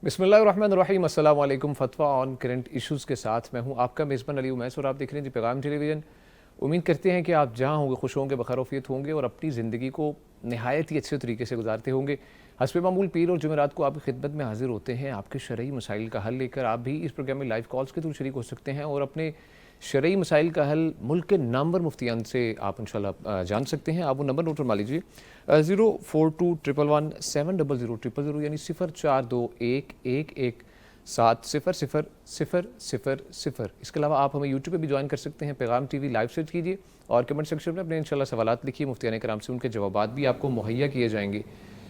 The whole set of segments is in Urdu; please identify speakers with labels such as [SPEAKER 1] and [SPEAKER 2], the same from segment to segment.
[SPEAKER 1] بسم اللہ الرحمن الرحیم، السلام علیکم۔ فتویٰ آن کرنٹ ایشوز کے ساتھ میں ہوں آپ کا میزبان علی امیس اور آپ دیکھ رہے ہیں پیغام ٹیلی ویژن۔ امید کرتے ہیں کہ آپ جہاں ہوں گے خوش ہوں گے، بخیروفیت ہوں گے اور اپنی زندگی کو نہایت ہی اچھے طریقے سے گزارتے ہوں گے۔ حسب معمول پیر اور جمعرات کو آپ کی خدمت میں حاضر ہوتے ہیں آپ کے شرعی مسائل کا حل لے کر۔ آپ بھی اس پروگرام میں لائیو کالز کے تھرو شریک ہو سکتے ہیں اور اپنے شرعی مسائل کا حل ملک کے نامور مفتیان سے آپ انشاءاللہ جان سکتے ہیں۔ آپ وہ نمبر نوٹ فرما لیجیے 04211170000 یعنی 0421117000۔ اس کے علاوہ آپ ہمیں یوٹیوب پہ بھی جوائن کر سکتے ہیں، پیغام ٹی وی لائیو سرچ کیجیے اور کمنٹ سیکشن میں اپنے انشاءاللہ سوالات لکھیے، مفتیان کرام سے ان کے جوابات بھی آپ کو مہیا کیے جائیں گے۔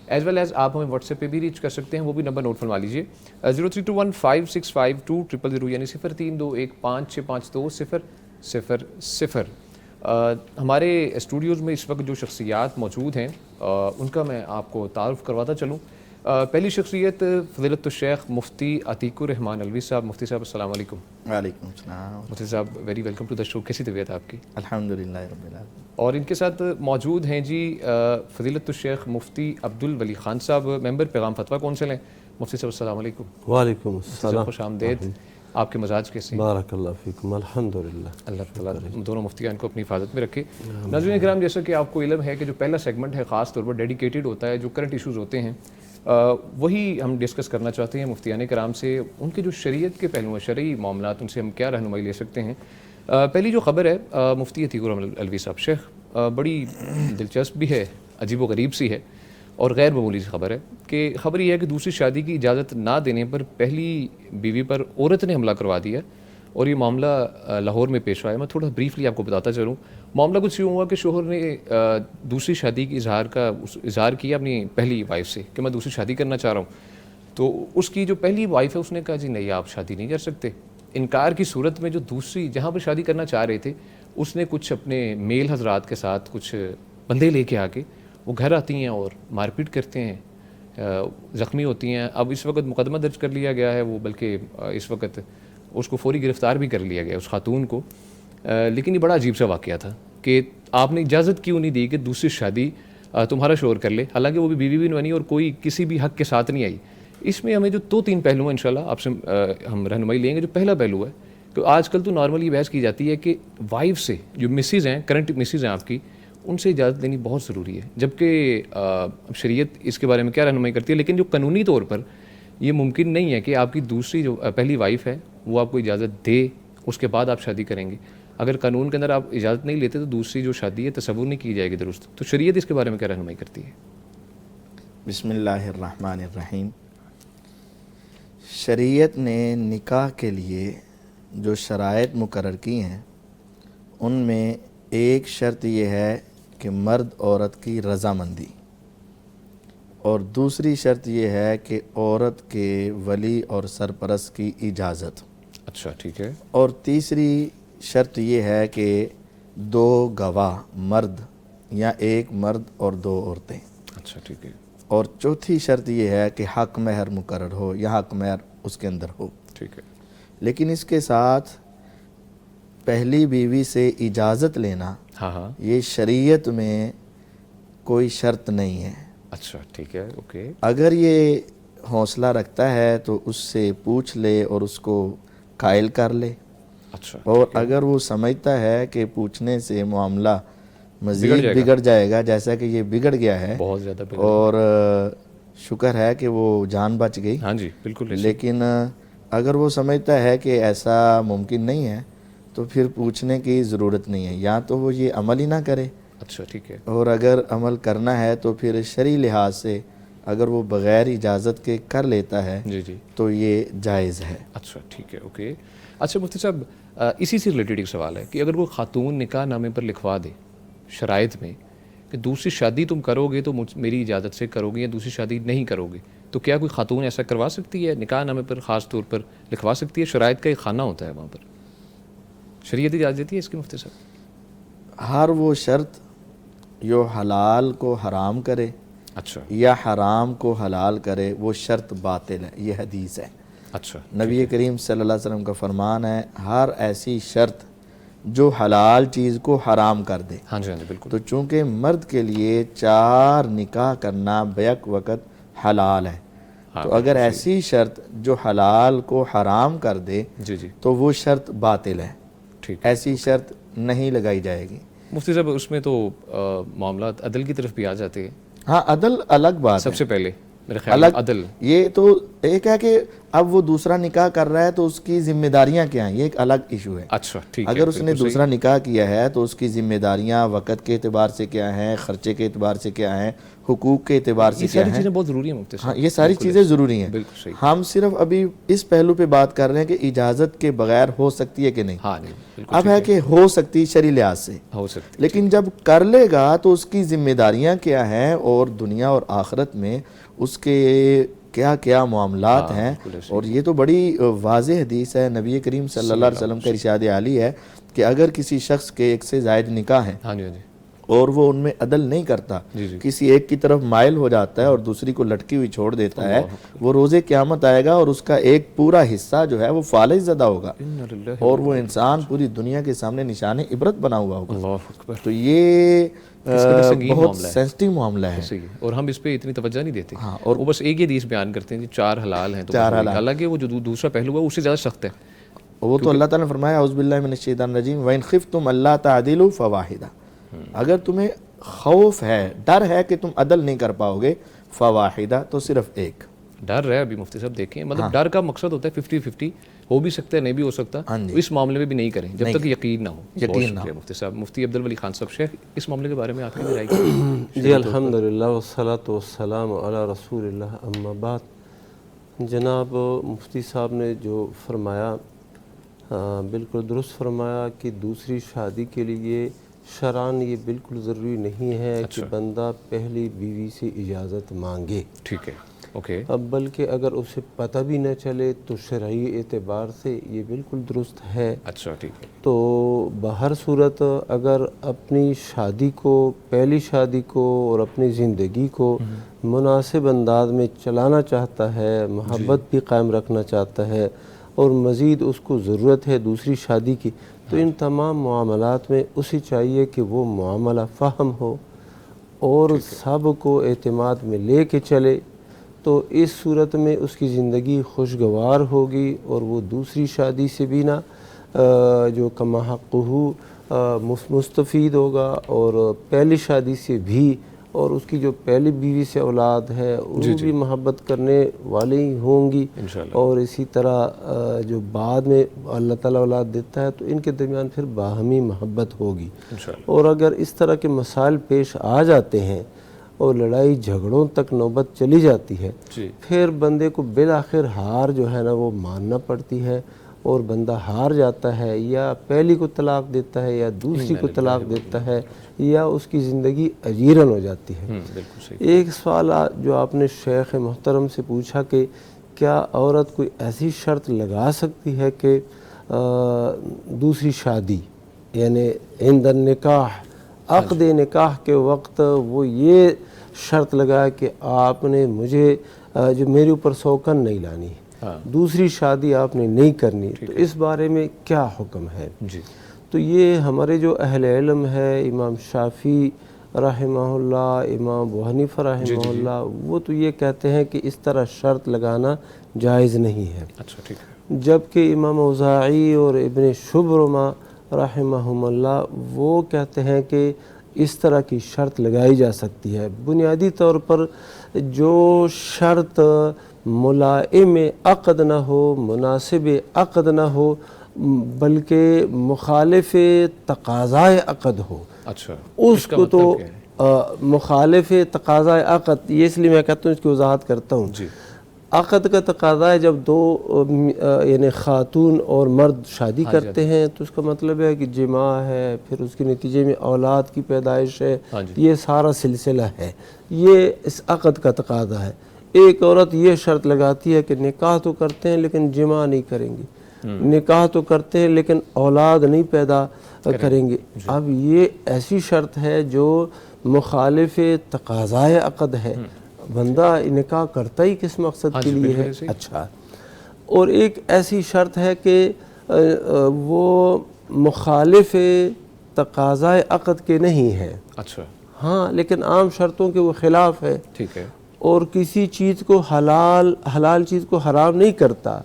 [SPEAKER 1] ایز ویل ایز آپ ہمیں واٹس ایپ پہ بھی ریچ کر سکتے ہیں، وہ بھی نمبر نوٹ فرما لیجیے 0321565200 یعنی 0321565200۔ ہمارے اسٹوڈیوز میں اس وقت جو شخصیات موجود ہیں ان کا میں آپ کو تعارف کرواتا چلوں۔ پہلی شخصیت فضیلت الشیخ مفتی عتیق الرحمان الوی صاحب۔ مفتی صاحب السلام علیکم۔
[SPEAKER 2] وعلیکم السلام۔
[SPEAKER 1] مفتی صاحب ویری ویلکم ٹو دا شو۔ کیسی طبیعت آپ کی؟
[SPEAKER 2] الحمدللہ رب العالمین۔
[SPEAKER 1] اور ان کے ساتھ موجود ہیں جی فضیلت الشیخ مفتی عبد الولی خان صاحب، ممبر پیغام فتویٰ کونسل ہیں۔ مفتی صاحب السلام علیکم۔
[SPEAKER 3] وعلیکم السلام۔
[SPEAKER 1] خوش آمدید۔ آپ کے مزاج کیسے ہیں؟
[SPEAKER 3] بارک اللہ فیکم۔ الحمدللہ۔
[SPEAKER 1] اللہ تعالیٰ دونوں مفتیان کو اپنی حفاظت میں رکھے۔ ناظرین کرام، جیسا کہ آپ کو علم ہے کہ جو پہلا سیگمنٹ ہے خاص طور پر ڈیڈیکیٹڈ ہوتا ہے، جو کرنٹ ایشوز ہوتے ہیں وہی ہم ڈسکس کرنا چاہتے ہیں مفتیان کرام سے، ان کے جو شریعت کے پہلو ہیں، شرعی معاملات، ان سے ہم کیا رہنمائی لے سکتے ہیں۔ پہلی جو خبر ہے مفتی عتیق الرحمان الوی صاحب، شیخ بڑی دلچسپ بھی ہے، عجیب و غریب سی ہے اور غیر معمولی سی خبر ہے کہ خبر یہ ہے کہ دوسری شادی کی اجازت نہ دینے پر پہلی بیوی پر عورت نے حملہ کروا دیا اور یہ معاملہ لاہور میں پیش آیا۔ میں تھوڑا بریفلی آپ کو بتاتا چلوں۔ معاملہ کچھ یوں ہوا کہ شوہر نے دوسری شادی کی اظہار کیا اپنی پہلی وائف سے کہ میں دوسری شادی کرنا چاہ رہا ہوں، تو اس کی جو پہلی وائف ہے اس نے کہا جی نہیں، آپ شادی نہیں کر سکتے۔ انکار کی صورت میں جو دوسری جہاں پر شادی کرنا چاہ رہے تھے اس نے کچھ اپنے میل حضرات کے ساتھ کچھ بندے لے کے آ کے وہ گھر آتی ہیں اور مار پیٹ کرتے ہیں، زخمی ہوتی ہیں۔ اب اس وقت مقدمہ درج کر لیا گیا ہے، وہ بلکہ اس وقت اس کو فوری گرفتار بھی کر لیا گیا اس خاتون کو۔ لیکن یہ بڑا عجیب سا واقعہ تھا کہ آپ نے اجازت کیوں نہیں دی کہ دوسری شادی تمہارا شوہر کر لے، حالانکہ وہ بھی بیوی بھی نہیں بنی اور کوئی کسی بھی حق کے ساتھ نہیں آئی۔ اس میں ہمیں جو دو تین پہلو ہیں انشاءاللہ آپ سے ہم رہنمائی لیں گے۔ جو پہلا پہلو ہے کہ آج کل تو نارملی بحث کی جاتی ہے کہ وائف سے، جو مسز ہیں، کرنٹ مسز ہیں آپ کی، ان سے اجازت لینی بہت ضروری ہے، جبکہ شریعت اس کے بارے میں کیا رہنمائی کرتی ہے۔ لیکن جو قانونی طور پر یہ ممکن نہیں ہے کہ آپ کی دوسری جو پہلی وائف ہے وہ آپ کو اجازت دے، اس کے بعد آپ شادی کریں گے۔ اگر قانون کے اندر آپ اجازت نہیں لیتے تو دوسری جو شادی ہے تصور نہیں کی جائے گی درست۔ تو شریعت اس کے بارے میں کیا رہنمائی کرتی ہے؟
[SPEAKER 2] بسم اللہ الرحمن الرحیم۔ شریعت نے نکاح کے لیے جو شرائط مقرر کی ہیں ان میں ایک شرط یہ ہے کہ مرد عورت کی رضامندی، اور دوسری شرط یہ ہے کہ عورت کے ولی اور سرپرست کی اجازت۔
[SPEAKER 1] اچھا ٹھیک ہے۔
[SPEAKER 2] اور تیسری شرط یہ ہے کہ دو گواہ، مرد یا ایک مرد اور دو عورتیں۔
[SPEAKER 1] اچھا ٹھیک ہے۔
[SPEAKER 2] اور چوتھی شرط یہ ہے کہ حق مہر مقرر ہو یا حق مہر اس کے اندر ہو۔
[SPEAKER 1] ٹھیک ہے۔
[SPEAKER 2] لیکن اس کے ساتھ پہلی بیوی سے اجازت لینا
[SPEAKER 1] ہاں
[SPEAKER 2] یہ شریعت میں کوئی شرط نہیں ہے۔
[SPEAKER 1] اچھا ٹھیک ہے، اوکے۔
[SPEAKER 2] اگر یہ حوصلہ رکھتا ہے تو اس سے پوچھ لے اور اس کو قائل کر لے،
[SPEAKER 1] اچھا۔
[SPEAKER 2] اور اگر وہ سمجھتا ہے کہ پوچھنے سے معاملہ مزید بگڑ جائے گا، جیسا کہ یہ بگڑ گیا ہے
[SPEAKER 1] بہت زیادہ بگڑ،
[SPEAKER 2] اور شکر ہے کہ وہ جان بچ گئی،
[SPEAKER 1] ہاں جی بالکل۔
[SPEAKER 2] لیکن اگر وہ سمجھتا ہے کہ ایسا ممکن نہیں ہے تو پھر پوچھنے کی ضرورت نہیں ہے، یا تو وہ یہ عمل ہی نہ کرے۔
[SPEAKER 1] اچھا ٹھیک ہے۔
[SPEAKER 2] اور اگر عمل کرنا ہے تو پھر شرعی لحاظ سے اگر وہ بغیر اجازت کے کر لیتا ہے
[SPEAKER 1] جی
[SPEAKER 2] تو یہ جائز ہے۔
[SPEAKER 1] اچھا ٹھیک ہے، اوکے۔ اچھا مفتی صاحب، اسی سے ریلیٹڈ ایک سوال ہے کہ اگر وہ خاتون نکاح نامے پر لکھوا دے شرائط میں کہ دوسری شادی تم کرو گے تو میری اجازت سے کرو گے یا دوسری شادی نہیں کرو گے، تو کیا کوئی خاتون ایسا کروا سکتی ہے؟ نکاح نامے پر خاص طور پر لکھوا سکتی ہے؟ شرائط کا ایک خانہ ہوتا ہے وہاں پر، شریعت اجازت دیتی ہے اس کی مفتی صاحب؟
[SPEAKER 2] ہر وہ شرط جو حلال کو حرام کرے
[SPEAKER 1] اچھا
[SPEAKER 2] یا حرام کو حلال کرے وہ شرط باطل ہے، یہ حدیث ہے۔
[SPEAKER 1] اچھا،
[SPEAKER 2] نبی کریم صلی اللہ علیہ وسلم کا فرمان ہے ہر ایسی شرط جو حلال چیز کو حرام کر دے۔
[SPEAKER 1] ہاں جی بالکل۔
[SPEAKER 2] تو چونکہ مرد کے لیے 4 نکاح کرنا بیک وقت حلال ہے، تو اگر ایسی شرط جو حلال کو حرام کر دے
[SPEAKER 1] جی جی
[SPEAKER 2] تو وہ شرط باطل ہے،
[SPEAKER 1] ٹھیک،
[SPEAKER 2] ایسی شرط نہیں لگائی جائے گی۔
[SPEAKER 1] مفتی صاحب اس میں تو معاملات عدل کی طرف بھی آ جاتے ہیں،
[SPEAKER 2] ہاں عدل الگ بات ہے،
[SPEAKER 1] سب سے پہلے میرے خیال میں
[SPEAKER 2] الگ
[SPEAKER 1] عدل،
[SPEAKER 2] یہ تو ایک ہے کہ اب وہ دوسرا نکاح کر رہا ہے تو اس کی ذمہ داریاں کیا ہیں، یہ ایک الگ ایشو ہے۔
[SPEAKER 1] اچھا ٹھیک ہے،
[SPEAKER 2] اگر اس نے دوسرا نکاح کیا ہے تو اس کی ذمہ داریاں وقت کے اعتبار سے کیا ہیں، خرچے کے اعتبار سے کیا ہیں، حقوق کے اعتبار سے
[SPEAKER 1] یہ
[SPEAKER 2] کیا
[SPEAKER 1] ساری
[SPEAKER 2] ہیں۔
[SPEAKER 1] چیزیں بہت ضروری ہیں مفتی صاحب،
[SPEAKER 2] ہاں یہ ساری چیزیں ضروری ہیں،
[SPEAKER 1] بالکل صحیح،
[SPEAKER 2] ہم صرف ابھی اس پہلو پہ بات کر رہے ہیں کہ اجازت کے بغیر ہو سکتی ہے کہ نہیں۔
[SPEAKER 1] ہاں نہیں بالکل
[SPEAKER 2] اب ہے کہ ہو سکتی شرعی لحاظ سے،
[SPEAKER 1] ہو سکتی،
[SPEAKER 2] لیکن جب کر لے گا تو اس کی ذمہ داریاں کیا ہیں اور دنیا اور آخرت میں اس کے کیا کیا معاملات ہیں، اور یہ تو بڑی واضح حدیث ہے، نبی کریم صلی اللہ علیہ وسلم کا ارشاد عالی ہے کہ اگر کسی شخص کے ایک سے زائد نکاح ہیں
[SPEAKER 1] ہاں جی ہاں جی
[SPEAKER 2] اور وہ ان میں عدل نہیں کرتا،
[SPEAKER 1] جی جی،
[SPEAKER 2] کسی ایک کی طرف مائل ہو جاتا ہے اور دوسری کو لٹکی ہوئی چھوڑ دیتا ہے، وہ روزے قیامت آئے گا اور اس کا ایک پورا حصہ جو ہے وہ فالج زدہ ہوگا اور وہ انسان پوری دنیا کے سامنے نشان عبرت بنا ہوا ہوگا۔
[SPEAKER 1] اللہ اکبر،
[SPEAKER 2] تو یہ
[SPEAKER 1] سنگین
[SPEAKER 2] بہت
[SPEAKER 1] معاملہ ہے،
[SPEAKER 2] سینسٹیو معاملہ ہے۔
[SPEAKER 1] صحیح ہے، اور ہم اس پہ اتنی توجہ نہیں دیتے،
[SPEAKER 2] ہاں، اور
[SPEAKER 1] وہ بس ایک ہی حدیث بیان کرتے ہیں جی 4 حلال ہیں تو
[SPEAKER 2] چار
[SPEAKER 1] بس وہی،
[SPEAKER 2] حلال۔
[SPEAKER 1] حالانکہ وہ جو دوسرا پہلو ہے اس سے زیادہ سخت ہے،
[SPEAKER 2] وہ تو اللہ تعالیٰ نے فرمایا اعوذ باللہ من الشیطان الرجیم وَإِنْ خِفْتُمْ أَلَّا تَعْدِلُوا فَوَاحِدَةً، اگر تمہیں خوف ہے، ڈر ہے کہ تم عدل نہیں کر پاؤ گے، فواحدہ تو صرف ایک۔
[SPEAKER 1] ڈر ہے ابھی مفتی صاحب دیکھیں، مطلب ڈر کا مقصد ہوتا ہے 50-50، ہو بھی سکتا ہے نہیں بھی ہو سکتا، اس معاملے میں بھی نہیں کریں جب تک یقین نہ ہو۔
[SPEAKER 2] یقین نہ ہو۔
[SPEAKER 1] مفتی صاحب، مفتی عبدالولی خان صاحب، شیخ اس معاملے کے بارے میں آپ کی رائے کیا؟
[SPEAKER 3] جی الحمدللہ والصلاة والسلام علی رسول اللہ، اما بعد، جناب مفتی صاحب نے جو فرمایا بالکل درست فرمایا کہ دوسری شادی کے لیے شرعاً یہ بالکل ضروری نہیں ہے کہ بندہ پہلی بیوی سے اجازت مانگے،
[SPEAKER 1] ٹھیک ہے، اوکے،
[SPEAKER 3] اب بلکہ اگر اسے پتہ بھی نہ چلے تو شرعی اعتبار سے یہ بالکل درست ہے۔
[SPEAKER 1] اچھا ٹھیک ہے،
[SPEAKER 3] تو بہر صورت اگر اپنی شادی کو، پہلی شادی کو اور اپنی زندگی کو مناسب انداز میں چلانا چاہتا ہے، محبت بھی قائم رکھنا چاہتا ہے اور مزید اس کو ضرورت ہے دوسری شادی کی، تو ان تمام معاملات میں اسے چاہیے کہ وہ معاملہ فہم ہو اور سب کو اعتماد میں لے کے چلے، تو اس صورت میں اس کی زندگی خوشگوار ہوگی اور وہ دوسری شادی سے بھی نہ جو کما حقہ مستفید ہوگا اور پہلی شادی سے بھی، اور اس کی جو پہلی بیوی سے اولاد ہے وہ بھی محبت کرنے والے ہی ہوں گی، اور اسی طرح جو بعد میں اللہ تعالیٰ اولاد دیتا ہے تو ان کے درمیان پھر باہمی محبت ہوگی۔ اور اگر اس طرح کے مسائل پیش آ جاتے ہیں اور لڑائی جھگڑوں تک نوبت چلی جاتی ہے، پھر بندے کو بالآخر ہار جو ہے نا وہ ماننا پڑتی ہے، اور بندہ ہار جاتا ہے، یا پہلی کو طلاق دیتا ہے یا دوسری کو طلاق دیتا ہے، یا اس کی زندگی اجیرن ہو جاتی ہے۔ ایک سوال جو آپ نے شیخ محترم سے پوچھا کہ کیا عورت کوئی ایسی شرط لگا سکتی ہے کہ دوسری شادی یعنی عند النکاح، عقد نکاح کے وقت وہ یہ شرط لگائے کہ آپ نے مجھے جو میرے اوپر سوکن نہیں لانی، دوسری شادی آپ نے نہیں کرنی، تو اس بارے میں کیا حکم ہے؟ تو یہ ہمارے جو اہل علم ہے، امام شافعی رحمہ اللہ، امام ابو حنیفہ رحمہ اللہ، وہ تو یہ کہتے ہیں کہ اس طرح شرط لگانا جائز نہیں ہے، جبکہ امام اوزاعی اور ابن شبرمہ رحمہم اللہ وہ کہتے ہیں کہ اس طرح کی شرط لگائی جا سکتی ہے۔ بنیادی طور پر جو شرط ملائم عقد نہ ہو، مناسب عقد نہ ہو، بلکہ مخالف تقاضائے عقد ہو، اس کو تو مخالف تقاضائے عقد، یہ اس لیے میں کہتا ہوں اس کی وضاحت کرتا ہوں۔ عقد کا تقاضا ہے جب دو یعنی خاتون اور مرد شادی کرتے ہیں تو اس کا مطلب ہے کہ جماع ہے، پھر اس کے نتیجے میں اولاد کی پیدائش ہے، یہ سارا سلسلہ ہے، یہ اس عقد کا تقاضا ہے۔ ایک عورت یہ شرط لگاتی ہے کہ نکاح تو کرتے ہیں لیکن جماع نہیں کریں گے، نکاح تو کرتے ہیں لیکن اولاد نہیں پیدا کریں گے، اب یہ ایسی شرط ہے جو مخالف تقاضائے عقد ہے، بندہ نکاح کرتا ہی کس مقصد کے لیے ہے؟ اچھا، اور ایک ایسی شرط ہے کہ وہ مخالف تقاضائے عقد کے نہیں ہے، اچھا ہاں، لیکن عام شرطوں کے وہ خلاف ہے، ٹھیک ہے، اور کسی چیز کو حلال چیز کو حرام نہیں کرتا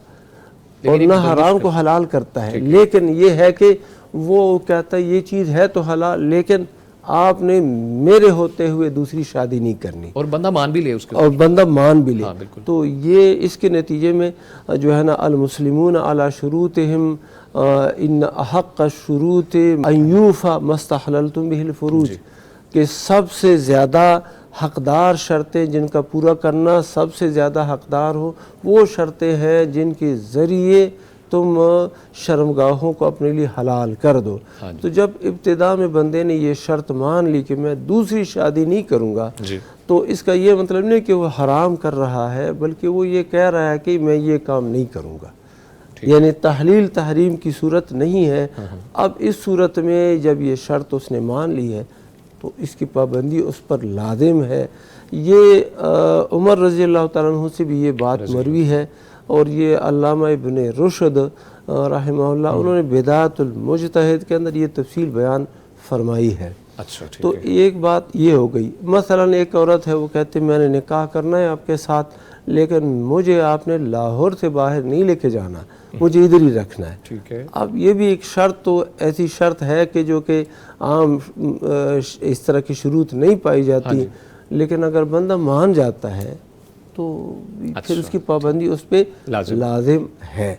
[SPEAKER 3] اور نہ حرام کو حلال کرتا ہے، لیکن یہ ہے کہ وہ کہتا ہے یہ چیز ہے تو حلال، لیکن آپ نے میرے ہوتے ہوئے دوسری شادی نہیں کرنی،
[SPEAKER 1] اور بندہ مان بھی لے اس کو،
[SPEAKER 3] اور بندہ مان بھی لے.
[SPEAKER 1] ہاں بالکل.
[SPEAKER 3] تو یہ اس کے نتیجے میں جو ہے نا المسلمون علی شروطہم ان احق الشروط ان یوفی ما استحللتم بہ الفروج، کہ سب سے زیادہ حقدار شرطیں جن کا پورا کرنا سب سے زیادہ حقدار ہو وہ شرطیں ہیں جن کے ذریعے تم شرمگاہوں کو اپنے لیے حلال کر دو. تو جب ابتدا میں بندے نے یہ شرط مان لی کہ میں دوسری شادی نہیں کروں گا، تو اس کا یہ مطلب نہیں کہ وہ حرام کر رہا ہے، بلکہ وہ یہ کہہ رہا ہے کہ میں یہ کام نہیں کروں گا، یعنی تحلیل تحریم کی صورت نہیں ہے. اب اس صورت میں جب یہ شرط اس نے مان لی ہے تو اس کی پابندی اس پر لازم ہے. یہ عمر رضی اللہ تعالیٰ عنہ سے بھی یہ بات مروی ہے، اور یہ علامہ ابن رشد رحمہ اللہ انہوں نے بدایۃ المجتہد کے اندر یہ تفصیل بیان فرمائی ہے.
[SPEAKER 1] اچھا ٹھیک
[SPEAKER 3] تو ایک بات یہ ہو گئی، مثلا ایک عورت ہے وہ کہتے میں نے نکاح کرنا ہے آپ کے ساتھ، لیکن مجھے آپ نے لاہور سے باہر نہیں لے کے جانا، مجھے ادھر ہی رکھنا ہے.
[SPEAKER 1] ٹھیک ہے.
[SPEAKER 3] اب یہ بھی ایک شرط تو ایسی شرط ہے کہ جو کہ عام اس طرح کی شروط نہیں پائی جاتی، لیکن اگر بندہ مان جاتا ہے تو پھر اس کی پابندی اس پہ لازم ہے.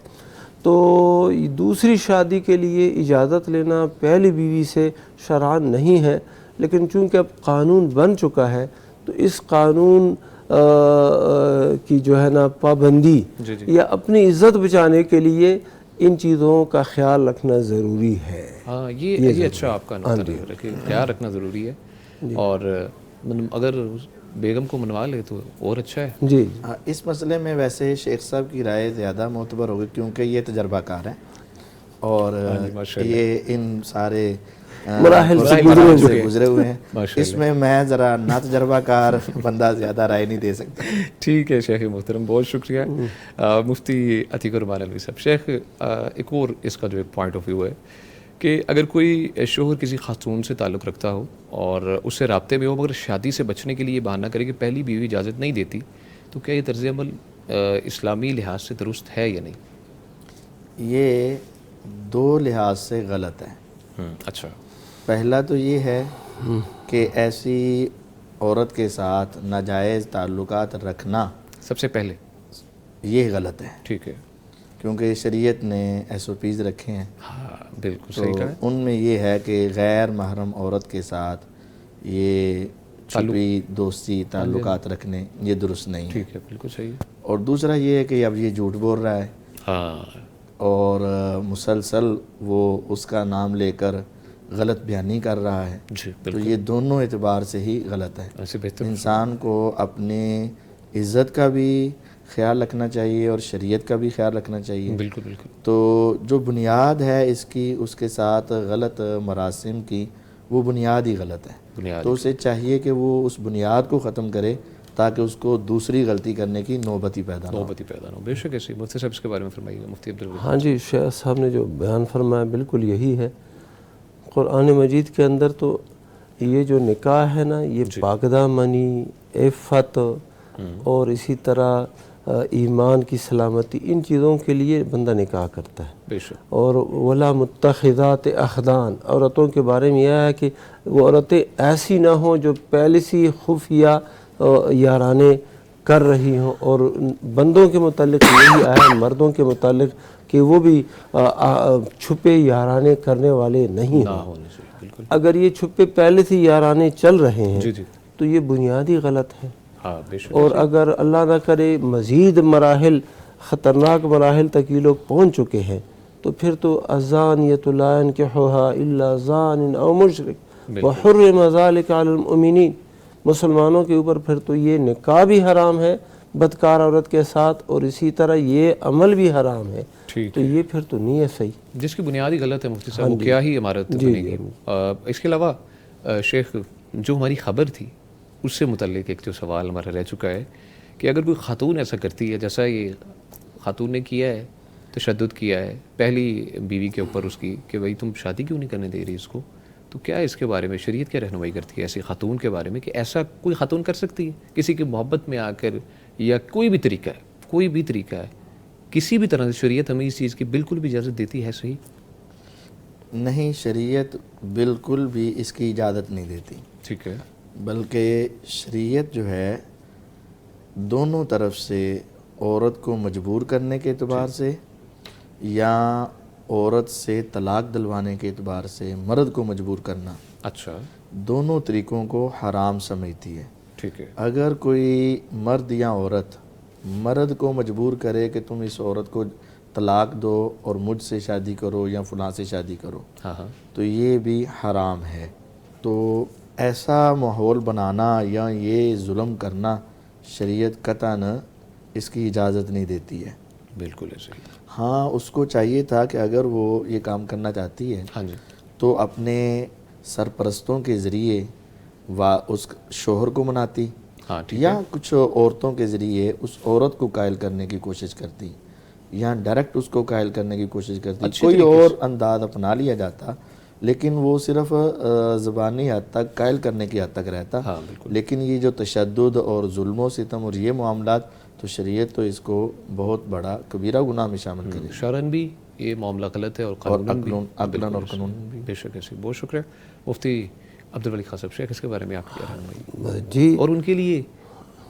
[SPEAKER 3] تو دوسری شادی کے لیے اجازت لینا پہلی بیوی سے شرعاً نہیں ہے، لیکن چونکہ اب قانون بن چکا ہے تو اس قانون کی جو ہے نا پابندی یا اپنی عزت بچانے کے لیے ان چیزوں کا خیال رکھنا ضروری ہے.
[SPEAKER 1] ہاں یہ اچھا آپ کا نظر ہے کہ خیال رکھنا ضروری ہے، اور اگر بیگم کو منوا لے تو اور اچھا ہے.
[SPEAKER 3] جی
[SPEAKER 2] اس مسئلے میں ویسے شیخ صاحب کی رائے زیادہ معتبر ہوگی کیونکہ یہ تجربہ کار ہیں اور یہ ان سارے
[SPEAKER 3] مراحل
[SPEAKER 2] سے گزرے ہوئے ہیں. اس میں ذرا نا تجربہ کار بندہ زیادہ رائے نہیں دے سکتا.
[SPEAKER 1] ٹھیک ہے شیخ محترم، بہت شکریہ مفتی عتیق الرحمان علوی صاحب. شیخ ایک اور اس کا جو ایک پوائنٹ آف ویو ہے کہ اگر کوئی شوہر کسی خاتون سے تعلق رکھتا ہو اور اس سے رابطے میں ہو مگر شادی سے بچنے کے لیے یہ بہانہ کرے کہ پہلی بیوی اجازت نہیں دیتی، تو کیا یہ طرز عمل اسلامی لحاظ سے درست ہے یا نہیں؟
[SPEAKER 2] یہ دو لحاظ سے غلط ہے.
[SPEAKER 1] اچھا.
[SPEAKER 2] پہلا تو یہ ہے کہ ایسی عورت کے ساتھ ناجائز تعلقات رکھنا
[SPEAKER 1] سب سے پہلے
[SPEAKER 2] یہ غلط ہے.
[SPEAKER 1] ٹھیک ہے.
[SPEAKER 2] کیونکہ شریعت نے SOPs رکھے ہیں.
[SPEAKER 1] ہاں بالکل صحیح کہا.
[SPEAKER 2] ان میں یہ ہے کہ غیر محرم عورت کے ساتھ یہ چھپی دوستی تعلقات رکھنے یہ درست نہیں ہے.
[SPEAKER 1] ٹھیک ہے، بالکل صحیح.
[SPEAKER 2] اور دوسرا یہ ہے کہ اب یہ جھوٹ بول رہا ہے اور مسلسل وہ اس کا نام لے کر غلط بیانی کر رہا ہے. تو یہ دونوں اعتبار سے ہی غلط ہے. انسان کو اپنے عزت کا بھی خیال رکھنا چاہیے اور شریعت کا بھی خیال رکھنا چاہیے.
[SPEAKER 1] بالکل بالکل.
[SPEAKER 2] تو جو بنیاد ہے اس کی، اس کے ساتھ غلط مراسم کی، وہ بنیاد ہی غلط ہے. تو اسے چاہیے کہ وہ اس بنیاد کو ختم کرے تاکہ اس کو دوسری غلطی کرنے کی نوبتی پیدا نہ ہو.
[SPEAKER 1] بے شک ایسی. مفتی صاحب اس کے بارے میں فرمائیے. مفتی عبدالوہاب.
[SPEAKER 3] ہاں جی، شیخ صاحب نے جو بیان فرمایا بالکل یہی ہے. قرآن مجید کے اندر تو یہ جو نکاح ہے نا یہ پاکدہ منی، عفت اور اسی طرح ایمان کی سلامتی، ان چیزوں کے لیے بندہ نکاح کرتا ہے.
[SPEAKER 1] بے شک.
[SPEAKER 3] اور ولا متخذات اخدان، عورتوں کے بارے میں یہ ہے کہ وہ عورتیں ایسی نہ ہوں جو پہلے سے خفیہ یارانے کر رہی ہوں. اور بندوں کے متعلق یہی آیا مردوں کے متعلق کہ وہ بھی چھپے یارانے کرنے والے نہیں ہوں. اگر یہ چھپے پہلے سے یارانے چل رہے ہیں تو یہ بنیادی غلط ہے. اور اگر اللہ نہ کرے مزید مراحل، خطرناک مراحل تک یہ لوگ پہنچ چکے ہیں تو پھر تو الزانیۃ لا ینکحها الا زان او مشرک وحرم ذلک علی المؤمنین، مسلمانوں کے اوپر پھر تو یہ نکاح بھی حرام ہے بدکار عورت کے ساتھ، اور اسی طرح یہ عمل بھی حرام ہے. تو یہ پھر تو نہیں ہے صحیح.
[SPEAKER 1] جس کی بنیاد ہی غلط ہے مفتی صاحب، وہ کیا ہی عمارت بنے گی. اس کے علاوہ شیخ جو ہماری خبر تھی اس سے متعلق ایک جو سوال ہمارا رہ چکا ہے کہ اگر کوئی خاتون ایسا کرتی ہے جیسا یہ خاتون نے کیا ہے، تشدد کیا ہے پہلی بیوی کے اوپر اس کی کہ بھائی تم شادی کیوں نہیں کرنے دے رہی اس کو، تو کیا اس کے بارے میں شریعت کیا رہنمائی کرتی ہے ایسی خاتون کے بارے میں کہ ایسا کوئی خاتون کر سکتی ہے کسی کی محبت میں آ کر، یا کوئی بھی طریقہ ہے کسی بھی طرح سے شریعت ہمیں اس چیز کی بالکل بھی اجازت دیتی ہے؟ صحیح
[SPEAKER 2] نہیں، شریعت بالکل بھی اس کی اجازت نہیں دیتی،
[SPEAKER 1] ٹھیک ہے،
[SPEAKER 2] بلکہ شریعت جو ہے دونوں طرف سے، عورت کو مجبور کرنے کے اعتبار سے یا عورت سے طلاق دلوانے کے اعتبار سے مرد کو مجبور کرنا،
[SPEAKER 1] اچھا
[SPEAKER 2] دونوں طریقوں کو حرام سمجھتی ہے۔
[SPEAKER 1] ٹھیک ہے،
[SPEAKER 2] اگر کوئی مرد یا عورت مرد کو مجبور کرے کہ تم اس عورت کو طلاق دو اور مجھ سے شادی کرو یا فلاں سے شادی کرو،
[SPEAKER 1] ہاں ہاں،
[SPEAKER 2] تو یہ بھی حرام ہے۔ تو ایسا ماحول بنانا یا یہ ظلم کرنا شریعت قطعاً اس کی اجازت نہیں دیتی ہے۔
[SPEAKER 1] بالکل ہے، صحیح،
[SPEAKER 2] ہاں، اس کو چاہیے تھا کہ اگر وہ یہ کام کرنا چاہتی ہے
[SPEAKER 1] ہاں جی،
[SPEAKER 2] تو اپنے سرپرستوں کے ذریعے اس شوہر کو مناتی،
[SPEAKER 1] ہاں ٹھیک
[SPEAKER 2] یا
[SPEAKER 1] ہے،
[SPEAKER 2] کچھ عورتوں کے ذریعے اس عورت کو قائل کرنے کی کوشش کرتی، یا ڈائریکٹ اس کو قائل کرنے کی کوشش کرتی،
[SPEAKER 1] اچھی
[SPEAKER 2] کوئی
[SPEAKER 1] طریقے
[SPEAKER 2] اور انداز اپنا لیا جاتا، لیکن وہ صرف زبانی حد تک قائل کرنے کی حد تک رہتا۔
[SPEAKER 1] ہاں بالکل،
[SPEAKER 2] لیکن یہ جو تشدد اور ظلم و ستم اور یہ معاملات، تو شریعت تو اس کو بہت بڑا کبیرہ گناہ میں شامل کرے۔
[SPEAKER 1] شرعاً بھی یہ معاملہ غلط ہے اور قانوناً بھی،
[SPEAKER 2] عقلاً اور قانون بھی۔
[SPEAKER 1] بے شک ایسی۔ بہت شکریہ مفتی عبدالولی خان صاحب۔ شیخ، اس کے بارے میں آپ کیا رہنمائی،
[SPEAKER 3] جی
[SPEAKER 1] اور ان کے لیے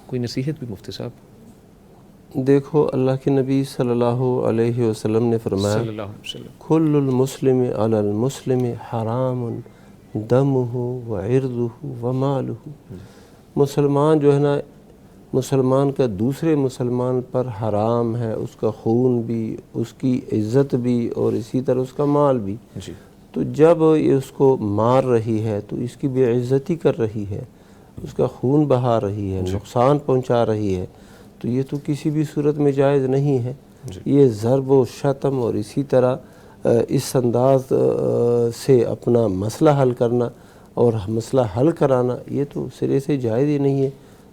[SPEAKER 1] کوئی نصیحت بھی مفتی صاحب؟
[SPEAKER 3] دیکھو، اللہ کے نبی صلی اللہ علیہ وسلم نے فرمایا
[SPEAKER 1] صلی اللہ علیہ وسلم،
[SPEAKER 3] کل المسلم علی المسلم حرام دمہ وعرضہ ومالہ۔ مسلمان جو ہے نا، مسلمان کا دوسرے مسلمان پر حرام ہے، اس کا خون بھی، اس کی عزت بھی، اور اسی طرح اس کا مال بھی۔
[SPEAKER 1] جی،
[SPEAKER 3] تو جب یہ اس کو مار رہی ہے تو اس کی بے عزتی کر رہی ہے، اس کا خون بہا رہی ہے، نقصان پہنچا رہی ہے، تو یہ تو کسی بھی صورت میں جائز نہیں ہے۔ یہ ضرب و شتم اور اسی طرح اس انداز سے اپنا مسئلہ حل کرنا اور مسئلہ حل کرانا، یہ تو سرے سے جائز ہی نہیں ہے۔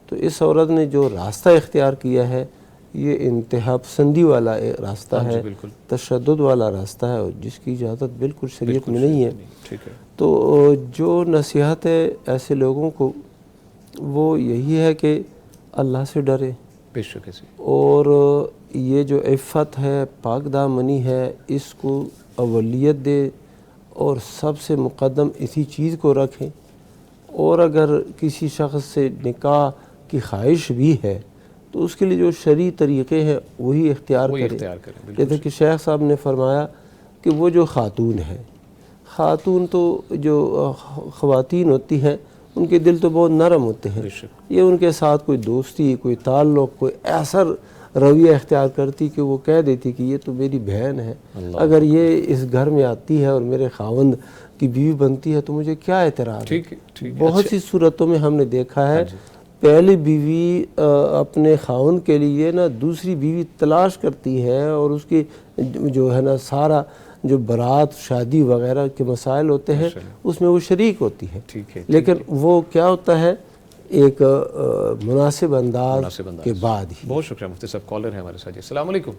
[SPEAKER 3] تو اس عورت نے جو راستہ اختیار کیا ہے، یہ انتہا پسندی والا راستہ ہے،
[SPEAKER 1] بالکل،
[SPEAKER 3] تشدد والا راستہ ہے، اور جس کی اجازت بالکل شریعت میں نہیں ہے۔
[SPEAKER 1] ٹھیک ہے،
[SPEAKER 3] تو جو نصیحت ہے ایسے لوگوں کو، وہ یہی ہے کہ اللہ سے ڈرے،
[SPEAKER 1] بے شک ایسی،
[SPEAKER 3] اور یہ جو عفت ہے، پاک دامنی ہے، اس کو اولیت دے اور سب سے مقدم اسی چیز کو رکھیں۔ اور اگر کسی شخص سے نکاح کی خواہش بھی ہے تو اس کے لیے جو شرعی طریقے ہیں وہی اختیار کرے۔
[SPEAKER 1] کریں،
[SPEAKER 3] جیسے کہ شیخ صاحب نے فرمایا کہ وہ جو خاتون ہے، خاتون تو جو خواتین ہوتی ہیں ان کے دل تو بہت نرم ہوتے ہیں، یہ ان کے ساتھ کوئی دوستی، کوئی تعلق، کوئی ایسا رویہ اختیار کرتی کہ وہ کہہ دیتی کہ یہ تو میری بہن ہے، اگر یہ اس گھر میں آتی ہے اور میرے خاوند کی بیوی بنتی ہے تو مجھے کیا اعتراض ہے۔ بہت سی صورتوں میں ہم نے دیکھا ہے پہلی بیوی اپنے خاوند کے لیے نا دوسری بیوی تلاش کرتی ہے، اور اس کی جو ہے نا سارا جو برات، شادی وغیرہ کے مسائل ہوتے ہیں اس میں وہ شریک ہوتی ہے، لیکن وہ کیا ہوتا ہے ایک مناسب انداز کے بعد ہی۔
[SPEAKER 1] بہت شکریہ مفتی صاحب۔ کالر ہے ہمارے ساتھ، السلام علیکم۔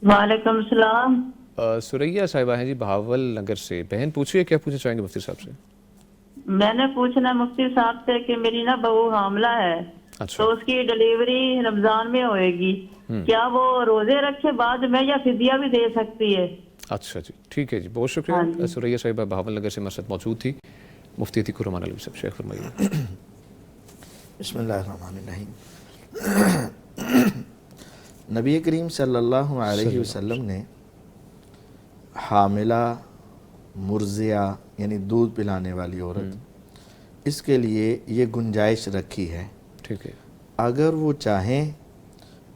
[SPEAKER 4] وعلیکم السلام۔
[SPEAKER 1] سریہ صاحبہ ہیں جی بہاول نگر سے۔ بہن پوچھیے، کیا پوچھنا چاہیں گے مفتی صاحب سے؟
[SPEAKER 4] میں نے پوچھنا مفتی صاحب سے کہ میری نا بہو حاملہ ہے، تو اس کی ڈلیوری رمضان میں ہوئے گی، کیا وہ روزے رکھے بعد میں یا فدیہ بھی دے سکتی ہے؟
[SPEAKER 1] اچھا جی، ٹھیک ہے جی، بہت شکریہ۔ سریہ صاحبہ بہاول نگر سے ہمارے ساتھ موجود تھی۔ مفتی عتیق الرحمان علیہ صاحب، شیخ فرمائیے۔
[SPEAKER 2] بسم اللہ الرحمن الرحیم۔ نبی کریم صلی اللہ علیہ وسلم نے حاملہ، مرضعہ یعنی دودھ پلانے والی عورت، اس کے لیے یہ گنجائش رکھی ہے،
[SPEAKER 1] ٹھیک ہے،
[SPEAKER 2] اگر وہ چاہیں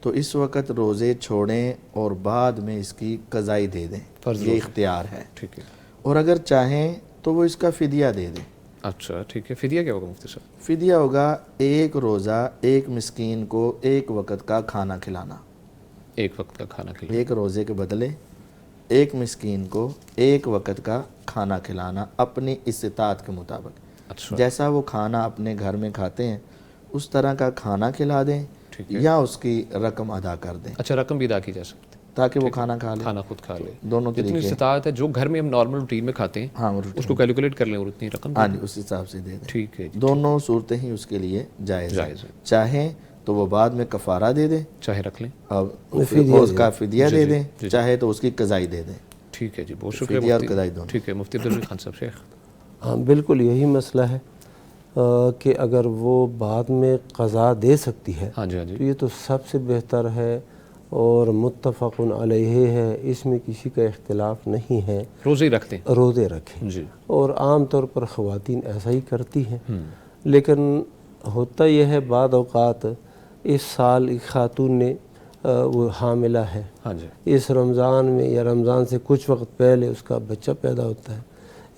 [SPEAKER 2] تو اس وقت روزے چھوڑیں اور بعد میں اس کی قضائی دے دیں، یہ اختیار ہے،
[SPEAKER 1] ٹھیک ہے،
[SPEAKER 2] اور اگر چاہیں تو وہ اس کا فدیہ دے دیں۔
[SPEAKER 1] اچھا ٹھیک ہے، فدیہ کیا ہوگا مفتی صاحب؟
[SPEAKER 2] فدیہ ہوگا ایک روزہ ایک مسکین کو ایک وقت کا کھانا کھلانا،
[SPEAKER 1] ایک وقت کا کھانا کھلانا،
[SPEAKER 2] ایک روزے کے بدلے ایک مسکین کو ایک وقت کا کھانا کھلانا اپنی استطاعت کے مطابق۔
[SPEAKER 1] اچھا،
[SPEAKER 2] جیسا وہ کھانا اپنے گھر میں کھاتے ہیں اس طرح کا کھانا کھلا دیں یا اس کی رقم ادا کر دیں۔
[SPEAKER 1] اچھا، رقم بھی ادا کی جا سکتی
[SPEAKER 2] تاکہ وہ کھانا کھا لے,
[SPEAKER 1] کھانا خود کھا لے.
[SPEAKER 2] دونوں
[SPEAKER 1] جتنی
[SPEAKER 2] طریقے.
[SPEAKER 1] استطاعت ہے جو گھر میں ہم نارمل روٹین میں کھاتے ہیں
[SPEAKER 2] ہاں
[SPEAKER 1] اس کو کیلکولیٹ کر لیں اور اتنی رقم.
[SPEAKER 2] ہاں جی, اس حساب سے دے دیں.
[SPEAKER 1] ٹھیک ہے.
[SPEAKER 2] دونوں صورتیں ہی اس کے لیے جائز ہیں.
[SPEAKER 1] جائز ہے.
[SPEAKER 2] چاہیں تو وہ بعد میں کفارہ دے دیں,
[SPEAKER 1] چاہے رکھ لیں,
[SPEAKER 2] اب اس کا فدیہ دے دیں, چاہے تو اس کی قضائی دے دیں.
[SPEAKER 1] ٹھیک ہے جی, بہت شکریہ
[SPEAKER 2] فدیہ اور
[SPEAKER 1] مفتی.
[SPEAKER 2] قضائی دونوں.
[SPEAKER 1] ٹھیک ہے مفتی عبدالرحیم خان صاحب. شیخ
[SPEAKER 3] ہاں بالکل یہی مسئلہ ہے کہ اگر وہ بعد میں قضا دے سکتی ہے
[SPEAKER 1] ہاں جی ہاں
[SPEAKER 3] تو
[SPEAKER 1] جی
[SPEAKER 3] یہ تو سب سے بہتر ہے اور متفق علیہ ہے, اس میں کسی کا اختلاف نہیں ہے.
[SPEAKER 1] روزے ہی رکھتے ہیں.
[SPEAKER 3] روزے رکھیں.
[SPEAKER 1] جی
[SPEAKER 3] اور عام طور پر خواتین ایسا ہی کرتی ہیں, لیکن ہوتا یہ ہے بعض اوقات اس سال ایک خاتون نے وہ حاملہ ہے,
[SPEAKER 1] ہاں جی
[SPEAKER 3] اس رمضان میں یا رمضان سے کچھ وقت پہلے اس کا بچہ پیدا ہوتا ہے,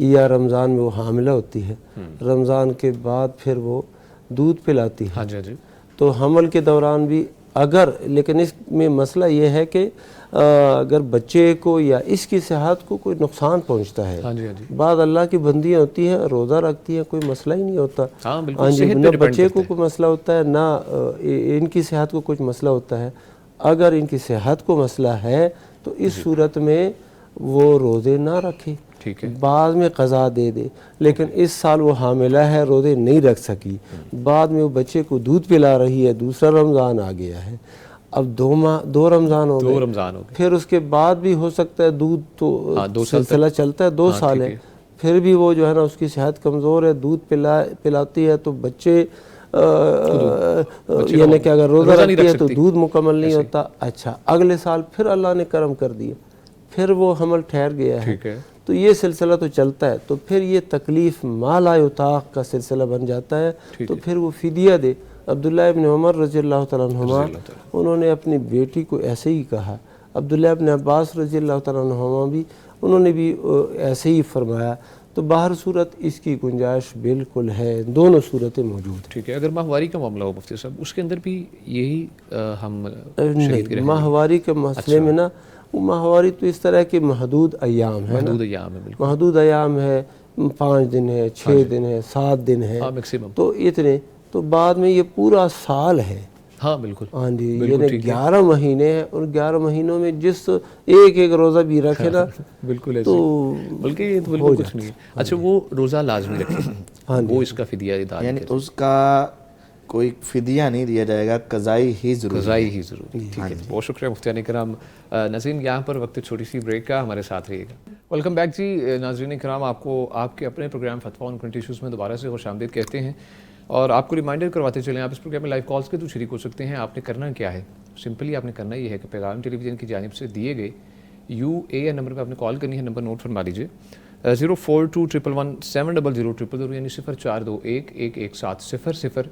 [SPEAKER 3] یا رمضان میں وہ حاملہ ہوتی ہے, رمضان کے بعد پھر وہ دودھ پلاتی ہے.
[SPEAKER 1] ہاں جی ہاں جی
[SPEAKER 3] تو حمل کے دوران بھی اگر, لیکن اس میں مسئلہ یہ ہے کہ اگر بچے کو یا اس کی صحت کو کوئی نقصان پہنچتا ہے,
[SPEAKER 1] ہاں جی ہاں جی
[SPEAKER 3] بعض اللہ کی بندیاں ہوتی ہیں روزہ رکھتی ہیں, کوئی مسئلہ ہی نہیں ہوتا.
[SPEAKER 1] ہاں بالکل,
[SPEAKER 3] ہاں جی,
[SPEAKER 1] صحت
[SPEAKER 3] نہ
[SPEAKER 1] پہ ڈیپینڈ
[SPEAKER 3] بچے کو
[SPEAKER 1] کرتا ہے.
[SPEAKER 3] کوئی مسئلہ ہوتا ہے نہ ان کی صحت کو کچھ مسئلہ ہوتا ہے. اگر ان کی صحت کو مسئلہ ہے تو اس صورت میں وہ روزے نہ رکھے,
[SPEAKER 1] ٹھیک ہے.
[SPEAKER 3] بعد میں قضا دے دے. لیکن اس سال وہ حاملہ ہے, روزے نہیں رکھ سکی, بعد میں وہ بچے کو دودھ پلا رہی ہے, دوسرا رمضان آ گیا ہے, اب دو رمضان ہو گئے,
[SPEAKER 1] 2 رمضان ہو گئے,
[SPEAKER 3] پھر اس کے بعد بھی ہو سکتا ہے دودھ تو سلسلہ چلتا ہے 2 سال ہے, پھر بھی وہ جو ہے نا اس کی صحت کمزور ہے, دودھ پلاتی ہے تو بچے یعنی کہ اگر روزہ رکھتی ہے تو دودھ مکمل نہیں ہوتا. اچھا اگلے سال پھر اللہ نے کرم کر دیا, پھر وہ حمل ٹھہر گیا ہے,
[SPEAKER 1] ٹھیک ہے.
[SPEAKER 3] تو یہ سلسلہ تو چلتا ہے, تو پھر یہ تکلیف ما لا یطاق کا سلسلہ بن جاتا ہے, تو پھر وہ فدیہ دے. عبداللہ ابن عمر رضی اللہ تعالیٰ عنہما انہوں نے اپنی بیٹی کو ایسے ہی کہا, عبداللہ ابن عباس رضی اللہ تعالیٰ عنہما بھی انہوں نے بھی ایسے ہی فرمایا. تو باہر صورت اس کی گنجائش بالکل ہے, دونوں صورتیں موجود ہیں.
[SPEAKER 1] ٹھیک ہے. اگر ماہواری کا معاملہ ہو مفتی صاحب, اس کے اندر بھی یہی ہم شریعت کے
[SPEAKER 3] ماہواری کے مسئلے میں نا, وہ ماہواری تو اس طرح کے محدود ایام ہے,
[SPEAKER 1] محدود ایام ہے, بالکل
[SPEAKER 3] محدود ایام ہے, 5 دن ہے, 6 دن ہے, 7 دن ہے,
[SPEAKER 1] میکسیمم,
[SPEAKER 3] تو اتنے, تو بعد میں یہ پورا سال ہے.
[SPEAKER 1] ہاں بالکل.
[SPEAKER 3] ہاں جی, یعنی 11 مہینے ہیں, اور 11 مہینوں میں جس ایک روزہ بھی رکھے نا
[SPEAKER 1] بالکل ایسے,
[SPEAKER 3] تو
[SPEAKER 1] بلکہ یہ تو بالکل کچھ نہیں ہے. اچھا وہ روزہ لازمی رکھے, وہ اس کا فدیہ ادا
[SPEAKER 2] یعنی اس کا کوئی فدیہ نہیں دیا جائے گا, قضائی ہی ضروری.
[SPEAKER 1] قضائی ہی ضروری. ٹھیک ہے, بہت شکریہ مفتیان کرام. ناظرین یہاں پر وقت چھوٹی سی بریک کا, ہمارے ساتھ رہیے گا. ویلکم بیک جی. ناظرین کرام, آپ کو آپ کے اپنے پروگرام فتویٰ آن کرنٹ ایشوز میں دوبارہ سے خوش آمدید کہتے ہیں, اور آپ کو ریمائنڈر کرواتے چلیں آپ اس پروگرام میں لائیو کالز کے تو شریک ہو سکتے ہیں. آپ نے کرنا کیا ہے, سمپلی آپ نے کرنا یہ ہے کہ پیغام ٹیلی ویژن کی جانب سے دیے گئے UAN نمبر پہ آپ نے کال کرنی ہے. نمبر نوٹ فرما لیجیے, 0421170000, یعنی 0421117000.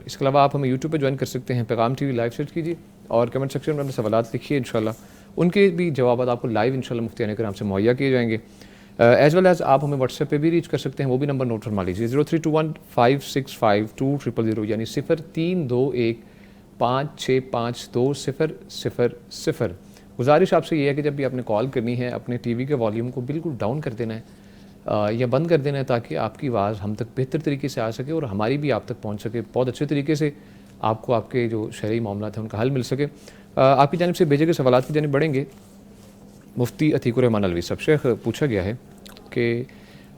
[SPEAKER 1] اس کے علاوہ آپ ہمیں یوٹیوب پہ جوائن کر سکتے ہیں, پیغام ٹی وی لائیو سرچ کیجیے, اور کمنٹ سیکشن میں اپنے سوالات لکھیے, انشاءاللہ ان کے بھی جوابات آپ کو لائیو انشاءاللہ مفتیان کرام سے مہیا کیے جائیں گے. ایز ویل ایز آپ ہمیں واٹس ایپ پہ بھی ریچ کر سکتے ہیں, وہ بھی نمبر نوٹ فرما لیجیے, 0321565200, یعنی 0321565200. گزارش آپ سے یہ ہے کہ جب بھی آپ نے کال کرنی ہے اپنے ٹی وی کے والیوم کو بالکل ڈاؤن کر دینا ہے یا بند کر دینا ہے, تاکہ آپ کی آواز ہم تک بہتر طریقے سے آ سکے اور ہماری بھی آپ تک پہنچ سکے, بہت اچھے طریقے سے آپ کو آپ کے جو شرعی معاملات ہیں ان کا حل مل سکے. آپ کی جانب سے بھیجے گئے سوالات کی جانب بڑھیں گے. مفتی عتیق الرحمان الوی صاحب, شیخ پوچھا گیا ہے کہ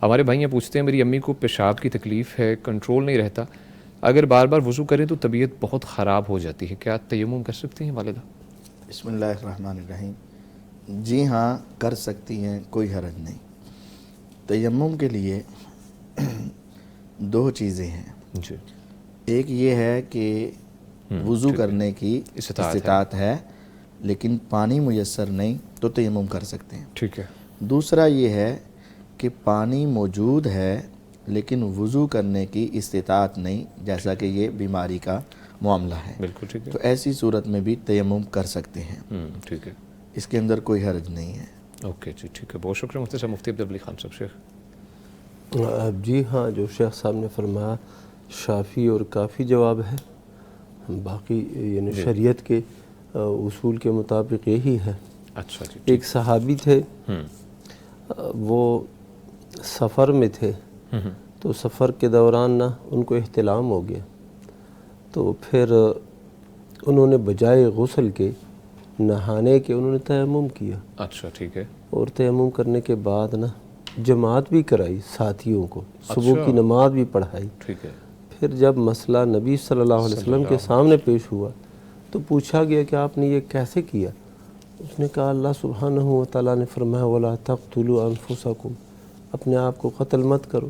[SPEAKER 1] ہمارے بھائیاں پوچھتے ہیں میری امی کو پیشاب کی تکلیف ہے, کنٹرول نہیں رہتا, اگر بار بار وضو کریں تو طبیعت بہت خراب ہو جاتی ہے, کیا تیمم کر سکتی ہیں والدہ؟
[SPEAKER 2] بسم اللہ الرحمن الرحیم. جی ہاں کر سکتی ہیں, کوئی حرج نہیں. تیمم کے لیے 2 چیزیں ہیں.
[SPEAKER 1] جی,
[SPEAKER 2] ایک یہ ہے کہ وضو کرنے کی استطاعت ہے لیکن پانی میسر نہیں تو تیمم کر سکتے ہیں.
[SPEAKER 1] ٹھیک ہے.
[SPEAKER 2] دوسرا یہ ہے کہ پانی موجود ہے لیکن وضو کرنے کی استطاعت نہیں, جیسا کہ یہ بیماری کا معاملہ ہے.
[SPEAKER 1] بالکل ٹھیک ہے.
[SPEAKER 2] تو ایسی صورت میں بھی تیمم کر سکتے ہیں.
[SPEAKER 1] ٹھیک ہے,
[SPEAKER 2] اس کے اندر کوئی حرج نہیں ہے.
[SPEAKER 1] اوکے جی, ٹھیک ہے, بہت شکریہ مفتی صاحب. مفتی عبدالرحیم خان صاحب. شیخ
[SPEAKER 3] جی ہاں, جو شیخ صاحب نے فرمایا شافی اور کافی جواب ہے, باقی یعنی شریعت کے اصول کے مطابق یہی ہے.
[SPEAKER 1] اچھا جی.
[SPEAKER 3] ایک صحابی تھے, وہ سفر میں تھے, تو سفر کے دوران نا ان کو احتلام ہو گیا, تو پھر انہوں نے بجائے غسل کے نہانے کے انہوں نے تیمم کیا،
[SPEAKER 1] اچھا ٹھیک ہے،
[SPEAKER 3] اور تیمم کرنے کے بعد نا جماعت بھی کرائی ساتھیوں کو، صبح کی نماز بھی پڑھائی۔
[SPEAKER 1] ٹھیک ہے،
[SPEAKER 3] پھر جب مسئلہ نبی صلی اللہ علیہ وسلم کے سامنے پیش ہوا تو پوچھا گیا کہ آپ نے یہ کیسے کیا؟ اس نے کہا اللہ سبحانہ و تعالیٰ نے فرمایا وَلَا تَقْتُلُوا أَنفُسَكُمْ، اپنے آپ کو قتل مت کرو۔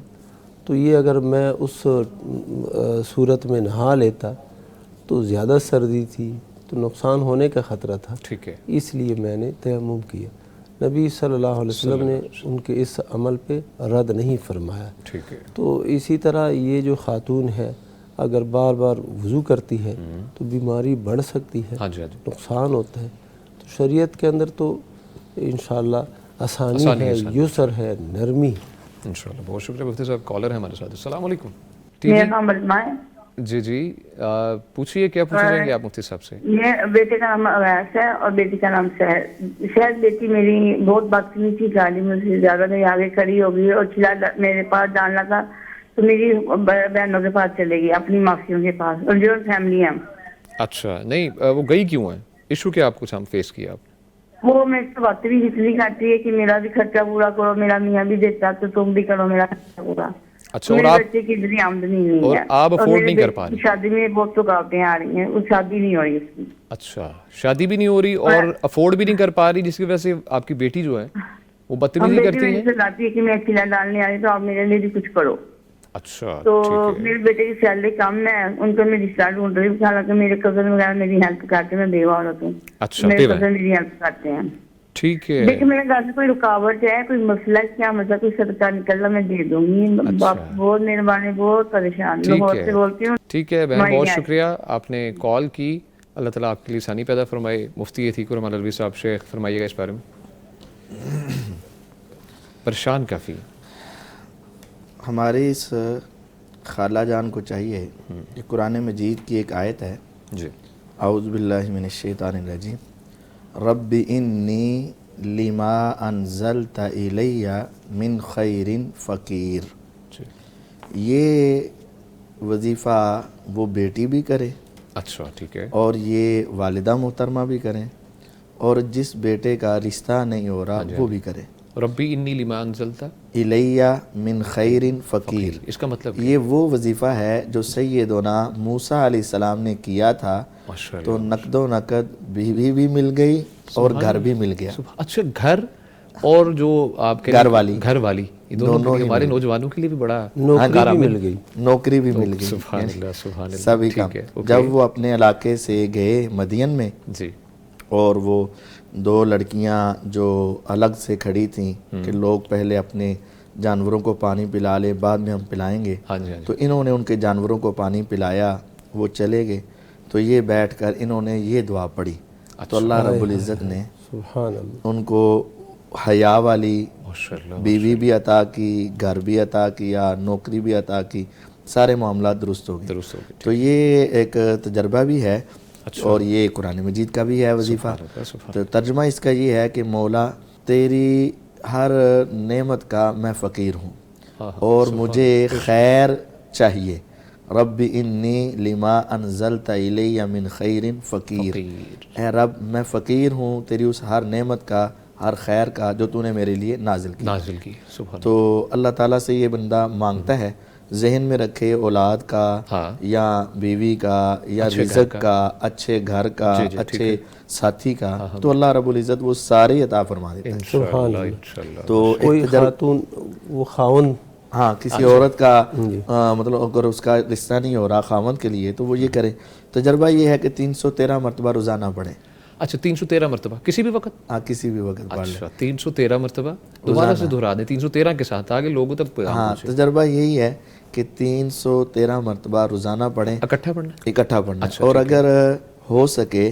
[SPEAKER 3] تو یہ اگر میں اس صورت میں نہا لیتا تو زیادہ سردی تھی تو نقصان ہونے کا خطرہ تھا،
[SPEAKER 1] ٹھیک ہے،
[SPEAKER 3] اس لیے میں نے تیمم کیا۔ نبی صلی اللہ علیہ وسلم نے ان کے اس عمل پہ رد نہیں فرمایا۔
[SPEAKER 1] ٹھیک ہے،
[SPEAKER 3] تو اسی طرح یہ جو خاتون ہے اگر بار بار وضو کرتی ہے تو بیماری بڑھ سکتی ہے،
[SPEAKER 1] ہاں جی ہاں جی،
[SPEAKER 3] نقصان ہوتا ہے۔ تو شریعت کے اندر تو انشاءاللہ آسانی ہے، یسر ہے، نرمی۔
[SPEAKER 1] انشاءاللہ، بہت شکریہ مفتی صاحب۔ کالر ہے ہمارے ساتھ، السلام علیکم۔
[SPEAKER 4] میرا نام بلما ہے
[SPEAKER 1] جی جی، پوچھیے کیا پوچھنا چاہیں گے آپ مفتی صاحب سے؟
[SPEAKER 4] یہ بیٹے کا نام اویس ہے اور بیٹی کا نام شہد۔ شہد بیٹی میری بہت بدتمیزی تھی، گالی مجھ سے زیادہ میرے آگے کھڑی ہو گئی اور چلا میرے پاس ڈالنا تھا تو میری بہنوں کے پاس چلے گئی، اپنی ماسیوں کے پاس، اور جو فیملی ہے۔
[SPEAKER 1] اچھا نہیں، وہ گئی کیوں ہے؟ ایشو کیا آپ کچھ ہم فیس کیا آپ؟
[SPEAKER 4] وہ میرے سے باتیں بھی اتنی کرتی ہے کہ میرا بھی خرچہ پورا کرو، میرا میاں بھی دیتا تو تم بھی کرو میرا خرچہ پورا۔
[SPEAKER 1] اچھا، اور
[SPEAKER 4] میرے
[SPEAKER 1] آپ
[SPEAKER 4] بچے کی اتنی آمدنی نہیں
[SPEAKER 1] اور
[SPEAKER 4] ہے،
[SPEAKER 1] آپ افورڈ
[SPEAKER 4] میرے
[SPEAKER 1] نہیں کر
[SPEAKER 4] بیٹے
[SPEAKER 1] پا
[SPEAKER 4] کی
[SPEAKER 1] رہی؟
[SPEAKER 4] شادی میں بہت رکاوٹیں آ رہی ہیں، وہ شادی نہیں ہو رہی اس کی۔
[SPEAKER 1] اچھا، شادی بھی نہیں ہو رہی اور افورڈ بھی نہیں کر پا رہی، جس کی وجہ سے آپ کی بیٹی جو ہے وہ
[SPEAKER 4] ہم
[SPEAKER 1] بدتمیزی
[SPEAKER 4] بیٹی
[SPEAKER 1] کرتی
[SPEAKER 4] میرے
[SPEAKER 1] ہے؟
[SPEAKER 4] سے لاتی ہے کہ میں اکیلا ڈالنے آ رہی تو آپ میرے لیے بھی کچھ کرو۔
[SPEAKER 1] اچھا
[SPEAKER 4] تو
[SPEAKER 1] ٹھیک ہے،
[SPEAKER 4] میرے بیٹے کی سیلری کم ہے، ان کو میں رشتہ ڈھونڈ رہی ہوں، حالانکہ میرے کزن وغیرہ میری ہیلپ کرتے ہیں، میں بیوہ عورت ہوں،
[SPEAKER 1] اچھا
[SPEAKER 4] میرے
[SPEAKER 1] بیوہ ہے،
[SPEAKER 4] کزن میری ہیلپ کرتے ہیں۔
[SPEAKER 1] ٹھیک ہے،
[SPEAKER 4] دیکھیں میرے گھر میں کوئی رکاوٹ ہے، کوئی مسئلہ ہے کیا مسئلہ، کوئی صدقہ نکل رہا میں دے دوں گی۔ باپ بہت مہربانی، بہت پریشان، لاہور سے بولتی ہوں۔
[SPEAKER 1] ٹھیک ہے بہن، بہت شکریہ آپ نے کال کی، اللہ تعالیٰ آپ کے لیے آسانی پیدا فرمائے۔ مفتی عتیق الرحمان الوی صاحب، شیخ فرمائیے گا اس بارے میں۔ پریشان کافی
[SPEAKER 2] ہماری اس خالہ جان کو چاہیے کہ قرآن مجید کی ایک آیت ہے،
[SPEAKER 1] جی،
[SPEAKER 2] اعوذ باللہ من الشیطان الرجیم، رب انی لما انزلت الی من خیر فقیر۔
[SPEAKER 1] جی،
[SPEAKER 2] یہ وظیفہ وہ بیٹی بھی کرے
[SPEAKER 1] اچھا ٹھیک ہے،
[SPEAKER 2] اور یہ والدہ محترمہ بھی کریں، اور جس بیٹے کا رشتہ نہیں ہو رہا وہ بھی کرے۔
[SPEAKER 1] ربی انی لما انزلت
[SPEAKER 2] الیہ من خیر فقیر،
[SPEAKER 1] اس کا مطلب
[SPEAKER 2] یہ وہ وظیفہ ہے جو سیدنا موسیٰ علیہ السلام نے کیا تھا،
[SPEAKER 1] ماشاء
[SPEAKER 2] تو نقد و نقد بیوی بھی مل گئی اور گھر بھی مل گیا۔
[SPEAKER 1] اللہ، اچھا گھر اور جو آپ کے
[SPEAKER 2] گھر والی،
[SPEAKER 1] گھر والی، یہ دونوں ہمارے نوجوانوں کے لیے بھی بڑا
[SPEAKER 3] نوکری بھی مل گئی،
[SPEAKER 2] نوکری بھی مل گئی،
[SPEAKER 1] سبحان اللہ سبحان اللہ،
[SPEAKER 2] سبھی کام۔ جب وہ اپنے علاقے سے گئے مدین میں،
[SPEAKER 1] جی،
[SPEAKER 2] اور وہ دو لڑکیاں جو الگ سے کھڑی تھیں کہ لوگ پہلے اپنے جانوروں کو پانی پلا لے، بعد میں ہم پلائیں گے،
[SPEAKER 1] ہاں جی ہاں جی،
[SPEAKER 2] تو انہوں نے ان کے جانوروں کو پانی پلایا، وہ چلے گئے، تو یہ بیٹھ کر انہوں نے یہ دعا پڑھی، تو اللہ رب العزت نے
[SPEAKER 3] سبحان اللہ،
[SPEAKER 2] ان کو حیا والی
[SPEAKER 1] ماشاء اللہ،
[SPEAKER 2] بیوی بھی عطا کی، گھر بھی عطا کیا، نوکری بھی عطا کی، سارے معاملات درست ہو گئے۔
[SPEAKER 1] درست ہو گئی،
[SPEAKER 2] تو یہ ایک تجربہ بھی ہے، اور یہ قرآن مجید کا بھی ہے وظیفہ۔ تو ترجمہ اس کا یہ ہے کہ مولا تیری ہر نعمت کا میں فقیر ہوں اور مجھے خیر چاہیے، رب انی لما انزلت الی من خیر فقیر، اے رب میں فقیر ہوں تیری اس ہر نعمت کا، ہر خیر کا جو تو نے میرے لیے نازل کی۔
[SPEAKER 1] سبحان
[SPEAKER 2] تو اللہ تعالیٰ سے یہ بندہ مانگتا ہے، ذہن میں رکھے اولاد کا یا بیوی کا یا رزق کا، اچھے گھر کا، اچھے ساتھی کا، تو اللہ رب العزت وہ سارے عطا فرما دیتا ہے۔
[SPEAKER 3] سبحان اللہ۔
[SPEAKER 2] تو
[SPEAKER 3] کوئی خاتون وہ خاون،
[SPEAKER 2] ہاں کسی عورت کا مطلب اگر اس کا رشتہ نہیں ہو رہا خاوند کے لیے، تو وہ یہ کرے، تجربہ یہ ہے کہ 313 مرتبہ روزانہ پڑھیں۔
[SPEAKER 1] اچھا 313 مرتبہ کسی بھی وقت؟
[SPEAKER 2] ہاں کسی بھی وقت پڑھ لیں۔
[SPEAKER 1] اچھا 313 مرتبہ، دوبارہ سے دہرا دیں 313 کے ساتھ تاکہ لوگوں تک پیغام
[SPEAKER 2] ہاں
[SPEAKER 1] پہنچے۔
[SPEAKER 2] تجربہ یہی ہے کہ 313 مرتبہ روزانہ پڑھیں، اکٹھا پڑھنا، اور اگر ہو سکے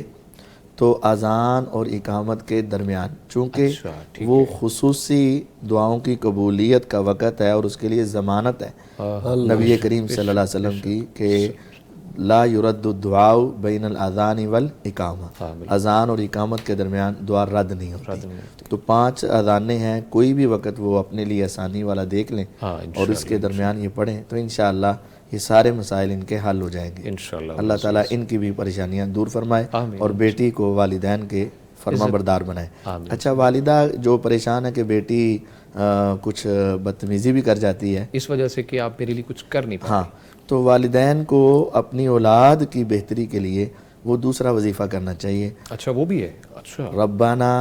[SPEAKER 2] تو اذان اور اقامت کے درمیان، چونکہ وہ خصوصی دعاؤں کی قبولیت کا وقت ہے اور اس کے لیے ضمانت ہے نبی کریم صلی اللہ علیہ وسلم کی کہ لا یرد الدعاء بین الاذان والاقامہ، اذان اور اقامت کے درمیان دعا رد نہیں ہوتی۔ تو 5 اذانیں ہیں، کوئی بھی وقت وہ اپنے لیے آسانی والا دیکھ لیں اور اس کے درمیان یہ پڑھیں، تو انشاءاللہ یہ سارے مسائل ان کے حل ہو جائیں گے۔ اللہ تعالیٰ ان کی بھی پریشانیاں دور فرمائے اور بیٹی کو والدین کے فرما بردار بنائے. اچھا والدہ جو پریشان ہے کہ بیٹی کچھ بدتمیزی بھی کر جاتی ہے
[SPEAKER 1] اس وجہ سے کہ آپ میرے لیے کچھ کر نہیں پاتے.
[SPEAKER 2] ہاں تو والدین کو اپنی اولاد کی بہتری کے لیے وہ دوسرا وظیفہ کرنا چاہیے.
[SPEAKER 1] اچھا وہ بھی ہے. اچھا
[SPEAKER 2] ربنا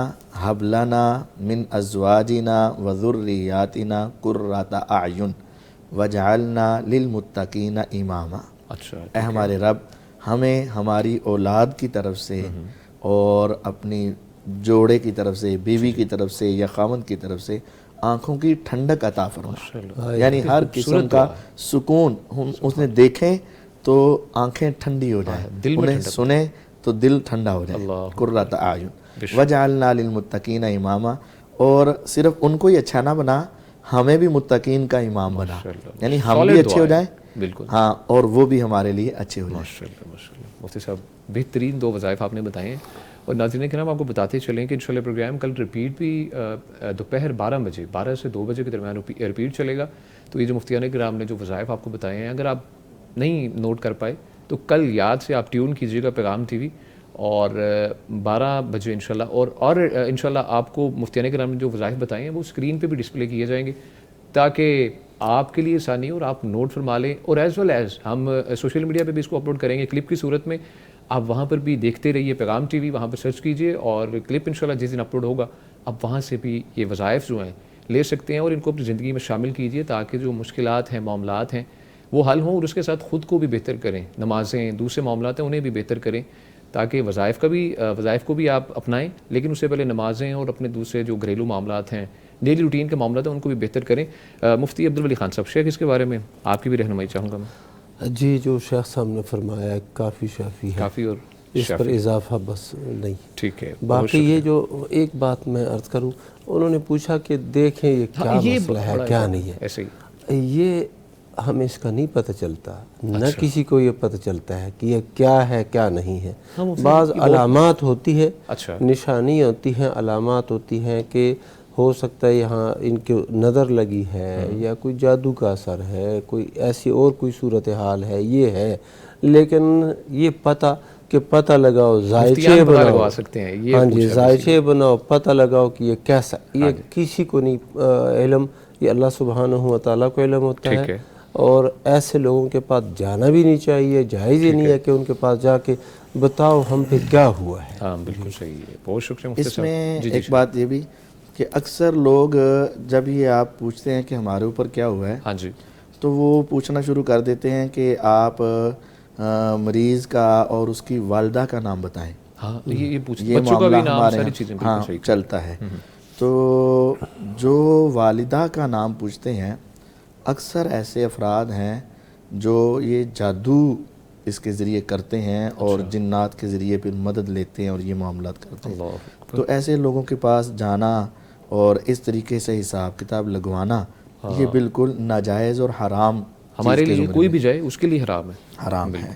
[SPEAKER 2] ہب لنا من ازواجنا وذریاتنا قرۃ اعین وجعلنا للمتقین اماما.
[SPEAKER 1] اچھا
[SPEAKER 2] اے ہمارے رب ہمیں ہماری اولاد کی طرف سے اور اپنی جوڑے کی طرف سے، بیوی کی طرف سے یا خاوند کی طرف سے آنکھوں کی ٹھنڈک عطا فرما. یعنی ہر قسم کا سکون اس نے دیکھیں تو آنکھیں ٹھنڈی ہو جائیں، انہیں سنیں تو دل ٹھنڈا ہو جائے. قرۃ اعین وجعلنا للمتقین اماما. اور صرف ان کو ہی اچھا نہ بنا، ہمیں بھی متقین کا امام بنا. یعنی ہم بھی اچھے ہو جائیں
[SPEAKER 1] بالکل
[SPEAKER 2] ہاں اور وہ بھی ہمارے لیے اچھے ہو جائیں.
[SPEAKER 1] ماشاءاللہ ماشاءاللہ. مفتی صاحب بہترین 2 وظائف آپ نے بتائے ہیں. اور ناظرین کرام آپ کو بتاتے چلیں کہ انشاءاللہ پروگرام کل ریپیٹ بھی دوپہر 12 سے 2 بجے کے درمیان ریپیٹ چلے گا. تو یہ جو مفتیان کرام نے جو وظائف آپ کو بتائے ہیں اگر آپ نہیں نوٹ کر پائے تو کل یاد سے آپ ٹیون کیجیے گا پیغام ٹی وی اور 12 بجے انشاءاللہ. اور انشاءاللہ آپ کو مفتیان کرام نے جو وظائف بتائے ہیں وہ اسکرین پہ بھی ڈسپلے کیے جائیں گے تاکہ آپ کے لیے آسانی ہو اور آپ نوٹ فرما لیں. اور ایز ویل ایز ہم سوشل میڈیا پہ بھی اس کو اپلوڈ کریں گے کلپ کی صورت میں. آپ وہاں پر بھی دیکھتے رہیے پیغام ٹی وی، وہاں پر سرچ کیجئے اور کلپ انشاءاللہ جس دن اپلوڈ ہوگا آپ وہاں سے بھی یہ وظائف جو ہیں لے سکتے ہیں اور ان کو اپنی زندگی میں شامل کیجئے تاکہ جو مشکلات ہیں، معاملات ہیں وہ حل ہوں اور اس کے ساتھ خود کو بھی بہتر کریں. نمازیں، دوسرے معاملات ہیں انہیں بھی بہتر کریں تاکہ وظائف کو بھی آپ اپنائیں لیکن اس سے پہلے نمازیں اور اپنے دوسرے جو گھریلو معاملات ہیں، ڈیلی روٹین کے معاملات ہیں ان کو بھی بہتر کریں. مفتی عبدالولی خان صاحب شیخ اس کے بارے میں آپ کی بھی رہنمائی چاہوں گا میں.
[SPEAKER 3] جی جو شیخ صاحب نے فرمایا کافی شافی ہے،
[SPEAKER 1] کافی اور
[SPEAKER 3] اس پر اضافہ بس نہیں.
[SPEAKER 1] ٹھیک ہے.
[SPEAKER 3] باقی یہ جو ایک بات میں عرض کروں، انہوں نے پوچھا کہ دیکھیں یہ کیا مسئلہ ہے کیا نہیں ہے.
[SPEAKER 1] ایسے ہی
[SPEAKER 3] یہ ہمیں اس کا نہیں پتہ چلتا، نہ کسی کو یہ پتہ چلتا ہے کہ یہ کیا ہے کیا نہیں ہے. بعض علامات ہوتی ہے، نشانی ہوتی ہیں، علامات ہوتی ہیں کہ ہو سکتا ہے یہاں ان کی نظر لگی ہے یا کوئی جادو کا اثر ہے، کوئی ایسی اور کوئی صورتحال ہے، یہ ہے. لیکن یہ پتہ لگاؤ، ذائچے بناؤ، ہاں جی ذائچے بناؤ، پتہ لگاؤ کہ یہ کیسا، یہ کسی کو نہیں علم، یہ اللہ سبحانہ و تعالیٰ کو علم ہوتا ہے. اور ایسے لوگوں کے پاس جانا بھی نہیں چاہیے، جائز ہی نہیں ہے کہ ان کے پاس جا کے بتاؤ ہم پہ کیا ہوا ہے.
[SPEAKER 1] ہاں بالکل صحیح ہے. بہت شکریہ مفتی صاحب.
[SPEAKER 2] اس میں ایک بات یہ بھی کہ اکثر لوگ جب یہ آپ پوچھتے ہیں کہ ہمارے اوپر کیا ہوا ہے
[SPEAKER 1] ہاں جی
[SPEAKER 2] تو وہ پوچھنا شروع کر دیتے ہیں کہ آپ مریض کا اور اس کی والدہ کا نام بتائیں.
[SPEAKER 1] ہاں یہ
[SPEAKER 2] بچوں کا بھی نام ساری چیزیں ہاں چلتا ہے. تو جو والدہ کا نام پوچھتے ہیں اکثر ایسے افراد ہیں جو یہ جادو اس کے ذریعے کرتے ہیں اور جنات کے ذریعے پھر مدد لیتے ہیں اور یہ معاملات کرتے ہیں. تو ایسے لوگوں کے پاس جانا اور اس طریقے سے حساب کتاب لگوانا یہ بالکل ناجائز اور حرام
[SPEAKER 1] ہمارے لیے. کوئی بھی جائے اس کے لیے حرام ہے.
[SPEAKER 2] حرام ہے.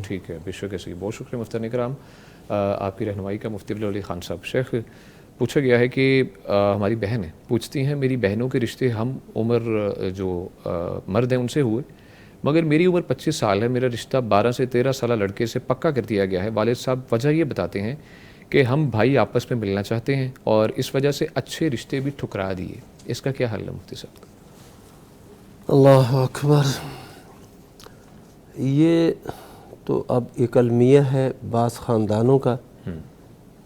[SPEAKER 1] ٹھیک ہے. بے شک ایسے. بہت شکریہ مفتیان کرام آپ کی رہنمائی کا. مفتی عبدالولی خان صاحب شیخ پوچھا گیا ہے کہ ہماری بہن ہے پوچھتی ہیں میری بہنوں کے رشتے ہم عمر جو مرد ہیں ان سے ہوئے مگر میری عمر 25 سال ہے. میرا رشتہ 12 سے 13 سالہ لڑکے سے پکا کر دیا گیا ہے. والد صاحب وجہ یہ بتاتے ہیں کہ ہم بھائی آپس میں ملنا چاہتے ہیں اور اس وجہ سے اچھے رشتے بھی ٹھکرا دیے. اس کا کیا حل ہے مفتی صاحب؟
[SPEAKER 3] اللہ اکبر. یہ تو اب ایک المیہ ہے بعض خاندانوں کا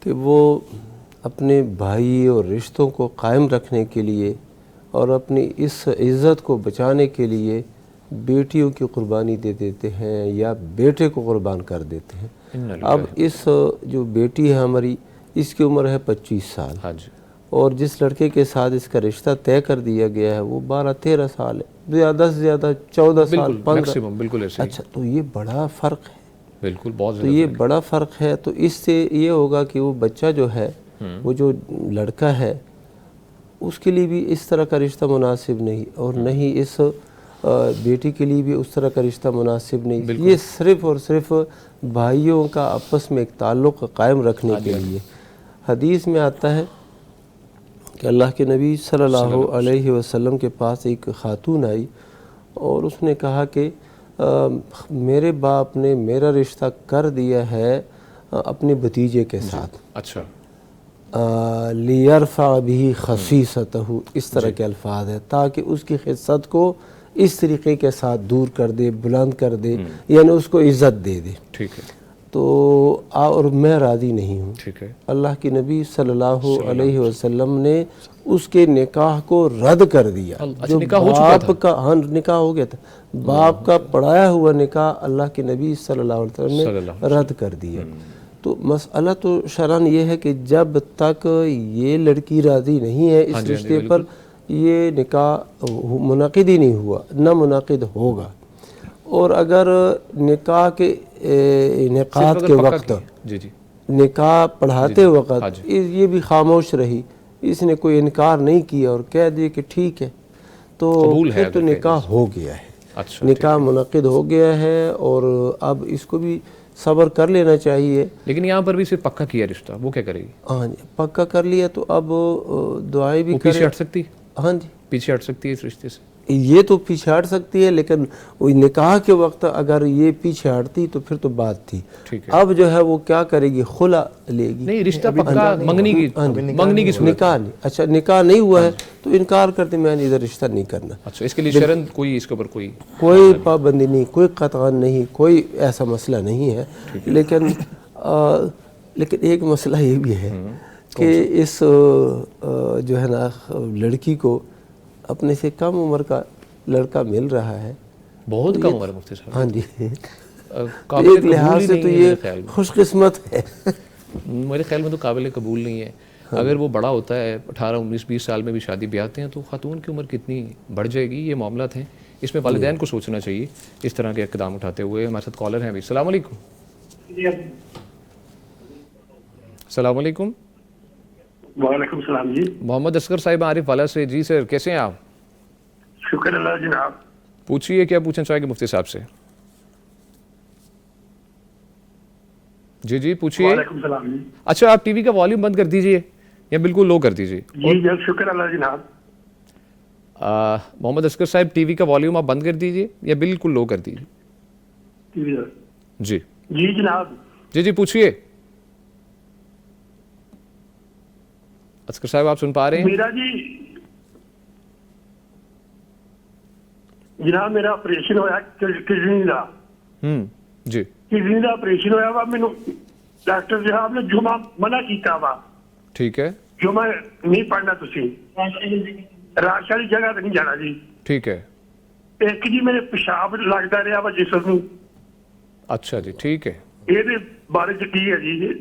[SPEAKER 3] کہ وہ اپنے بھائی اور رشتوں کو قائم رکھنے کے لیے اور اپنی اس عزت کو بچانے کے لیے بیٹیوں کی قربانی دے دیتے ہیں یا بیٹے کو قربان کر دیتے ہیں. اب اس جو بیٹی ہے ہماری اس کی عمر ہے 25 سال اور جس لڑکے کے ساتھ اس کا رشتہ طے کر دیا گیا ہے وہ 12-13 سال ہے، زیادہ سے زیادہ 14 سال 15.
[SPEAKER 1] بالکل ایسے.
[SPEAKER 3] اچھا تو یہ بڑا فرق ہے.
[SPEAKER 1] بالکل بہت
[SPEAKER 3] تو یہ بڑا فرق ہے. تو اس سے یہ ہوگا کہ وہ بچہ جو ہے وہ جو لڑکا ہے اس کے لیے بھی اس طرح کا رشتہ مناسب نہیں اور نہیں اس بیٹی کے لیے بھی اس طرح کا رشتہ مناسب نہیں. یہ صرف اور صرف بھائیوں کا آپس میں ایک تعلق قائم رکھنے کے لیے. حدیث میں آتا ہے کہ اللہ کے نبی صلی اللہ علیہ وسلم کے پاس ایک خاتون آئی اور اس نے کہا کہ میرے باپ نے میرا رشتہ کر دیا ہے اپنے بھتیجے کے ساتھ.
[SPEAKER 1] اچھا.
[SPEAKER 3] لیرفع بھی خصیصتہ، اس طرح کے الفاظ ہیں، تاکہ اس کی خصت کو اس طریقے کے ساتھ دور کر دے، بلند کر دے، یعنی اس کو عزت دے دے۔
[SPEAKER 1] ٹھیک ہے،
[SPEAKER 3] تو اور میں راضی نہیں ہوں۔
[SPEAKER 1] ٹھیک ہے،
[SPEAKER 3] اللہ کی نبی صلی اللہ علیہ وسلم نے اس کے نکاح کو رد کر دیا۔ جو
[SPEAKER 1] نکاح ہو چکا
[SPEAKER 3] باپ کا، ہاں نکاح ہو گیا تھا، باپ کا پڑھایا ہوا نکاح اللہ کے نبی صلی اللہ علیہ وسلم نے رد کر دیا۔ تو مسئلہ تو شرعاً یہ ہے کہ جب تک یہ لڑکی راضی نہیں ہے اس رشتے پر، یہ نکاح منعقد ہی نہیں ہوا، نہ منعقد ہوگا۔ اور اگر نکاح کے انعقاد کے وقت،
[SPEAKER 1] جی جی،
[SPEAKER 3] نکاح پڑھاتے وقت یہ بھی خاموش رہی، اس نے کوئی انکار نہیں کیا اور کہہ دیا کہ ٹھیک ہے، تو پھر تو نکاح ہو گیا ہے،
[SPEAKER 1] اچھا
[SPEAKER 3] نکاح منعقد ہو گیا ہے، اور اب اس کو بھی صبر کر لینا چاہیے۔
[SPEAKER 1] لیکن یہاں پر بھی صرف پکا کیا رشتہ، وہ کیا کرے گی؟
[SPEAKER 3] ہاں جی، پکا کر لیا تو اب دعائیں بھی
[SPEAKER 1] پیچھے
[SPEAKER 3] کرے۔
[SPEAKER 1] ہٹ سکتی،
[SPEAKER 3] ہاں جی،
[SPEAKER 1] پیچھے ہٹ سکتی ہے اس رشتے سے؟
[SPEAKER 3] یہ تو پیچھے ہٹ سکتی ہے، لیکن وہ نکاح کے وقت اگر یہ پیچھے ہٹتی تو پھر تو بات تھی۔ اب جو ہے وہ کیا کرے گی، خلا لے گی۔
[SPEAKER 1] نہیں، رشتہ پکا، منگنی کی صورت،
[SPEAKER 3] نکاح نہیں، اچھا نکاح نہیں ہوا ہے تو انکار کرتے میں نے ادھر رشتہ نہیں کرنا۔
[SPEAKER 1] اچھا، اس کے لیے شرعاً کوئی اس کے اوپر
[SPEAKER 3] کوئی پابندی نہیں، کوئی قطعاً نہیں، کوئی ایسا مسئلہ نہیں ہے۔ لیکن ایک مسئلہ یہ بھی ہے کہ اس جو ہے نا لڑکی کو اپنے سے کم عمر کا لڑکا مل رہا ہے،
[SPEAKER 1] بہت کم عمر ہے مفتی صاحب۔
[SPEAKER 3] ہاں جی،
[SPEAKER 1] ایک
[SPEAKER 3] لحاظ سے تو یہ خوش قسمت ہے۔
[SPEAKER 1] میرے خیال میں تو قابل قبول نہیں ہے۔ اگر وہ بڑا ہوتا ہے، 18 19 20 سال میں بھی شادی بیاہ ہیں، تو خاتون کی عمر کتنی بڑھ جائے گی؟ یہ معاملات ہیں، اس میں والدین کو سوچنا چاہیے اس طرح کے اقدام اٹھاتے ہوئے۔ ہمارے ساتھ کالر ہیں ابھی۔ السلام علیکم۔ السلام علیکم۔
[SPEAKER 5] وعلیکم السلام جی۔
[SPEAKER 1] محمد اصغر صاحب عارف والا سے۔ جی سر، کیسے ہیں آپ؟
[SPEAKER 5] شکر اللہ جناب۔
[SPEAKER 1] پوچھیے، کیا پوچھنا چاہیں گے مفتی صاحب سے؟ جی جی پوچھیے۔
[SPEAKER 5] وعلیکم السلام جی۔
[SPEAKER 1] اچھا، آپ ٹی وی کا والیوم بند کر دیجئے یا بالکل لو کر دیجئے۔
[SPEAKER 5] جی جی، شکر اللہ جناب۔
[SPEAKER 1] محمد اصغر صاحب، ٹی وی کا والیوم آپ بند کر دیجئے یا بالکل لو کر دیجئے۔ جی
[SPEAKER 5] جی جناب۔
[SPEAKER 1] جی جی پوچھیے۔ اصغر صاحب آپ سن پا رہے ہیں؟
[SPEAKER 5] میرا جی جناب میرا آپریشن ہوا کڈنی کا۔
[SPEAKER 1] جی،
[SPEAKER 5] کڈنی کا آپریشن ہوا وا، مینوں ڈاکٹر صاحب نے جمعہ منع کیتا وا،
[SPEAKER 1] ٹھیک ہے،
[SPEAKER 5] جمعہ نہیں پڑھنا تسی، راش والی جگہ تے نہیں جانا جی۔
[SPEAKER 1] ٹھیک ہے،
[SPEAKER 5] ایک جی میرے پیشاب لگتا رہا وا جسم نوں۔
[SPEAKER 1] اچھا جی، ٹھیک ہے،
[SPEAKER 5] یہ بارے چ کی ہے جی؟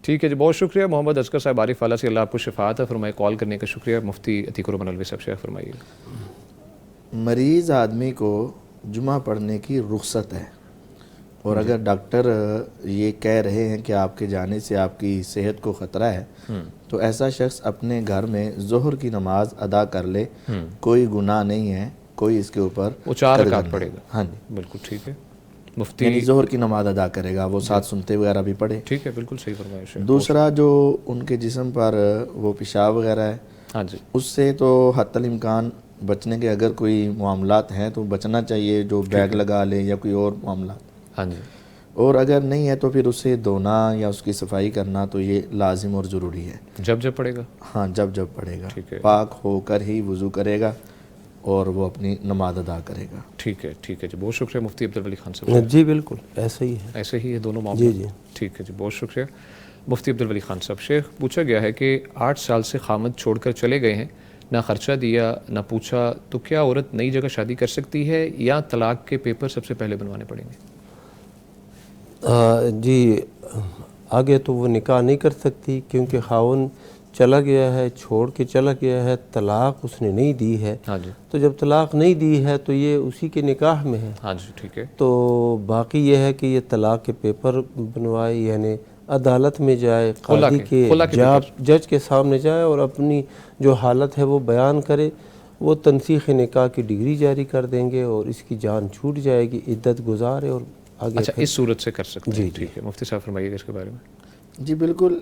[SPEAKER 1] ٹھیک ہے جی، بہت شکریہ محمد اصغر صاحب عارف والا سے، اللہ آپ کو شفا عطا فرمائے۔ کال کرنے کا شکریہ۔ مفتی عتیق الرحمن الوی صاحب شیخ فرمائیے۔
[SPEAKER 2] مریض آدمی کو جمعہ پڑھنے کی رخصت ہے، اور اگر ڈاکٹر یہ کہہ رہے ہیں کہ آپ کے جانے سے آپ کی صحت کو خطرہ ہے، تو ایسا شخص اپنے گھر میں ظہر کی نماز ادا کر لے، کوئی گناہ نہیں ہے، کوئی اس کے اوپر
[SPEAKER 1] وہ 4 رکعت پڑھے گا۔
[SPEAKER 2] ہاں جی،
[SPEAKER 1] بالکل ٹھیک ہے، مفتی
[SPEAKER 2] یعنی ظہر کی نماز ادا کرے گا، وہ ساتھ سنتے وغیرہ بھی پڑھے۔
[SPEAKER 1] ٹھیک ہے، بالکل صحیح فرمایا شیخ۔
[SPEAKER 2] دوسرا جو ان کے جسم پر وہ پیشاب وغیرہ ہے،
[SPEAKER 1] ہاں جی،
[SPEAKER 2] اس سے تو حتی الامکان بچنے کے اگر کوئی معاملات ہیں تو بچنا چاہیے، جو بیگ لگا لے یا کوئی اور معاملات۔
[SPEAKER 1] ہاں جی،
[SPEAKER 2] اور اگر نہیں ہے تو پھر اسے دھونا یا اس کی صفائی کرنا تو یہ لازم اور ضروری ہے۔
[SPEAKER 1] جب پڑھے گا؟
[SPEAKER 2] ہاں، جب پڑھے گا،
[SPEAKER 1] ٹھیک ہے،
[SPEAKER 2] پاک ہو کر ہی وضو کرے گا اور وہ اپنی نماز ادا کرے گا۔
[SPEAKER 1] ٹھیک ہے، ٹھیک ہے جی، بہت شکریہ مفتی عبدالولی خان صاحب۔
[SPEAKER 3] جی بالکل ایسا ہی ہے،
[SPEAKER 1] ایسے ہی ہے دونوں معاملات۔
[SPEAKER 3] جی جی،
[SPEAKER 1] ٹھیک ہے جی، بہت شکریہ مفتی عبدالولی خان صاحب۔ شیخ، پوچھا گیا ہے کہ 8 سال سے خامد چھوڑ کر چلے گئے ہیں، نہ خرچہ دیا نہ پوچھا، تو کیا عورت نئی جگہ شادی کر سکتی ہے یا طلاق کے پیپر سب سے پہلے بنوانے پڑیں گے؟
[SPEAKER 3] جی آگے تو وہ نکاح نہیں کر سکتی، کیونکہ خاون چلا گیا ہے، چھوڑ کے چلا گیا ہے، طلاق اس نے نہیں دی ہے۔
[SPEAKER 1] ہاں جی،
[SPEAKER 3] تو جب طلاق نہیں دی ہے تو یہ اسی کے نکاح میں ہے۔
[SPEAKER 1] ہاں جی، ٹھیک ہے،
[SPEAKER 3] تو باقی یہ ہے کہ یہ طلاق کے پیپر بنوائے، یعنی عدالت میں جائے، قاضی کے جج کے سامنے جائے اور اپنی جو حالت ہے وہ بیان کرے، وہ تنسیخ نکاح کی ڈگری جاری کر دیں گے اور اس کی جان چھوٹ جائے گی، عدت گزارے اور آگے۔
[SPEAKER 1] اچھا، اس صورت سے کر سکتے ہیں؟
[SPEAKER 3] جی،
[SPEAKER 1] ٹھیک ہے، مفتی صاحب فرمائیے گا اس کے بارے میں۔
[SPEAKER 2] جی بالکل،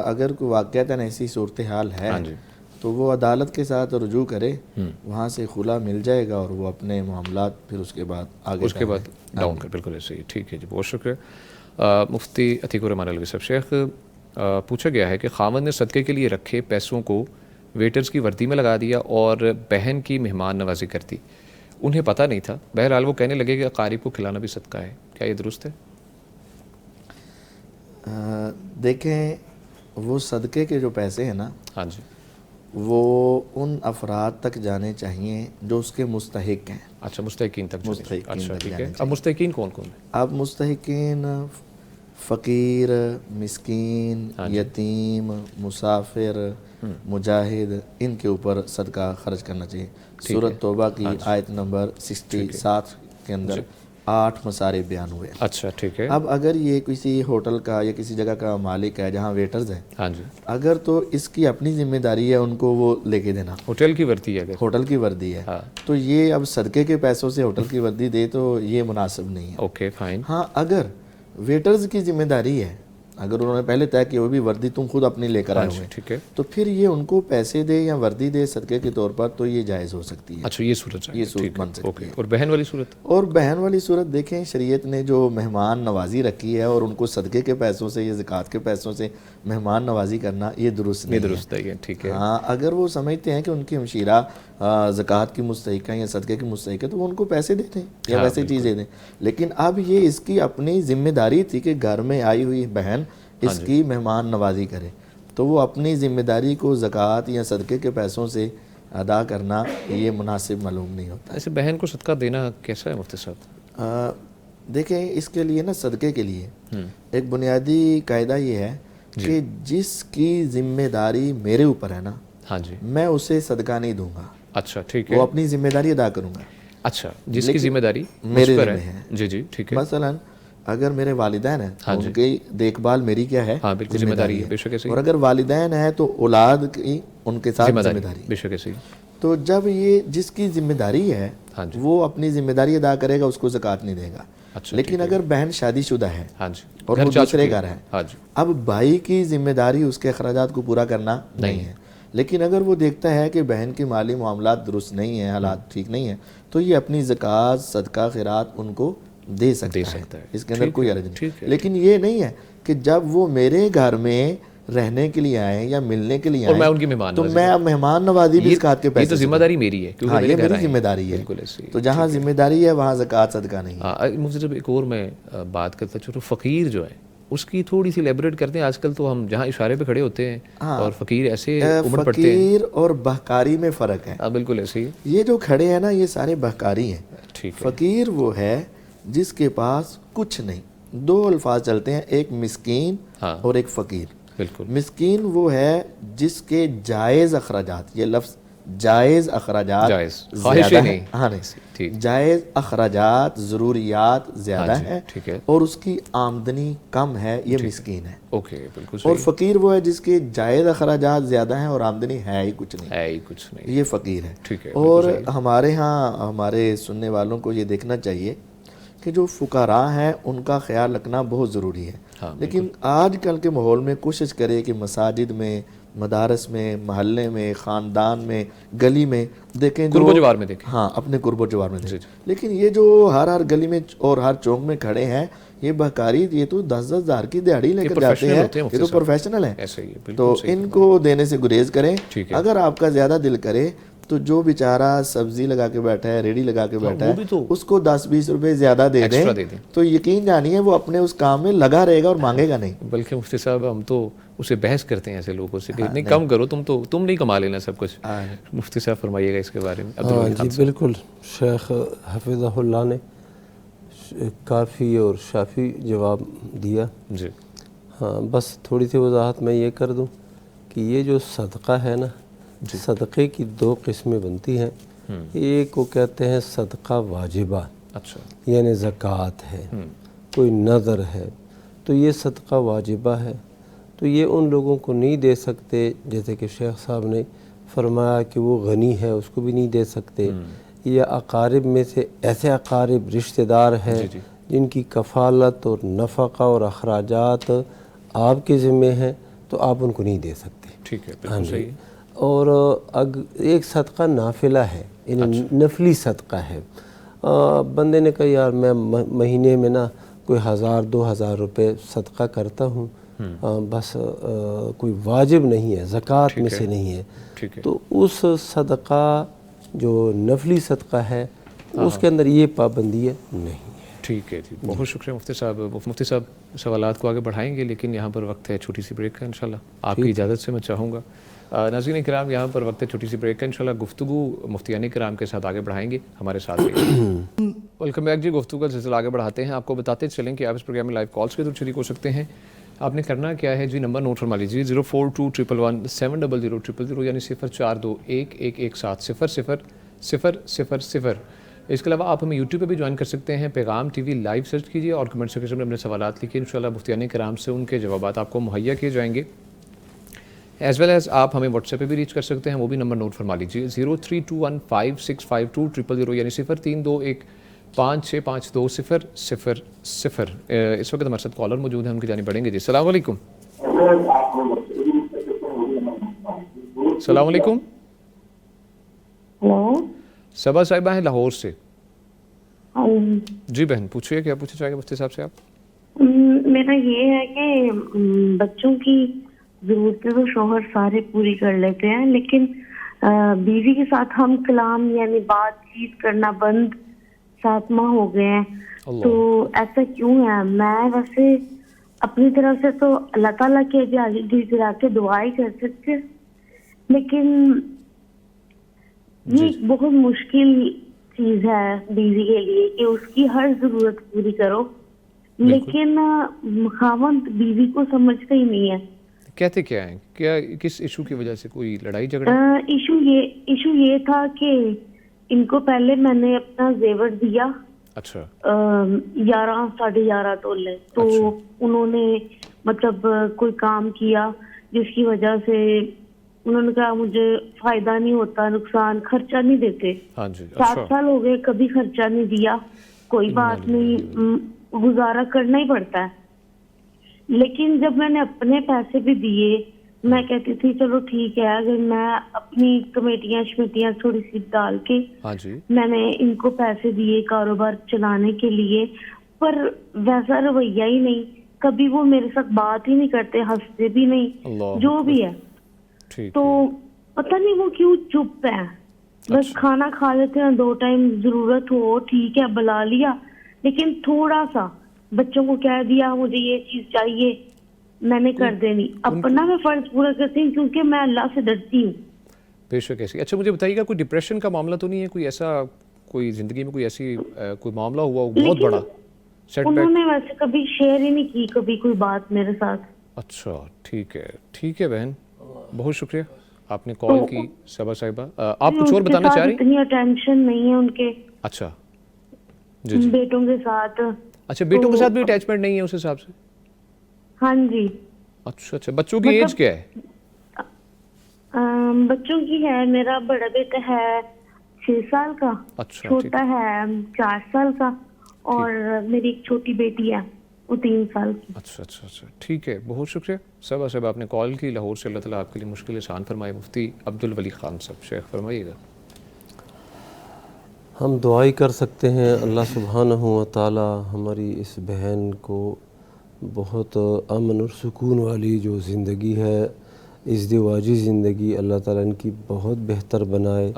[SPEAKER 2] اگر کوئی واقعتاً ایسی صورتحال ہے
[SPEAKER 1] ہاں جی،
[SPEAKER 2] تو وہ عدالت کے ساتھ رجوع کرے، وہاں سے خلا مل جائے گا اور وہ اپنے معاملات پھر اس کے بعد آگے
[SPEAKER 1] اس کے بعد ڈاؤن کر، بالکل ایسے ہی۔ ٹھیک ہے جی، بہت شکریہ مفتی عتیق الرحمن الوی صاحب۔ شیخ، پوچھا گیا ہے کہ خاوند نے صدقے کے لیے رکھے پیسوں کو ویٹرز کی وردی میں لگا دیا اور بہن کی مہمان نوازی کر دی، انہیں پتہ نہیں تھا، بہرحال وہ کہنے لگے کہ اقارب کو کھلانا بھی صدقہ ہے، کیا یہ درست ہے؟
[SPEAKER 2] دیکھیں وہ صدقے کے جو پیسے ہیں نا
[SPEAKER 1] ہاں جی،
[SPEAKER 2] وہ ان افراد تک جانے چاہیے جو اس کے مستحق ہیں.
[SPEAKER 1] اچھا مستحقین تک جانے چاہیے.
[SPEAKER 2] مستحقین
[SPEAKER 1] اچھا
[SPEAKER 2] تک
[SPEAKER 1] ٹھیک
[SPEAKER 2] جانے
[SPEAKER 1] ہے. اب مستحقین کون کون ہیں؟
[SPEAKER 2] اب مستحقین فقیر، مسکین، یتیم، مسافر، مجاہد، ان کے اوپر صدقہ خرچ کرنا چاہیے. سورۃ توبہ کی آیت نمبر 67 کے اندر 8 مسارے بیان ہوئے.
[SPEAKER 1] اچھا ٹھیک ہے.
[SPEAKER 2] اب اگر یہ کسی ہوٹل کا یا کسی جگہ کا مالک ہے جہاں ویٹرز ہیں،
[SPEAKER 1] ہاں جی،
[SPEAKER 2] اگر تو اس کی اپنی ذمہ داری ہے ان کو وہ لے کے دینا،
[SPEAKER 1] ہوٹل کی وردی ہے اگر،
[SPEAKER 2] ہوٹل کی وردی ہے، تو یہ اب صدقے کے پیسوں سے ہوٹل کی وردی دے تو یہ مناسب نہیں ہے.
[SPEAKER 1] Okay fine.
[SPEAKER 2] ہاں اگر ویٹرز کی ذمہ داری ہے، اگر انہوں نے پہلے طے کیا وہ بھی وردی تم خود اپنی لے کر آئے ہوئے،
[SPEAKER 1] ٹھیک ہے،
[SPEAKER 2] تو پھر یہ ان کو پیسے دے یا وردی دے صدقے کے طور پر تو یہ جائز ہو سکتی ہے.
[SPEAKER 1] اچھا یہ صورت ہے،
[SPEAKER 2] یہ صورت بن سکتی ہے.
[SPEAKER 1] اور بہن والی صورت؟
[SPEAKER 2] اور بہن والی صورت دیکھیں شریعت نے جو مہمان نوازی رکھی ہے اور ان کو صدقے کے پیسوں سے یا زکوٰۃ کے پیسوں سے مہمان نوازی کرنا یہ درست نہیں ہے.
[SPEAKER 1] درست ہے، ٹھیک ہے.
[SPEAKER 2] ہاں اگر وہ سمجھتے ہیں کہ ان کی ہمشیرہ زکوٰۃ کی مستحق ہے یا صدقے کی مستحق ہے تو وہ ان کو پیسے دیتے ہیں یا ویسے چیزیں دیں. لیکن اب یہ اس کی اپنی ذمہ داری تھی کہ گھر میں آئی ہوئی بہن اس کی مہمان نوازی کرے، تو وہ اپنی ذمہ داری کو زکوٰۃ یا صدقے کے پیسوں سے ادا کرنا یہ مناسب معلوم نہیں ہوتا.
[SPEAKER 1] ایسے بہن کو صدقہ دینا کیسا ہے مفتی صاحب؟
[SPEAKER 2] دیکھیں اس کے لیے نا صدقے کے لیے ایک بنیادی قاعدہ یہ ہے کہ جس کی ذمہ داری میرے اوپر ہے نا،
[SPEAKER 1] ہاں جی،
[SPEAKER 2] میں اسے صدقہ نہیں دوں گا.
[SPEAKER 1] اچھا ٹھیک ہے.
[SPEAKER 2] وہ اپنی ذمہ داری ادا کروں گا.
[SPEAKER 1] اچھا جس کی ذمہ داری
[SPEAKER 2] میرے
[SPEAKER 1] پر
[SPEAKER 2] ذمہ ہے.
[SPEAKER 1] جی جی ٹھیک ہے.
[SPEAKER 2] مثلا اگر میرے والدین ہیں ان کی دیکھ بھال میری کیا ہے؟
[SPEAKER 1] ہاں بالکل ذمہ داری ہے، بے شک ایسے ہی.
[SPEAKER 2] اور اگر والدین ہیں تو اولاد کی ان کے ساتھ ذمہ داری.
[SPEAKER 1] بے شک ایسے ہی.
[SPEAKER 2] تو جب یہ جس کی ذمہ داری ہے وہ اپنی ذمہ داری ادا کرے گا، اس کو زکوٰۃ نہیں دے گا. لیکن اگر بہن شادی شدہ ہے اور وہ دوسرے گھر ہے، اب بھائی کی ذمہ داری اس کے اخراجات کو پورا کرنا نہیں ہے. لیکن اگر وہ دیکھتا ہے کہ بہن کی مالی معاملات درست نہیں ہیں، حالات ٹھیک نہیں ہیں، تو یہ اپنی زکوٰۃ، صدقہ، خیرات ان کو دے سکتا ہے. اس کے اندر کوئی حرج نہیں. لیکن یہ نہیں ہے کہ جب وہ میرے گھر میں رہنے کے لیے آئے یا ملنے کے لیے آئے تو میں اب مہمان نوازی بھی زکوٰۃ کے پیسے.
[SPEAKER 1] یہ تو ذمہ داری میری ہے،
[SPEAKER 2] ہاں یہ میری ذمہ داری ہے. تو جہاں ذمہ داری ہے وہاں زکوٰۃ صدقہ نہیں ہے.
[SPEAKER 1] مجھے جب ایک اور میں بات کرتا چلو فقیر جو ہے اس کی تھوڑی سی لیبریٹ کرتے ہیں. آج کل تو ہم جہاں اشارے پہ کھڑے ہوتے ہیں اور فقیر ایسے امٹ پڑتے ہیں.
[SPEAKER 2] فقیر اور بہکاری میں فرق ہے.
[SPEAKER 1] بالکل ایسے ہی.
[SPEAKER 2] یہ جو کھڑے ہیں نا یہ سارے بہکاری ہیں. فقیر وہ ہے جس کے پاس کچھ نہیں. دو الفاظ چلتے ہیں، ایک مسکین اور ایک فقیر. بالکل. مسکین وہ ہے جس کے جائز اخراجات، یہ لفظ جائز اخراجات زیادہ ہیں. ہاں نہیں، جائز اخراجات، ضروریات زیادہ ہیں اور اس کی آمدنی کم ہے، یہ مسکین ہے.
[SPEAKER 1] اوکے بالکل.
[SPEAKER 2] اور فقیر وہ ہے جس کے جائز اخراجات زیادہ ہیں اور آمدنی ہے ہی کچھ نہیں، یہ فقیر ہے. اور ہمارے ہاں ہمارے سننے والوں کو یہ دیکھنا چاہیے کہ جو فقراء ہیں ان کا خیال رکھنا بہت ضروری ہے. لیکن آج کل کے ماحول میں کوشش کرے کہ مساجد میں، مدارس میں، محلے میں، خاندان میں، گلی میں دیکھیں،
[SPEAKER 1] قرب و جوار میں دیکھیں.
[SPEAKER 2] ہاں اپنے قرب و جوار میں دیکھیں. لیکن یہ جو ہر گلی میں اور ہر چوک میں کھڑے ہیں یہ بہکاری، یہ تو 10-10 ہزار کی دیہڑی لے کر جاتے ہیں. یہ تو پروفیشنل ہیں. تو ان کو دینے سے گریز کریں. اگر آپ کا زیادہ دل کرے تو جو بیچارہ سبزی لگا کے بیٹھا ہے، ریڑھی لگا کے بیٹھا ہے، اس کو 10-20 روپے زیادہ دے دیں تو یقین جانیے وہ اپنے اس کام میں لگا رہے گا اور مانگے گا نہیں.
[SPEAKER 1] بلکہ مفتی صاحب ہم تو اسے بحث کرتے ہیں ایسے لوگوں سے کہ نہیں کم کرو، تم نہیں کما لینا سب کچھ. مفتی صاحب فرمائیے گا اس کے بارے میں.
[SPEAKER 3] جی بالکل، شیخ حفظہ اللہ نے کافی اور شافی جواب دیا. جی ہاں، بس تھوڑی سی وضاحت میں یہ کر دوں کہ یہ جو صدقہ ہے نا، صدقے کی 2 قسمیں بنتی ہیں. ایک کو کہتے ہیں صدقہ واجبہ، اچھا یعنی زکوٰۃ ہے، کوئی نذر ہے، تو یہ صدقہ واجبہ ہے. تو یہ ان لوگوں کو نہیں دے سکتے، جیسے کہ شیخ صاحب نے فرمایا کہ وہ غنی ہے اس کو بھی نہیں دے سکتے، یا اقارب میں سے ایسے اقارب رشتہ دار ہیں جن کی کفالت اور نفقہ اور اخراجات آپ کے ذمے ہیں تو آپ ان کو نہیں دے سکتے. ٹھیک ہے، بالکل صحیح. اور ایک صدقہ نافلہ ہے، یعنی نفلی صدقہ ہے. بندے نے کہا یار میں مہینے میں نا کوئی 1000-2000 روپے صدقہ کرتا ہوں بس کوئی واجب نہیں ہے، زکوٰۃ میں سے نہیں ہے،
[SPEAKER 1] ٹھیک ہے،
[SPEAKER 3] تو اس صدقہ جو نفلی صدقہ ہے اس کے اندر یہ پابندی نہیں ہے۔
[SPEAKER 1] ٹھیک ہے جی، بہت شکریہ مفتی صاحب۔ مفتی صاحب سوالات کو آگے بڑھائیں گے، لیکن یہاں پر وقت ہے چھوٹی سی بریک کا انشاءاللہ، آپ کی اجازت سے میں چاہوں گا۔ ناظرین کرام، یہاں پر وقت ہے چھوٹی سی بریک کا، انشاءاللہ گفتگو مفتیان کرام کے ساتھ آگے بڑھائیں گے، ہمارے ساتھ رہیے۔ ویلکم بیک جی، گفتگو کا سلسلہ آگے بڑھاتے ہیں۔ آپ کو بتاتے چلیں کہ آپ اس پروگرام میں لائیو کالز کے تھرو شریک ہو سکتے ہیں۔ آپ نے کرنا کیا ہے جی، نمبر نوٹ فرما لیجیے 0421117000، یعنی 0421117000۔ اس کے علاوہ آپ ہمیں یوٹیوب پہ بھی جوائن کر سکتے ہیں، پیغام ٹی وی لائیو سرچ کیجیے اور کمنٹ سیکشن میں اپنے سوالات لکھیے، انشاءاللہ مفتیان کرام سے ان کے جوابات آپ کو مہیا کیے جائیں گے۔ ایز ویل ایز آپ ہمیں واٹس ایپ پہ بھی ریچ کر سکتے ہیں، وہ بھی نمبر نوٹ فرما لیجیے 0321565200، یعنی 0321565200۔ اس وقت ہمارے ساتھ کالر موجود ہیں، ان کی جانب بڑھیں گے جی۔ السلام علیکم۔ السلام علیکم،
[SPEAKER 4] ہلو،
[SPEAKER 1] صبا صاحبہ ہیں لاہور سے۔ جی بہن پوچھیے، کیا پوچھنا چاہیں گے مفتی صاحب سے آپ؟
[SPEAKER 4] میرا یہ ہے کہ بچوں کی ضرورتیں تو شوہر سارے پوری کر لیتے ہیں، لیکن بیوی کے ساتھ ہم کلام یعنی بات چیت کرنا بند 7 ماہ ہو گئے ہیں، تو ایسا کیوں ہے؟ میں ویسے اپنی طرف سے تو اللہ تعالیٰ کے گرا کے دعائیں کر سکتے، لیکن یہ ایک بہت مشکل چیز ہے بیوی کے لیے کہ اس کی ہر ضرورت پوری کرو، لیکن خاوند بیوی کو سمجھتا ہی نہیں ہے۔
[SPEAKER 1] کہتے کیا ہیں؟ کیا کس ایشو کی وجہ سے؟ کوئی لڑائی جھگڑا؟
[SPEAKER 4] ایشو یہ تھا کہ ان کو پہلے میں نے اپنا زیور دیا،
[SPEAKER 1] اچھا
[SPEAKER 4] 11-11.5 تولے، تو انہوں نے مطلب کوئی کام کیا جس کی وجہ سے انہوں نے کہا مجھے فائدہ نہیں ہوتا، نقصان، خرچہ نہیں دیتے۔ 7 سال ہو گئے، کبھی خرچہ نہیں دیا، کوئی بات نہیں، گزارا کرنا ہی پڑتا ہے۔ لیکن جب میں نے اپنے پیسے بھی دیے، میں کہتی تھی چلو ٹھیک ہے، اگر میں اپنی کمیٹیاں شمیٹیاں تھوڑی سی ڈال کے میں نے ان کو پیسے دیے کاروبار چلانے کے لیے، پر ویسا رویہ ہی نہیں، کبھی وہ میرے ساتھ بات ہی نہیں کرتے، ہنستے بھی نہیں، جو بھی ہے۔ تو پتہ نہیں وہ کیوں چپ ہے، بس کھانا کھا لیتے ہیں 2 ٹائم، ضرورت ہو ٹھیک ہے بلا لیا، لیکن تھوڑا سا بچوں کو کہہ دیا مجھے یہ چیز چاہیے، میں نے کر دینی، اپنا میں فرض پورا کرتی ہوں کیونکہ میں اللہ سے ڈرتی ہوں۔
[SPEAKER 1] بے شک ایسی۔ اچھا مجھے بتائیے گا، کوئی ڈپریشن کا معاملہ تو نہیں ہے؟ کوئی ایسا، کوئی زندگی میں کوئی ایسی کوئی معاملہ ہوا ہو بہت بڑا سیٹ بیک؟
[SPEAKER 4] انہوں نے ویسے کبھی شیئر ہی نہیں کی کبھی کوئی بات میرے ساتھ۔
[SPEAKER 1] اچھا ٹھیک ہے بہن، بہت شکریہ آپ نے کال کی۔ صبا صاحبہ آپ کچھ اور بتانا چاہ رہی ہیں؟
[SPEAKER 4] اتنی اٹینشن نہیں ہے ان کے
[SPEAKER 1] اچھا
[SPEAKER 4] بیٹوں کے ساتھ۔
[SPEAKER 1] اچھا بیٹوں کے ساتھ بھی اٹیچمنٹ نہیں ہے اس حساب سے؟
[SPEAKER 4] ہاں جی۔
[SPEAKER 1] اچھا بچوں کی ایج کیا ہے؟
[SPEAKER 4] بچوں کی ہے، میرا بڑا بیٹا ہے 6 سال کا، چھوٹا ہے 4 سال کا، اور میری ایک چھوٹی بیٹی ہے وہ 3 سال کی۔
[SPEAKER 1] اچھا ٹھیک ہے، بہت شکریہ صبا صاحب آپ نے کال کی لاہور سے۔ اللہ تعالیٰ آپ کے لیے مشکل آسان فرمائے۔ مفتی عبدالولی خان صاحب، شیخ فرمائیے گا۔
[SPEAKER 3] ہم دعائی کر سکتے ہیں اللہ سبحانہ و تعالی ہماری اس بہن کو بہت امن اور سکون والی جو زندگی ہے، ازدواجی زندگی، اللہ تعالیٰ ان کی بہت بہتر بنائے،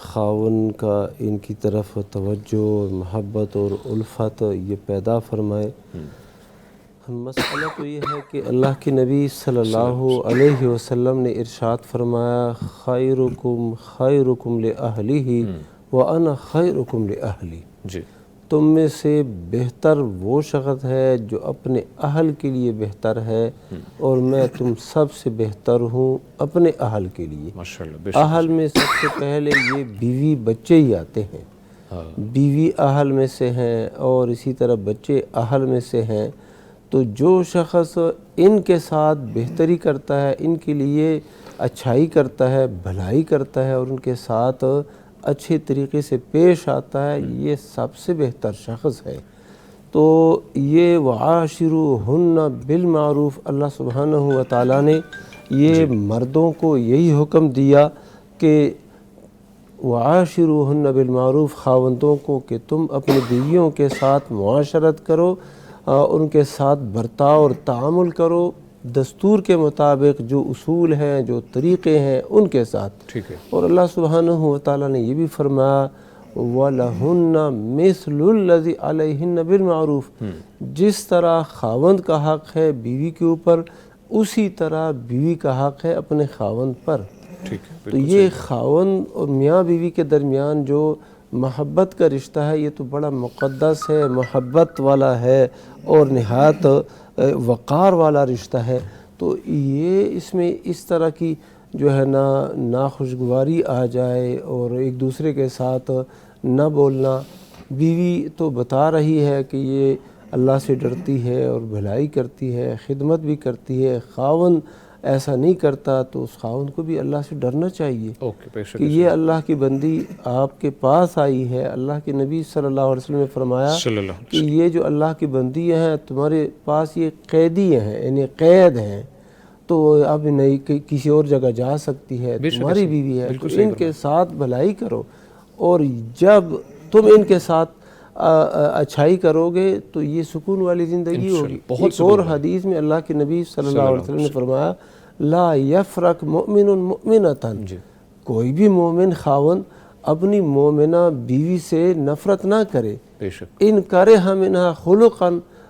[SPEAKER 3] خاون کا ان کی طرف توجہ، محبت اور الفت یہ پیدا فرمائے۔ مسئلہ تو یہ ہے کہ اللہ کے نبی صلی اللہ علیہ وسلم نے ارشاد فرمایا خیرکم لأہلہ وَأَنَا خَيْرُكُمْ لِأَهْلِي، تم میں سے بہتر وہ شخص ہے جو اپنے اہل کے لیے بہتر ہے، اور میں تم سب سے بہتر ہوں اپنے اہل کے لیے۔ اہل میں سب سے پہلے یہ بیوی بچے ہی آتے ہیں، بیوی اہل میں سے ہیں اور اسی طرح بچے اہل میں سے ہیں، تو جو شخص ان کے ساتھ بہتری کرتا ہے، ان کے لیے اچھائی کرتا ہے، بھلائی کرتا ہے اور ان کے ساتھ اچھے طریقے سے پیش آتا ہے، یہ سب سے بہتر شخص ہے۔ تو یہ وعاشروہن بالمعروف، اللہ سبحانہ و تعالیٰ نے یہ مردوں کو یہی حکم دیا کہ وعاشروہن بالمعروف، خاوندوں کو کہ تم اپنی بیویوں کے ساتھ معاشرت کرو، ان کے ساتھ برتاؤ اور تعامل کرو دستور کے مطابق جو اصول ہیں، جو طریقے ہیں، ان کے ساتھ.
[SPEAKER 1] ٹھیک ہے.
[SPEAKER 3] اور اللہ سبحانہ و تعالیٰ نے یہ بھی فرمایا وَلَهُنَّ مِثْلُ الَّذِي عَلَيْهِنَّ بِالْمَعْرُوفِ، جس طرح خاوند کا حق ہے بیوی کے اوپر، اسی طرح بیوی کا حق ہے اپنے خاوند پر.
[SPEAKER 1] ٹھیک ہے.
[SPEAKER 3] تو یہ خاوند اور میاں بیوی کے درمیان جو محبت کا رشتہ ہے یہ تو بڑا مقدس ہے، محبت والا ہے اور نہایت وقار والا رشتہ ہے. تو یہ اس میں اس طرح کی جو ہے نا ناخوشگواری آ جائے اور ایک دوسرے کے ساتھ نہ بولنا. بیوی تو بتا رہی ہے کہ یہ اللہ سے ڈرتی ہے اور بھلائی کرتی ہے، خدمت بھی کرتی ہے. خاوند ایسا نہیں کرتا تو اس خاوند کو بھی اللہ سے ڈرنا چاہیے
[SPEAKER 1] اوکے. بے شک.
[SPEAKER 3] کہ یہ اللہ کی بندی آپ کے پاس آئی ہے. اللہ کے نبی صلی اللہ علیہ وسلم نے فرمایا
[SPEAKER 1] صلی اللہ علیہ
[SPEAKER 3] کہ یہ جو اللہ کی بندی ہیں تمہارے پاس یہ قیدی ہیں، یعنی قید ہیں، تو اب نہیں کسی اور جگہ جا سکتی ہے، تمہاری بیوی ہے، تو ان کے ساتھ بھلائی کرو. اور جب تم ان کے ساتھ اچھائی کرو گے تو یہ سکون والی زندگی ہوگی. ایک اور حدیث میں اللہ کے نبی صلی اللہ علیہ وسلم نے فرمایا لا یفرق مؤمن مؤمنۃ، کوئی بھی مومن خاوند اپنی مومنہ بیوی سے نفرت نہ کرے.
[SPEAKER 1] بے شک.
[SPEAKER 3] ان کرہ منہا خلقا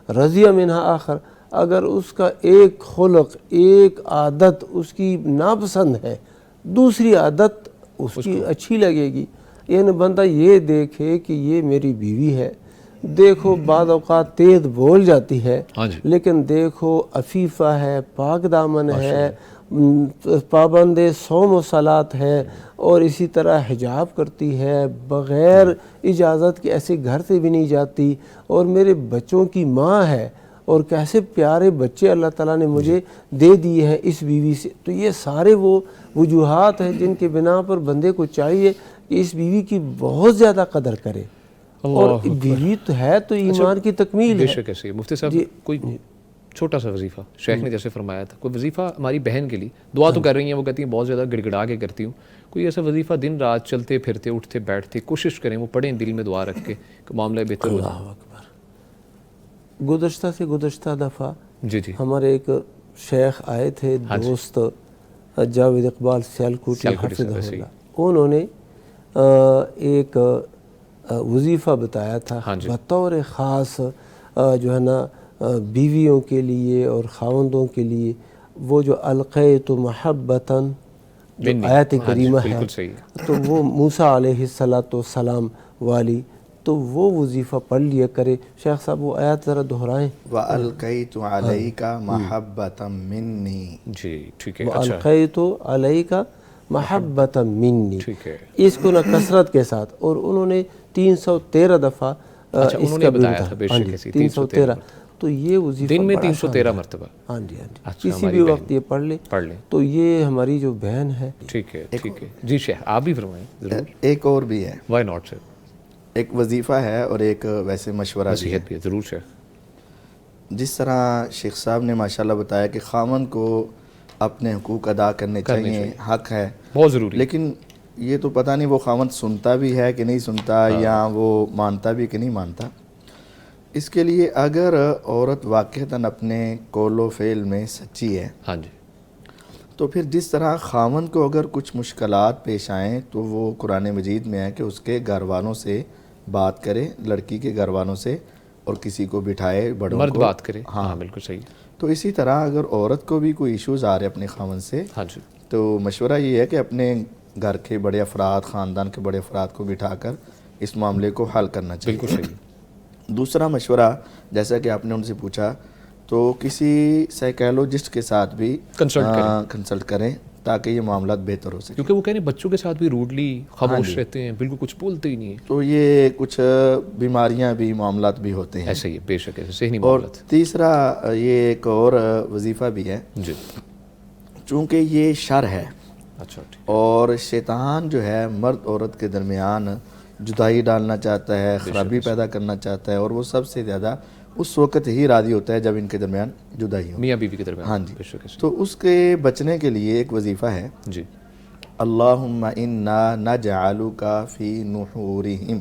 [SPEAKER 3] رضی منہا آخر، اگر اس کا ایک خلق، ایک عادت اس کی ناپسند ہے، دوسری عادت اس کی اچھی لگے گی. یعنی بندہ یہ دیکھے کہ یہ میری بیوی ہے، دیکھو بعض اوقات تیز بول جاتی ہے لیکن دیکھو عفیفہ ہے، پاک دامن ہے، پابند صوم و صلات ہے، اور اسی طرح حجاب کرتی ہے، بغیر اجازت کے ایسے گھر سے بھی نہیں جاتی، اور میرے بچوں کی ماں ہے، اور کیسے پیارے بچے اللہ تعالیٰ نے مجھے دے دیے ہیں اس بیوی سے. تو یہ سارے وہ وجوہات ہیں جن کے بنا پر بندے کو چاہیے کہ اس بیوی کی بہت زیادہ قدر کرے. اور بیوی تو ہے تو ایمان کی تکمیل ہے.
[SPEAKER 1] بے شک ایسے. مفتی صاحب کوئی چھوٹا سا وظیفہ شیخ نے جیسے فرمایا تھا، کوئی وظیفہ ہماری بہن کے لیے دعا تو کر رہی ہیں، وہ کہتی ہیں بہت زیادہ گڑ گڑا کے کرتی ہوں، کوئی ایسا وظیفہ دن رات چلتے پھرتے اٹھتے بیٹھتے کوشش کریں وہ پڑھیں دل میں دعا رکھ کے کہ معاملہ بہتر ہو جائے.
[SPEAKER 3] اللہ اکبر. گزشتہ دفعہ
[SPEAKER 1] جی
[SPEAKER 3] ہمارے ایک شیخ آئے تھے، دوست جاوید اقبال سیالکوٹی حفظہ اللہ، انہوں نے ایک وظیفہ بتایا تھا بطور خاص جو ہے نا بیویوں کے لیے اور خاوندوں کے لیے. وہ جو القیت محبتاً جو آیت کریمہ ہے تو وہ موسیٰ علیہ السلام والی، تو وہ وظیفہ پڑھ لیا کرے. شیخ صاحب وہ آیات ذرا دہرائیں.
[SPEAKER 2] وَأَلْقَيْتُ عَلَيْكَ مَحَبَّةً مِّنِّي.
[SPEAKER 1] جی ٹھیک ہے.
[SPEAKER 3] وَأَلْقَيْتُ عَلَيْكَ مَحَبَّةً مِّنِّي، اس کو نہ کثرت کے ساتھ. اور انہوں نے 313 دفعہ اس کا بتایا تھا. 313. تو یہ وظیفہ
[SPEAKER 1] دن میں 313 مرتبہ.
[SPEAKER 3] ہاں جی. کسی بھی وقت یہ پڑھ لے. تو یہ ہماری جو بہن ہے.
[SPEAKER 1] ٹھیک ہے. جی شیخ آپ بھی فرمائیں ضرور.
[SPEAKER 2] ایک اور بھی ہے.
[SPEAKER 1] وائی ناٹ سر.
[SPEAKER 2] ایک وظیفہ ہے اور ایک ویسے مشورہ بھی ہے.
[SPEAKER 1] ضرور شیخ.
[SPEAKER 2] جس طرح شیخ صاحب نے ماشاءاللہ بتایا کہ خامن کو اپنے حقوق ادا کرنے چاہیے، حق ہے بہت ضروری، لیکن یہ تو پتہ نہیں وہ خامن سنتا بھی ہے کہ نہیں سنتا یا وہ مانتا بھی کہ نہیں مانتا. اس کے لیے اگر عورت واقعتاً اپنے قول و فعل میں سچی ہے تو پھر جس طرح خامن کو اگر کچھ مشکلات پیش آئیں تو وہ قرآن مجید میں ہے کہ اس کے گھر والوں سے بات کرے، لڑکی کے گھر والوں سے، اور کسی کو بٹھائے، بڑوں کو،
[SPEAKER 1] مرد بات کرے. ہاں بالکل صحیح.
[SPEAKER 2] تو اسی طرح اگر عورت کو بھی کوئی ایشوز آ رہے اپنے خامن سے تو مشورہ یہ ہے کہ اپنے گھر کے بڑے افراد، خاندان کے بڑے افراد کو بٹھا کر اس معاملے کو حل کرنا چاہیے.
[SPEAKER 1] بالکل صحیح.
[SPEAKER 2] دوسرا مشورہ جیسا کہ آپ نے ان سے پوچھا تو کسی سائیکالوجسٹ کے ساتھ بھی کنسلٹ کریں تاکہ یہ معاملات بہتر ہو سکے.
[SPEAKER 1] کیونکہ وہ کہہ رہے ہیں بچوں کے ساتھ بھی روڈلی خاموش رہتے ہیں، بالکل کچھ بولتے ہی نہیں ہیں.
[SPEAKER 2] تو یہ کچھ بیماریاں بھی، معاملات بھی ہوتے ہیں.
[SPEAKER 1] ایسا ہی ہے. بے شک ایسے صحیح نہیں.
[SPEAKER 2] اور تیسرا یہ ایک اور وظیفہ بھی ہے
[SPEAKER 1] جی،
[SPEAKER 2] چونکہ یہ شر ہے.
[SPEAKER 1] اچھا.
[SPEAKER 2] اور شیطان جو ہے مرد عورت کے درمیان جدائی ڈالنا چاہتا ہے، خرابی پیدا کرنا چاہتا ہے، اور وہ سب سے زیادہ اس وقت ہی راضی ہوتا ہے جب ان کے درمیان جدائی ہو،
[SPEAKER 1] میاں بیوی کے درمیان.
[SPEAKER 2] ہاں جی. تو اس کے بچنے کے لیے ایک وظیفہ ہے
[SPEAKER 1] جی،
[SPEAKER 2] اللہم انا نجعلک فی نحورہم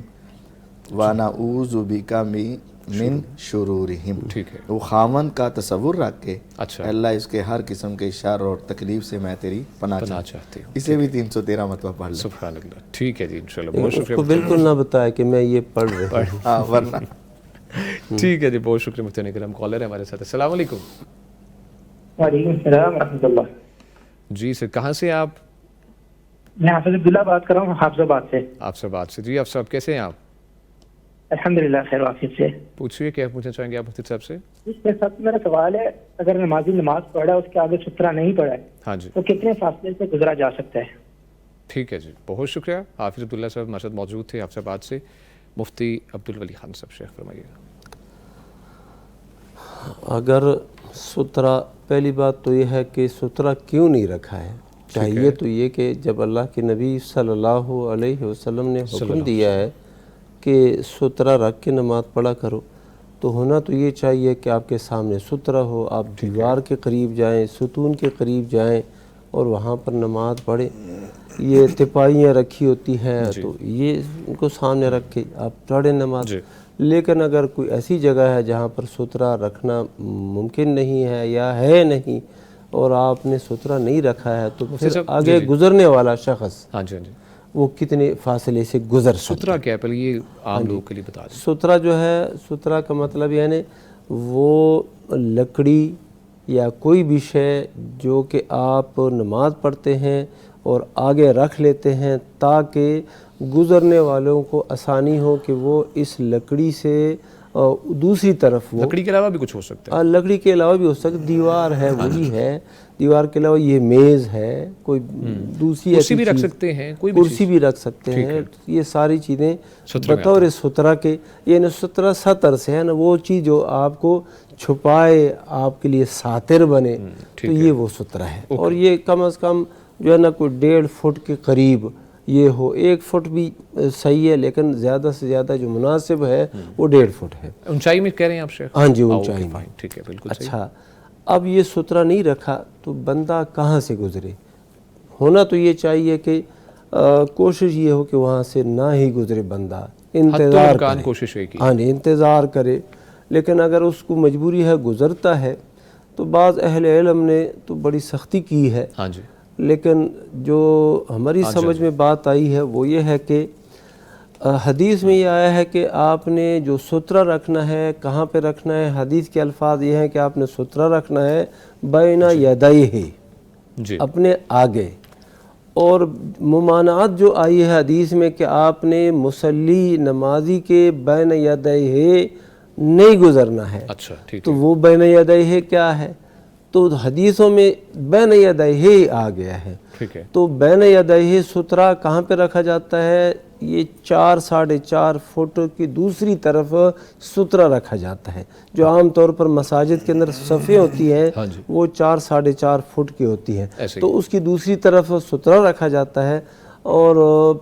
[SPEAKER 2] ونعوذ بک من من شرورہم.
[SPEAKER 1] ٹھیک ہے.
[SPEAKER 2] وہ خاوند کا تصور رکھ کے
[SPEAKER 1] اچھا
[SPEAKER 2] اللہ اس کے ہر قسم کے شر اور تکلیف سے میں تیری پناہ
[SPEAKER 1] چاہتی ہوں.
[SPEAKER 2] اسے بھی 313 مرتبہ پڑھ لیں.
[SPEAKER 1] سبحان اللہ. ٹھیک ہے جی انشاءاللہ. بہت
[SPEAKER 3] اس کو
[SPEAKER 1] شکریہ.
[SPEAKER 3] بالکل نہ بتایا کہ میں یہ پڑھ رہا ہوں.
[SPEAKER 2] ہاں ورنہ
[SPEAKER 1] ٹھیک ہے جی بہت شکریہ مفتی کرام. کالر ہے ہمارے ساتھ. السلام علیکم.
[SPEAKER 6] وعلیکم السلام ورحمۃ اللہ.
[SPEAKER 1] جی سر کہاں سے آپ؟
[SPEAKER 6] میں حافظ عبداللہ بات کر رہا ہوں حافظ آباد سے.
[SPEAKER 1] آپ سے بات سے. جی آپ صاحب کیسے ہیں آپ؟
[SPEAKER 6] الحمدللہ خیر وافیت سے.
[SPEAKER 1] پوچھیے کیا پوچھنا چاہیں گے آپ مفتی صاحب سے؟
[SPEAKER 6] اس کے ساتھ میرا سوال ہے اگر نمازی نماز پڑھا اس کے آگے سترہ نہیں پڑھا ہے
[SPEAKER 1] ہاں جی
[SPEAKER 6] تو کتنے فاصلے سے گزرا جا سکتا ہے؟
[SPEAKER 1] ٹھیک ہے جی بہت شکریہ. حافظ عبداللہ صاحب ہمارے ساتھ موجود تھے حافظ آباد سے. مفتی عبدالولی خان صاحب شیخ فرمائیے.
[SPEAKER 3] اگر سترہ، پہلی بات تو یہ ہے کہ سترہ کیوں نہیں رکھا ہے. چاہیے تو یہ کہ جب اللہ کے نبی صلی اللہ علیہ وسلم نے حکم دیا ہے کہ سترہ رکھ کے نماز پڑھا کرو تو ہونا تو یہ چاہیے کہ آپ کے سامنے سترہ ہو، آپ دیوار کے قریب جائیں، ستون کے قریب جائیں اور وہاں پر نماز پڑھیں. یہ تپائیاں رکھی ہوتی ہیں تو یہ ان کو سامنے رکھ کے آپ پڑھیں نماز. لیکن اگر کوئی ایسی جگہ ہے جہاں پر سترہ رکھنا ممکن نہیں ہے یا ہے نہیں اور آپ نے سترہ نہیں رکھا ہے تو پھر آگے گزرنے والا شخص
[SPEAKER 1] ہاں جی ہاں جی
[SPEAKER 3] وہ کتنے فاصلے سے گزر سکتا ہے.
[SPEAKER 1] سترہ کیا ہے پہلے یہ عام لوگوں کے لیے بتا دیں.
[SPEAKER 3] سترہ جو ہے، سترہ کا مطلب یعنی وہ لکڑی یا کوئی بھی شے جو کہ آپ نماز پڑھتے ہیں اور آگے رکھ لیتے ہیں تاکہ گزرنے والوں کو آسانی ہو کہ وہ اس لکڑی سے دوسری طرف وہ
[SPEAKER 1] لکڑی کے علاوہ بھی کچھ ہو سکتا ہے.
[SPEAKER 3] لکڑی کے علاوہ بھی ہو سکتا ہے. دیوار ہے وہی ہے، دیوار کے علاوہ یہ میز ہے، کوئی دوسری
[SPEAKER 1] کرسی بھی رکھ سکتے ہیں، کوئی بھی
[SPEAKER 3] کرسی بھی رکھ سکتے ہیں. یہ ساری چیزیں بطور سترہ کے یعنی سترہ سطر سے ہے نا، وہ چیز جو آپ کو چھپائے، آپ کے لیے ساتر بنے تو یہ وہ سترہ ہے. اور یہ کم از کم جو ہے نا کوئی 1.5 فٹ کے قریب یہ ہو. 1 فٹ بھی صحیح ہے لیکن زیادہ سے زیادہ جو مناسب ہے وہ 1.5 فٹ ہے.
[SPEAKER 1] اونچائی میں کہہ رہے ہیں آپ شیخ؟
[SPEAKER 3] ہاں جی اونچائی میں.
[SPEAKER 1] ٹھیک ہے بالکل صحیح.
[SPEAKER 3] اچھا اب یہ سترہ نہیں رکھا تو بندہ کہاں سے گزرے؟ ہونا تو یہ چاہیے کہ کوشش یہ ہو کہ وہاں سے نہ ہی گزرے بندہ، انتظار کرے.
[SPEAKER 1] کوشش ہے کہ
[SPEAKER 3] ہاں جی انتظار کرے. لیکن اگر اس کو مجبوری ہے گزرتا ہے تو بعض اہل علم نے تو بڑی سختی کی ہے.
[SPEAKER 1] ہاں جی
[SPEAKER 3] لیکن جو ہماری سمجھ میں بات آئی ہے وہ یہ ہے کہ حدیث میں یہ آیا ہے کہ آپ نے جو سترہ رکھنا ہے کہاں پہ رکھنا ہے. حدیث کے الفاظ یہ ہیں کہ آپ نے سترہ رکھنا ہے بین یدیہ،
[SPEAKER 1] جی
[SPEAKER 3] اپنے آگے. اور ممانعت جو آئی ہے حدیث میں کہ آپ نے مصلی نمازی کے بین یدیہ نہیں گزرنا ہے.
[SPEAKER 1] اچھا ٹھیک
[SPEAKER 3] تو وہ بین یدیہ کیا ہے؟ تو حدیثوں میں بین یدیہ آ گیا ہے.
[SPEAKER 1] ٹھیک ہے.
[SPEAKER 3] تو بین یدیہ سترہ کہاں پہ رکھا جاتا ہے؟ یہ 4-4.5 فٹ کی دوسری طرف سترہ رکھا جاتا ہے. جو عام طور پر مساجد کے اندر صفیں ہوتی ہیں وہ 4-4.5 فٹ کی ہوتی ہیں تو اس کی دوسری طرف سترہ رکھا جاتا ہے اور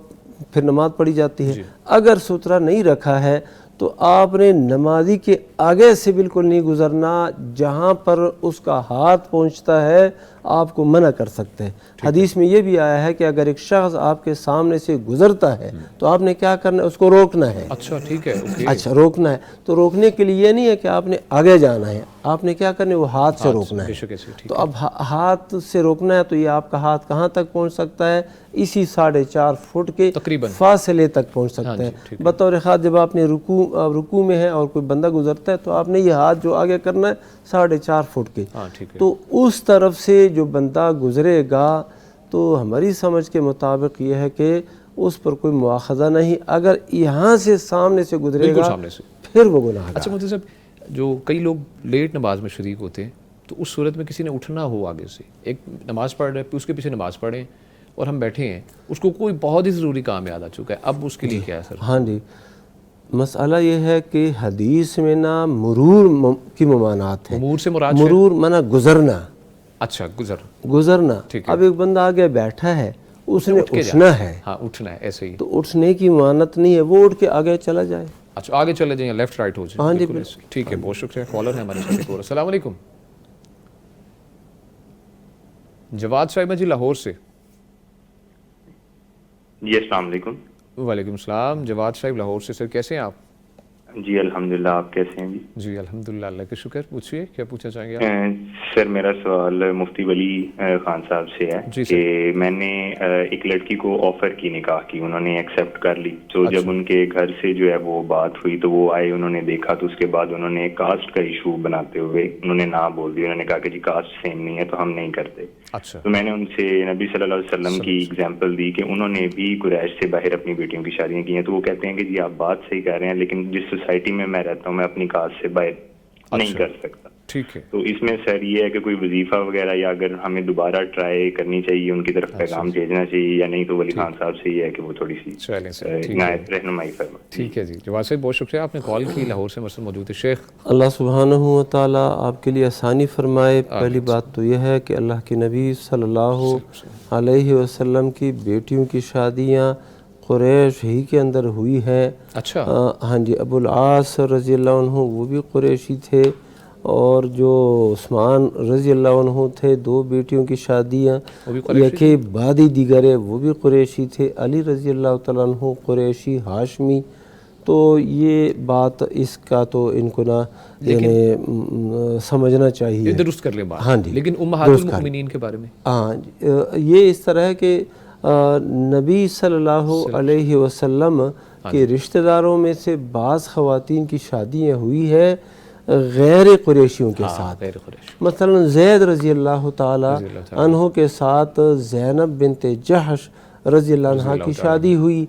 [SPEAKER 3] پھر نماز پڑھی جاتی ہے. اگر سترہ نہیں رکھا ہے تو آپ نے نمازی کے آگے سے بالکل نہیں گزرنا. جہاں پر اس کا ہاتھ پہنچتا ہے آپ کو منع کر سکتے ہیں. حدیث میں یہ بھی آیا ہے کہ اگر ایک شخص آپ کے سامنے سے گزرتا ہے تو آپ نے کیا کرنا ہے؟ اس کو روکنا ہے.
[SPEAKER 1] اچھا ٹھیک ہے.
[SPEAKER 3] اچھا روکنا ہے. تو روکنے کے لیے یہ نہیں ہے کہ آپ نے آگے جانا ہے، آپ نے کیا کرنا ہے؟ وہ ہاتھ سے روکنا ہے. تو اب ہاتھ سے روکنا ہے تو یہ آپ کا ہاتھ کہاں تک پہنچ سکتا ہے؟ اسی 4.5 فٹ کے فاصلے تک پہنچ سکتا ہے. بطور خاص جب آپ نے رکوع میں ہے اور کوئی بندہ گزرتا ہے تو آپ نے یہ ہاتھ جو آگے کرنا ہے 4.5 فٹ کے. تو اس طرف سے جو بندہ گزرے گا تو ہماری سمجھ کے مطابق یہ ہے کہ اس پر کوئی مواخذہ نہیں. اگر یہاں سے سامنے سے گزرے گا پھر وہ گناہ گار.
[SPEAKER 1] اچھا مفتی صاحب جو کئی لوگ لیٹ نماز میں شریک ہوتے ہیں تو اس صورت میں کسی نے اٹھنا ہو آگے سے، ایک نماز پڑھ رہے ہیں اس کے پیچھے نماز پڑھیں اور ہم بیٹھے ہیں، اس کو کوئی بہت ہی ضروری کام یاد آ چکا ہے، اب اس کے لیے کیا ہے سر؟
[SPEAKER 3] ہاں جی مسئلہ یہ ہے کہ حدیث میں نا مرور کی ممانعت ہے.
[SPEAKER 1] مرور سے مراد
[SPEAKER 3] مرور مانا گزرنا.
[SPEAKER 1] اچھا
[SPEAKER 3] گزرنا. اب ایک بندہ آگے بیٹھا ہے اس نے اٹھنا ہے.
[SPEAKER 1] ہاں اٹھنا ہے ایسے ہی.
[SPEAKER 3] تو اٹھنے کی ممانعت نہیں ہے، وہ اٹھ کے آگے چلا جائے.
[SPEAKER 1] اچھا آگے چلے جائیں، لیفٹ رائٹ ہو جائیں.
[SPEAKER 3] ہاں جی
[SPEAKER 1] ٹھیک ہے بہت شکریہ. کالر ہے ہمارے ساتھ. السلام علیکم. جواد صاحب جی لاہور سے.
[SPEAKER 7] جی السلام علیکم.
[SPEAKER 1] وعلیکم السلام. جواد صاحب لاہور سے. سر کیسے ہیں آپ؟
[SPEAKER 7] جی الحمدللہ، آپ کیسے ہیں؟
[SPEAKER 1] جی الحمدللہ، اللہ کا شکر. پوچھیے کیا پوچھنا چاہیں گے آپ؟
[SPEAKER 7] سر میرا سوال مفتی ولی خان صاحب سے ہے
[SPEAKER 1] جی سر.
[SPEAKER 7] کہ میں نے ایک لڑکی کو آفر کی نکاح کی، انہوں نے ایکسیپٹ کر لی. تو جب ان کے گھر سے جو ہے وہ بات ہوئی تو وہ آئے، انہوں نے دیکھا تو اس کے بعد انہوں نے کاسٹ کا ایشو بناتے ہوئے انہوں نے نہ بول دیا. انہوں نے کہا کہ جی کاسٹ سیم نہیں ہے تو ہم نہیں کرتے.
[SPEAKER 1] اچھا.
[SPEAKER 7] تو میں نے ان سے نبی صلی اللہ علیہ وسلم کی ایگزامپل دی کہ انہوں نے بھی قریش سے باہر اپنی بیٹیوں کی شادیاں کی ہیں. تو وہ کہتے ہیں کہ جی آپ بات صحیح کہہ رہے ہیں، لیکن جس سوسائٹی میں میں رہتا ہوں میں اپنی کاسٹ سے باہر نہیں کر سکتا.
[SPEAKER 1] ٹھیک ہے.
[SPEAKER 7] تو اس میں سر یہ ہے کہ کوئی وظیفہ وغیرہ یا اگر ہمیں دوبارہ ٹرائی کرنی چاہیے، ان کی طرف پیغام بھیجنا چاہیے یا نہیں، تو ولی خان صاحب سے یہ ہے کہ وہ تھوڑی سی عنایت رہنمائی فرمائیں.
[SPEAKER 1] ٹھیک ہے جی. جواد صاحب بہت شکریہ، آپ نے کال کی. لاہور سے مرسل موجود ہے. شیخ
[SPEAKER 3] اللہ سبحانہ و تعالیٰ آپ کے لیے آسانی فرمائے. پہلی بات تو یہ ہے کہ اللہ کے نبی صلی اللہ علیہ وسلم کی بیٹیوں کی شادیاں قریش ہی کے اندر ہوئی ہے.
[SPEAKER 1] اچھا.
[SPEAKER 3] ہاں جی، ابو العاص رضی اللہ عنہ وہ بھی قریشی تھے، اور جو عثمان رضی اللہ عنہ تھے، 2 بیٹیوں کی شادیاں یکے بعدی دیگرے وہ بھی قریشی تھے. علی رضی اللہ تعالیٰ عنہ قریشی ہاشمی. تو یہ بات اس کا تو ان کو نہ یعنی سمجھنا چاہیے،
[SPEAKER 1] درست کر لیں بات.
[SPEAKER 3] ہاں جی،
[SPEAKER 1] لیکن امہات المؤمنین کے بارے میں
[SPEAKER 3] ہاں یہ اس طرح ہے کہ نبی صلی اللہ علیہ وسلم کے رشتہ داروں میں سے بعض خواتین کی شادیاں ہوئی ہے غیر قریشیوں کے ساتھ. مثلا زید رضی اللہ تعالی عنہ کے ساتھ زینب بنت جحش رضی اللہ عنہ کی شادی ہوئی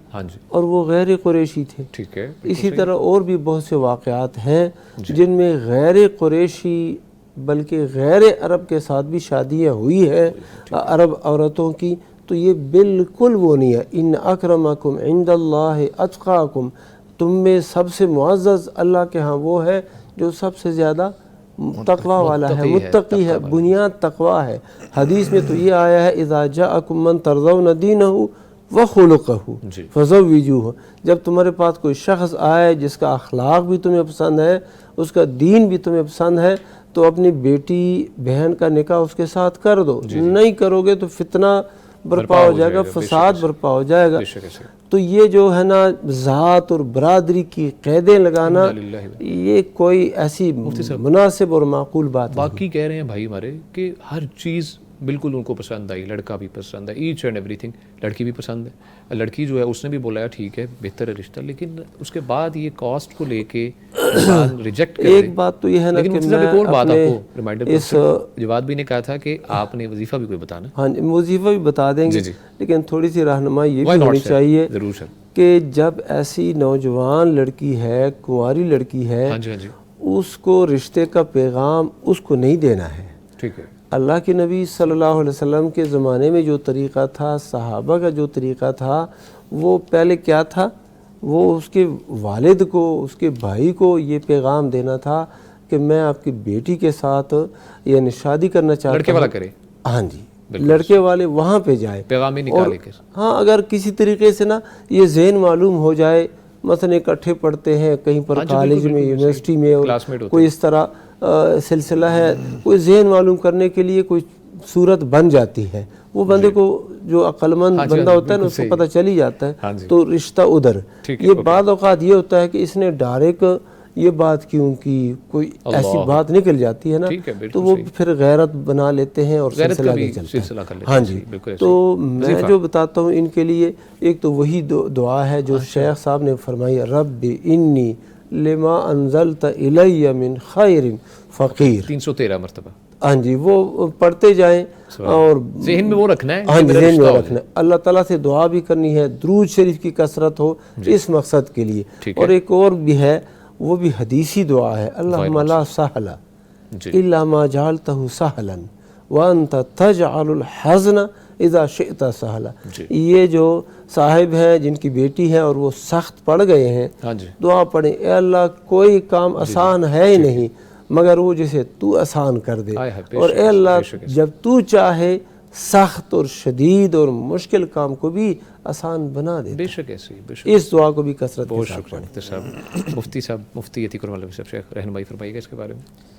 [SPEAKER 3] اور وہ غیر قریشی تھے.
[SPEAKER 1] ٹھیک ہے.
[SPEAKER 3] اسی طرح اور بھی بہت سے واقعات ہیں جن میں غیر قریشی بلکہ غیر عرب کے ساتھ بھی شادیاں ہوئی ہے عرب عورتوں کی. تو یہ بالکل وہ نہیں ہے. ان اکرمکم عند اللہ اتقاکم، تم میں سب سے معزز اللہ کے ہاں وہ ہے جو سب سے زیادہ تقوی والا ہے، متقی ہے. بنیاد تقوی ہے. حدیث میں تو یہ آیا ہے اذا جاءکم من ترضون دینہ وخلقہ فزوجوہ. جب تمہارے پاس کوئی شخص آئے جس کا اخلاق بھی تمہیں پسند ہے، اس کا دین بھی تمہیں پسند ہے، تو اپنی بیٹی بہن کا نکاح اس کے ساتھ کر دو. نہیں کرو گے تو فتنہ برپا ہو جائے گا، فساد برپا ہو جائے گا. تو یہ جو ہے نا ذات اور برادری کی قیدیں لگانا، یہ کوئی ایسی مناسب اور معقول بات نہیں.
[SPEAKER 1] باقی کہہ رہے ہیں بھائی ہمارے کہ ہر چیز بالکل ان کو پسند آئی، لڑکا بھی پسند ہے، ایچ اینڈ ایوری تھنگ. لڑکی بھی پسند ہے، لڑکی جو ہے اس نے بھی بولا ٹھیک ہے بہتر ہے رشتہ، لیکن اس کے بعد یہ کاسٹ کو لے کے ریجیکٹ کر رہے.
[SPEAKER 3] ایک بات تو یہ ہے نا کہ میں
[SPEAKER 1] ایک اور بات آپ کو ریمائنڈر جواد بھی نے کہا تھا کہ آپ نے وظیفہ بھی کوئی بتانا.
[SPEAKER 3] ہاں جی، وظیفہ بھی بتا دیں گے، لیکن تھوڑی سی رہنمائی یہ بھی ہونی چاہیے کہ جب ایسی نوجوان لڑکی ہے، کنواری لڑکی ہے، اس کو رشتے کا پیغام اس کو نہیں دینا ہے.
[SPEAKER 1] ٹھیک ہے.
[SPEAKER 3] اللہ کے نبی صلی اللہ علیہ وسلم کے زمانے میں جو طریقہ تھا، صحابہ کا جو طریقہ تھا، وہ پہلے کیا تھا؟ وہ اس کے والد کو، اس کے بھائی کو یہ پیغام دینا تھا کہ میں آپ کی بیٹی کے ساتھ یعنی شادی کرنا چاہتا ہوں.
[SPEAKER 1] لڑکے والا کرے.
[SPEAKER 3] ہاں جی، لڑکے والے وہاں پہ جائے،
[SPEAKER 1] پیغام ہی نکالے.
[SPEAKER 3] ہاں اگر کسی طریقے سے نا یہ ذہن معلوم ہو جائے، مثلا اکٹھے پڑھتے ہیں کہیں پر کالج میں، یونیورسٹی میں، اور کوئی اس طرح سلسلہ ہے، کوئی ذہن معلوم کرنے کے لیے کوئی صورت بن جاتی ہے، وہ بندے کو جو عقل مند بندہ ہوتا ہے نا اس کو پتہ چل ہی جاتا ہے، تو رشتہ ادھر. یہ بعض اوقات یہ ہوتا ہے کہ اس نے ڈائریکٹ یہ بات کیوں کی، کوئی ایسی بات نکل جاتی ہے نا، تو وہ پھر غیرت بنا لیتے ہیں اور سلسلہ نہیں چلتا. ہاں جی، تو میں جو بتاتا ہوں ان کے لیے ایک تو وہی دعا ہے جو شیخ صاحب نے فرمائی، رب انی لما انزلت الی من خیر فقیر.
[SPEAKER 1] 313 مرتبہ.
[SPEAKER 3] ہاں جی، وہ پڑھتے جائیں اور
[SPEAKER 1] ذہن میں وہ رکھنا ہے.
[SPEAKER 3] ہاں جی، ذہن میں رکھنا ہے. اللہ تعالیٰ سے دعا بھی کرنی ہے، درود شریف کی کثرت ہو اس مقصد کے لیے. اور ایک اور بھی ہے، وہ بھی حدیثی دعا ہے، اللہم لا سہل الا ما جعلتہ سہلا وانت تجعل الحزن اذا شئت سہلا. یہ جو صاحب ہیں جن کی بیٹی ہے اور وہ سخت پڑ گئے ہیں، دعا پڑھیں، اے اللہ کوئی کام آسان ہے ہی نہیں مگر وہ جسے تو آسان کر دے، اور اے اللہ جب تو چاہے سخت اور شدید اور مشکل کام کو بھی آسان بنا دے.
[SPEAKER 1] بے شک ایسی.
[SPEAKER 3] اس دعا کو بھی کثرت کے ساتھ
[SPEAKER 1] پڑھیں. مفتی صاحب، مفتی عتیق الرحمن صاحب، شیخ رہنمائی فرمائیے گا اس کے بارے میں.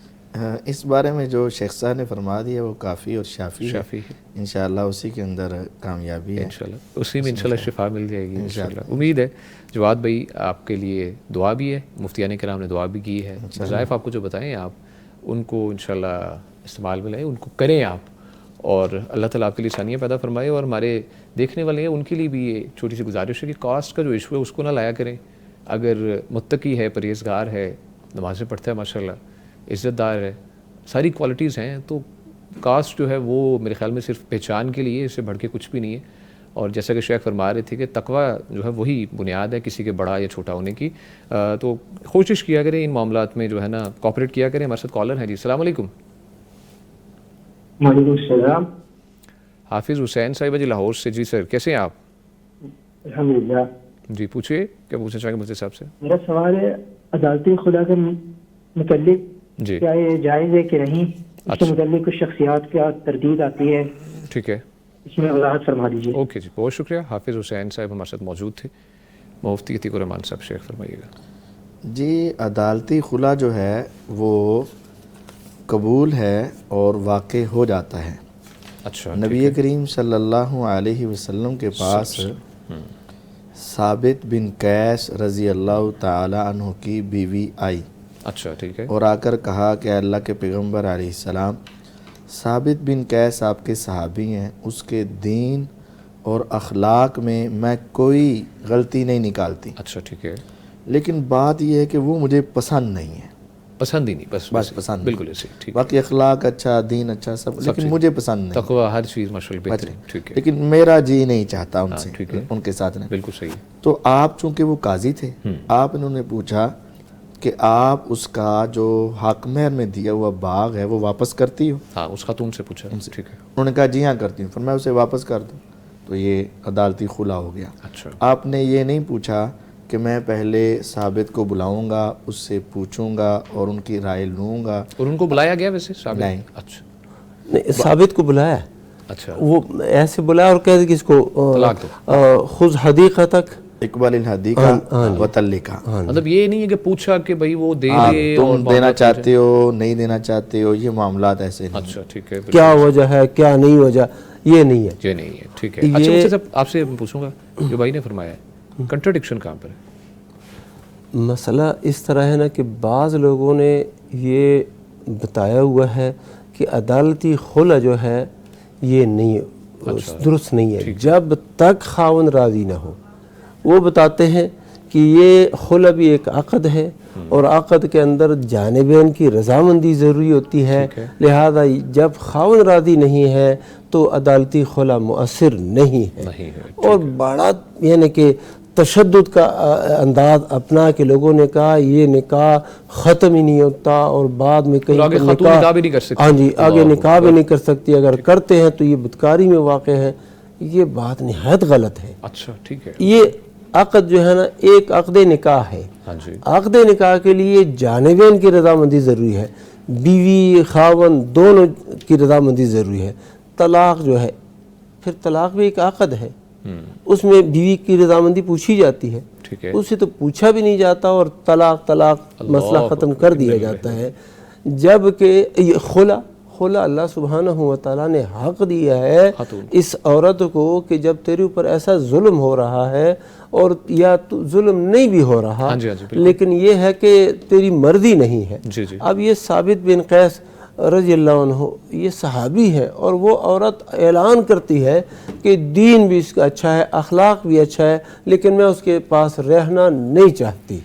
[SPEAKER 2] اس بارے میں جو شیخ صاحب نے فرما دیا وہ کافی اور شافی
[SPEAKER 1] شافی
[SPEAKER 2] ہے انشاءاللہ، اسی کے اندر کامیابی ہے
[SPEAKER 1] انشاءاللہ، اسی میں انشاءاللہ شفا مل جائے گی انشاءاللہ۔ امید ہے جواد بھائی آپ کے لیے دعا بھی ہے، مفتیان کرام نے دعا بھی کی ہے، وظائف آپ کو جو بتائیں آپ ان کو انشاءاللہ استعمال میں لائیں، ان کو کریں آپ، اور اللہ تعالیٰ آپ کے لیے آسانیاں پیدا فرمائے، اور ہمارے دیکھنے والے ہیں ان کے لیے بھی یہ چھوٹی سی گزارش ہے کہ کاسٹ کا جو ایشو ہے اس کو نہ لایا کریں۔ اگر متقی ہے، پرہیزگار ہے، نمازیں پڑھتا ہے ماشاءاللہ، عزت دار ہے، ساری کوالٹیز ہیں، تو کاسٹ جو ہے وہ میرے خیال میں صرف پہچان کے لیے، اس سے بڑھ کے کچھ بھی نہیں ہے۔ اور جیسا کہ شیخ فرما رہے تھے کہ تقوی جو ہے وہی بنیاد ہے کسی کے بڑا یا چھوٹا ہونے کی، تو کوشش کیا کریں ان معاملات میں جو ہے نا کوآپریٹ کیا کریں۔ ہمارے ساتھ کالر ہیں جی، السلام علیکم۔
[SPEAKER 6] وعلیکم السلام۔
[SPEAKER 1] حافظ حسین صاحب جی لاہور سے، جی سر کیسے ہیں آپ؟
[SPEAKER 6] الحمدللہ۔
[SPEAKER 1] جی پوچھیے، کیا پوچھنا چاہیں گے مفتی صاحب سے؟
[SPEAKER 6] میرا سوال ہے عدالتی خلا کے متعلق،
[SPEAKER 1] جی
[SPEAKER 6] کیا یہ جائز ہے کہ نہیں؟ اس کے متعلق کچھ شخصیات کا تردید آتی ہے،
[SPEAKER 1] ٹھیک ہے،
[SPEAKER 6] اس میں وضاحت فرما دیجیے۔
[SPEAKER 1] اوکے جی، بہت شکریہ۔ حافظ حسین صاحب ہمارے ساتھ موجود تھے، مفتی عتیق الرحمان صاحب شیخ فرمائیے گا۔
[SPEAKER 2] جی عدالتی خلا جو ہے وہ قبول ہے اور واقع ہو جاتا ہے۔
[SPEAKER 1] اچھا،
[SPEAKER 2] نبی کریم صلی اللہ علیہ وسلم کے پاس ثابت بن قیس رضی اللہ تعالی عنہ کی بیوی آئی،
[SPEAKER 1] اچھا ٹھیک ہے،
[SPEAKER 2] اور آ کر کہا کہ اللہ کے پیغمبر علیہ السلام، ثابت بن قیس آپ کے صحابی ہیں، اس کے دین اور اخلاق میں کوئی غلطی نہیں نکالتی،
[SPEAKER 1] اچھا ٹھیک ہے،
[SPEAKER 2] لیکن بات یہ ہے کہ وہ مجھے پسند نہیں ہے،
[SPEAKER 1] پسند ہی نہیں، بس
[SPEAKER 2] پسند
[SPEAKER 1] بالکل ایسے ٹھیک ہے،
[SPEAKER 2] باقی اخلاق اچھا، دین اچھا، سب، لیکن مجھے پسند نہیں،
[SPEAKER 1] تقوی ہر چیز ماشاءاللہ بہترین، ٹھیک ہے،
[SPEAKER 2] لیکن میرا جی نہیں چاہتا ان سے،
[SPEAKER 1] ٹھیک ہے،
[SPEAKER 2] ان کے ساتھ نہیں۔
[SPEAKER 1] بالکل صحیح ہے،
[SPEAKER 2] تو آپ چونکہ وہ قاضی تھے، آپ انہوں نے پوچھا کہ آپ اس کا جو حق مہر میں دیا ہوا باغ ہے وہ واپس کرتی ہو؟
[SPEAKER 1] ہاں اس خاتون سے پوچھا، ٹھیک ہے،
[SPEAKER 2] انہوں نے کہا جی ہاں کرتی ہوں، فرمایا اسے واپس کر دوں، تو یہ عدالتی خلا ہو گیا۔
[SPEAKER 1] اچھا،
[SPEAKER 2] آپ نے یہ نہیں پوچھا کہ میں پہلے ثابت کو بلاؤں گا، اس سے پوچھوں گا اور ان کی رائے لوں گا؟
[SPEAKER 1] اور ان کو بلایا گیا ویسے ثابت؟
[SPEAKER 2] نہیں۔
[SPEAKER 1] اچھا
[SPEAKER 3] نہیں، ثابت کو بلایا،
[SPEAKER 1] اچھا،
[SPEAKER 3] وہ ایسے بلایا اور کہہ دے کہ اس کو
[SPEAKER 1] طلاق دو،
[SPEAKER 3] خذ حدیقتک
[SPEAKER 2] اقبال الحدیقہ وطلقہ،
[SPEAKER 1] مطلب یہ نہیں ہے کہ پوچھا کہ بھائی وہ دے دے اور
[SPEAKER 2] تم دینا چاہتے ہو نہیں دینا چاہتے ہو، یہ معاملات ایسے نہیں۔
[SPEAKER 1] اچھا ٹھیک ہے،
[SPEAKER 3] کیا وجہ ہے کیا نہیں وجہ، یہ نہیں ہے۔
[SPEAKER 1] یہ نہیں ہے، ٹھیک ہے۔ اچھا مفتی صاحب آپ سے پوچھوں گا، جو بھائی نے فرمایا ہے کنٹرڈکشن کہاں پر ہے؟
[SPEAKER 3] مسئلہ اس طرح ہے نا کہ بعض لوگوں نے یہ بتایا ہوا ہے کہ عدالتی خلا جو ہے یہ نہیں، درست نہیں ہے جب تک خاوند راضی نہ ہو۔ وہ بتاتے ہیں کہ یہ خلا بھی ایک عقد ہے، اور عقد کے اندر جانبین کی رضامندی ضروری ہوتی ہے، لہذا جب خاوند راضی نہیں ہے تو عدالتی خلا مؤثر نہیں ہے۔ اور بڑا یعنی کہ تشدد کا انداز اپنا کہ لوگوں نے کہا یہ نکاح ختم ہی نہیں ہوتا، اور بعد میں کہیں
[SPEAKER 1] آگے خاتون نکاح بھی نہیں کر سکتی،
[SPEAKER 3] ہاں جی آگے نکاح بھی نہیں کر سکتی، اگر کرتے ہیں تو یہ بدکاری میں واقع ہے۔ یہ بات نہایت غلط ہے۔
[SPEAKER 1] اچھا ٹھیک ہے،
[SPEAKER 3] یہ عقد جو ہے نا ایک عقد نکاح ہے، عقد نکاح کے لیے جانبین کی رضامندی ضروری ہے، بیوی خاوند دونوں کی رضامندی ضروری ہے۔ طلاق جو ہے پھر طلاق بھی ایک عقد ہے، اس میں بیوی کی رضامندی پوچھی جاتی ہے، اسے تو پوچھا بھی نہیں جاتا اور طلاق مسئلہ ختم کر دیا جاتا ہے۔ جبکہ خلا اللہ سبحانہ و تعالیٰ نے حق دیا ہے اس عورت کو کہ جب تیرے اوپر ایسا ظلم ہو رہا ہے، اور یا تو ظلم نہیں بھی ہو رہا لیکن یہ ہے کہ تیری مرضی نہیں ہے۔ اب یہ ثابت بن قیس رضی اللہ عنہ یہ صحابی ہے، اور وہ عورت اعلان کرتی ہے کہ دین بھی اس کا اچھا ہے، اخلاق بھی اچھا ہے، لیکن میں اس کے پاس رہنا نہیں چاہتی۔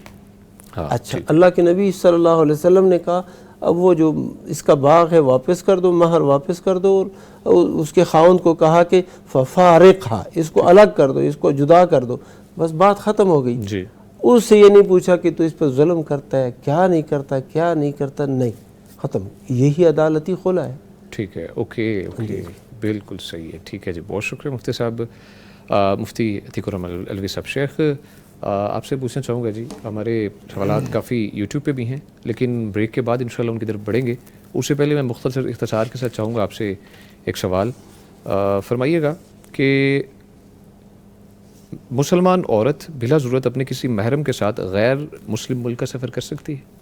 [SPEAKER 3] اچھا اللہ کے نبی صلی اللہ علیہ وسلم نے کہا اب وہ جو اس کا باغ ہے واپس کر دو، مہر واپس کر دو، اور اس کے خاوند کو کہا کہ ففارقھا، اس کو الگ کر دو، اس کو جدا کر دو، بس بات ختم ہو گئی۔ اس سے یہ نہیں پوچھا کہ تو اس پر ظلم کرتا ہے، کیا نہیں کرتا، کیا نہیں کرتا، نہیں، ختم۔ یہی عدالتی خلا ہے۔
[SPEAKER 1] ٹھیک ہے، اوکے بالکل صحیح ہے، ٹھیک ہے جی، بہت شکریہ مفتی صاحب۔ مفتی عتیق الرحمان الوی صاحب شیخ، آپ سے پوچھنا چاہوں گا جی، ہمارے سوالات کافی یوٹیوب پہ بھی ہیں، لیکن بریک کے بعد انشاءاللہ ان کی طرف بڑھیں گے۔ اس سے پہلے میں مختصر اختصار کے ساتھ چاہوں گا آپ سے ایک سوال فرمائیے گا کہ مسلمان عورت بلا ضرورت اپنے کسی محرم کے ساتھ غیر مسلم ملک کا سفر کر سکتی ہے؟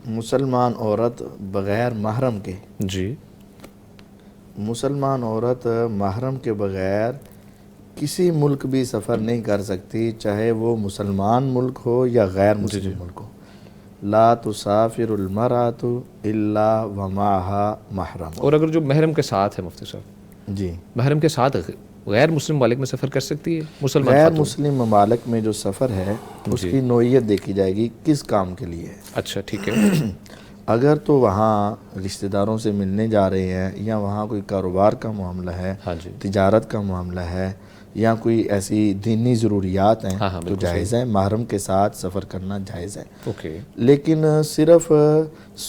[SPEAKER 2] مسلمان عورت بغیر محرم کے،
[SPEAKER 1] جی
[SPEAKER 2] مسلمان عورت محرم کے بغیر کسی ملک بھی سفر نہیں کر سکتی، چاہے وہ مسلمان ملک ہو یا غیر مسلم ملک ہو۔ لا تسافر المرأۃ الا ومعها محرم۔
[SPEAKER 1] اور اگر جو محرم کے ساتھ ہے مفتی صاحب،
[SPEAKER 2] جی،
[SPEAKER 1] محرم کے ساتھ غیر مسلم ممالک میں سفر کر سکتی ہے مسلمان
[SPEAKER 2] غیر
[SPEAKER 1] خاتون؟
[SPEAKER 2] مسلم ممالک میں جو سفر ہے اس کی نوعیت دیکھی جائے گی کس کام کے لیے ہے۔
[SPEAKER 1] اچھا ٹھیک ہے،
[SPEAKER 2] اگر تو وہاں رشتہ داروں سے ملنے جا رہے ہیں، یا وہاں کوئی کاروبار کا معاملہ ہے،
[SPEAKER 1] ہاں جی،
[SPEAKER 2] تجارت کا معاملہ ہے، یا کوئی ایسی دینی ضروریات ہیں
[SPEAKER 1] ہاں ہاں
[SPEAKER 2] تو
[SPEAKER 1] بالکل
[SPEAKER 2] جائز ہے، محرم کے ساتھ سفر کرنا جائز ہے۔
[SPEAKER 1] اوکے،
[SPEAKER 2] لیکن صرف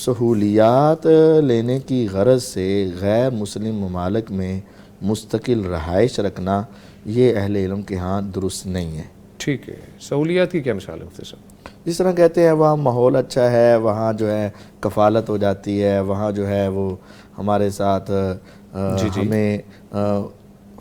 [SPEAKER 2] سہولیات لینے کی غرض سے غیر مسلم ممالک میں مستقل رہائش رکھنا یہ اہل علم کے ہاں درست نہیں ہے۔
[SPEAKER 1] ٹھیک ہے، سہولیات کی کیا مثال ہے مفتی صاحب؟
[SPEAKER 2] جس طرح کہتے ہیں وہاں ماحول اچھا ہے، وہاں جو ہے کفالت ہو جاتی ہے، وہاں جو ہے وہ ہمارے ساتھ ہمیں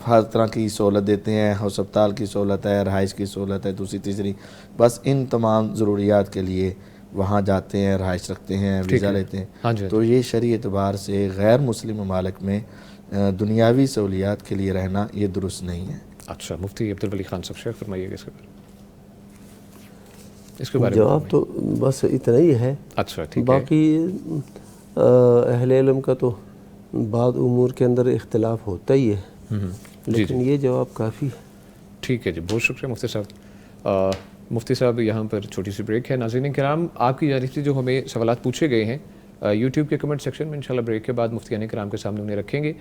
[SPEAKER 2] ہر طرح کی سہولت دیتے ہیں، ہسپتال کی سہولت ہے، رہائش کی سہولت ہے، دوسری تیسری، بس ان تمام ضروریات کے لیے وہاں جاتے ہیں، رہائش رکھتے ہیں، ویزا لیتے
[SPEAKER 1] ہاں
[SPEAKER 2] ہیں۔
[SPEAKER 1] جی،
[SPEAKER 2] تو یہ شرعی اعتبار سے غیر مسلم ممالک میں دنیاوی سہولیات کے لیے رہنا یہ درست نہیں ہے۔
[SPEAKER 1] اچھا، مفتی عبدالولی خان صاحب شیخ فرمائیے گا اس کے بارے میں
[SPEAKER 3] جواب تو بس اتنا ہی ہے۔
[SPEAKER 1] اچھا ٹھیک ہے،
[SPEAKER 3] باقی اہل علم کا تو بعض امور کے اندر اختلاف ہوتا ہی ہے، لیکن یہ جواب کافی ہے۔
[SPEAKER 1] ٹھیک ہے جی، بہت شکریہ مفتی صاحب۔ مفتی صاحب یہاں پر چھوٹی سی بریک ہے۔ ناظرین کرام، آپ کی جانب سے جو ہمیں سوالات پوچھے گئے ہیں یوٹیوب کے کمنٹ سیکشن میں انشاءاللہ بریک کے بعد مفتیان کرام کے سامنے انہیں رکھیں گے،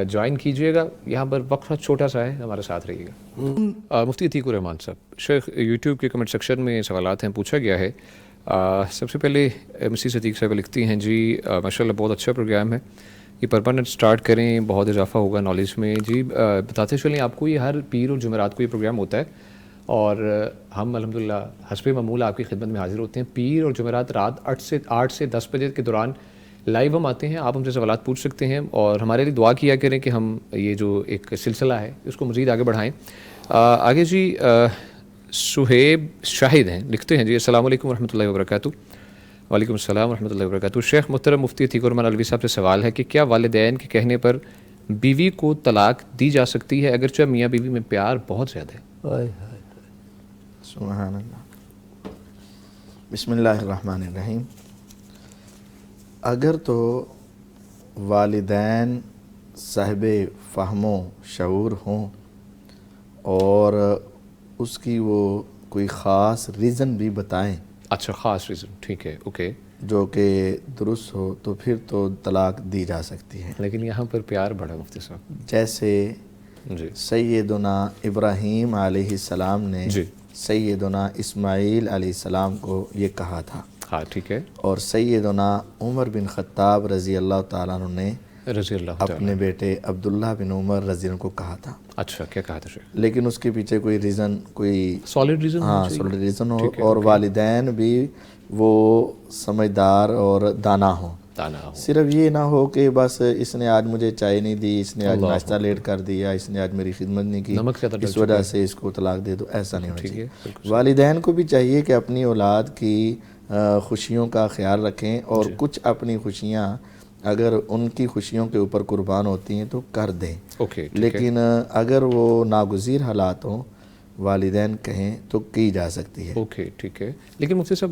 [SPEAKER 1] جوائن کیجئے گا۔ یہاں پر وقفہ چھوٹا سا ہے، ہمارے ساتھ رہیے گا۔ مفتی عتیق الرحمان صاحب شیخ، یوٹیوب کے کمنٹ سیکشن میں سوالات ہیں، پوچھا گیا ہے۔ سب سے پہلے مسز عتیق صاحب لکھتی ہیں، جی ماشاءاللہ بہت اچھا پروگرام ہے، یہ پرماننٹ سٹارٹ کریں، بہت اضافہ ہوگا نالج میں۔ جی بتاتے چلیں آپ کو، یہ ہر پیر اور جمعرات کو یہ پروگرام ہوتا ہے، اور ہم الحمدللہ حسب معمول آپ کی خدمت میں حاضر ہوتے ہیں۔ پیر اور جمعرات رات 8 سے 10 بجے کے دوران لائیو ہم آتے ہیں، آپ ہم سے سوالات پوچھ سکتے ہیں، اور ہمارے لیے دعا کیا کریں کہ ہم یہ جو ایک سلسلہ ہے اس کو مزید آگے بڑھائیں۔ آگے جی سہیب شاہد ہیں، لکھتے ہیں جی السلام علیکم ورحمۃ اللہ وبرکاتہ۔ وعلیکم السلام ورحمۃ اللہ وبرکاتہ۔ شیخ محترم مفتی عتیق الرحمان علوی صاحب سے سوال ہے کہ کیا والدین کے کہنے پر بیوی کو طلاق دی جا سکتی ہے اگرچہ میاں بیوی میں پیار بہت زیادہ ہے؟
[SPEAKER 2] سبحان اللہ۔ بسم اللہ الرحمن الرحیم۔ اگر تو والدین صاحب فہم و شعور ہوں اور اس کی وہ کوئی خاص ریزن بھی بتائیں،
[SPEAKER 1] اچھا خاص ریزن، ٹھیک ہے، اوکے،
[SPEAKER 2] جو کہ درست ہو، تو پھر تو طلاق دی جا سکتی ہے۔
[SPEAKER 1] لیکن یہاں پر پیار بڑھا مفتی صاحب۔
[SPEAKER 2] جیسے
[SPEAKER 1] جی
[SPEAKER 2] سیدنا ابراہیم علیہ السلام نے
[SPEAKER 1] جی،
[SPEAKER 2] سیدنا اسماعیل علیہ السلام کو یہ کہا تھا،
[SPEAKER 1] ہاں ٹھیک ہے،
[SPEAKER 2] اور سیدنا عمر بن خطاب رضی اللہ تعالیٰ عنہ نے
[SPEAKER 1] رضی اللہ تعالیٰ۔
[SPEAKER 2] اپنے بیٹے عبداللہ بن عمر رضی اللہ کو کہا تھا۔
[SPEAKER 1] اچھا، کیا کہا تھا شیخ؟
[SPEAKER 2] لیکن اس کے پیچھے کوئی ریزن، کوئی
[SPEAKER 1] سالڈ ریزن،
[SPEAKER 2] ہاں سولid ریزن ہو، اور والدین بھی وہ سمجھدار اور دانا ہوں۔
[SPEAKER 1] دانا ہو،
[SPEAKER 2] صرف یہ نہ ہو کہ بس اس نے آج مجھے چائے نہیں دی، اس نے آج ناشتہ لیٹ کر دیا، اس نے آج میری خدمت نہیں کی،
[SPEAKER 1] نمک زیادہ ڈل
[SPEAKER 2] اس وجہ سے اس کو طلاق دے دو، ایسا نہیں ہونا
[SPEAKER 1] ٹھیک ہے،
[SPEAKER 2] چاہیے۔ والدین کو بھی چاہیے کہ اپنی اولاد کی خوشیوں کا خیال رکھیں، اور کچھ اپنی خوشیاں اگر ان کی خوشیوں کے اوپر قربان ہوتی ہیں تو کر دیں،
[SPEAKER 1] اوکے،
[SPEAKER 2] لیکن اگر وہ ناگزیر حالات ہوں، والدین کہیں تو کی جا سکتی ہے۔
[SPEAKER 1] اوکے ٹھیک ہے۔ لیکن مفتی صاحب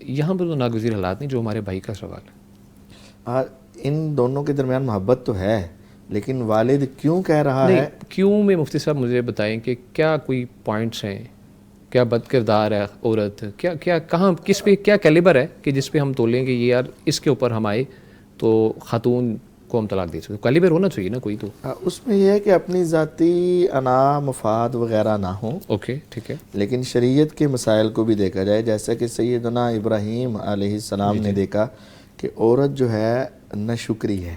[SPEAKER 1] یہاں پر تو ناگزیر حالات نہیں، جو ہمارے بھائی کا سوال ہے،
[SPEAKER 2] ان دونوں کے درمیان محبت تو ہے، لیکن والد کیوں کہہ رہا ہے؟
[SPEAKER 1] کیوں میں مفتی صاحب مجھے بتائیں کہ کیا کوئی پوائنٹس ہیں، کیا بد کردار ہے عورت، کیا کہاں کس پہ کیا کیلیبر ہے کہ جس پہ ہم تولیں گے یہ یار اس کے اوپر ہم آئے تو خاتون کو ہم طلاق دے سکتے؟ کیلیبر ہونا چاہیے نا کوئی تو۔
[SPEAKER 2] اس میں یہ ہے کہ اپنی ذاتی انا مفاد وغیرہ نہ ہوں،
[SPEAKER 1] اوکے ٹھیک ہے،
[SPEAKER 2] لیکن شریعت کے مسائل کو بھی دیکھا جائے، جیسا کہ سیدنا ابراہیم علیہ السلام نے دیکھا کہ عورت جو ہے ناشکری ہے۔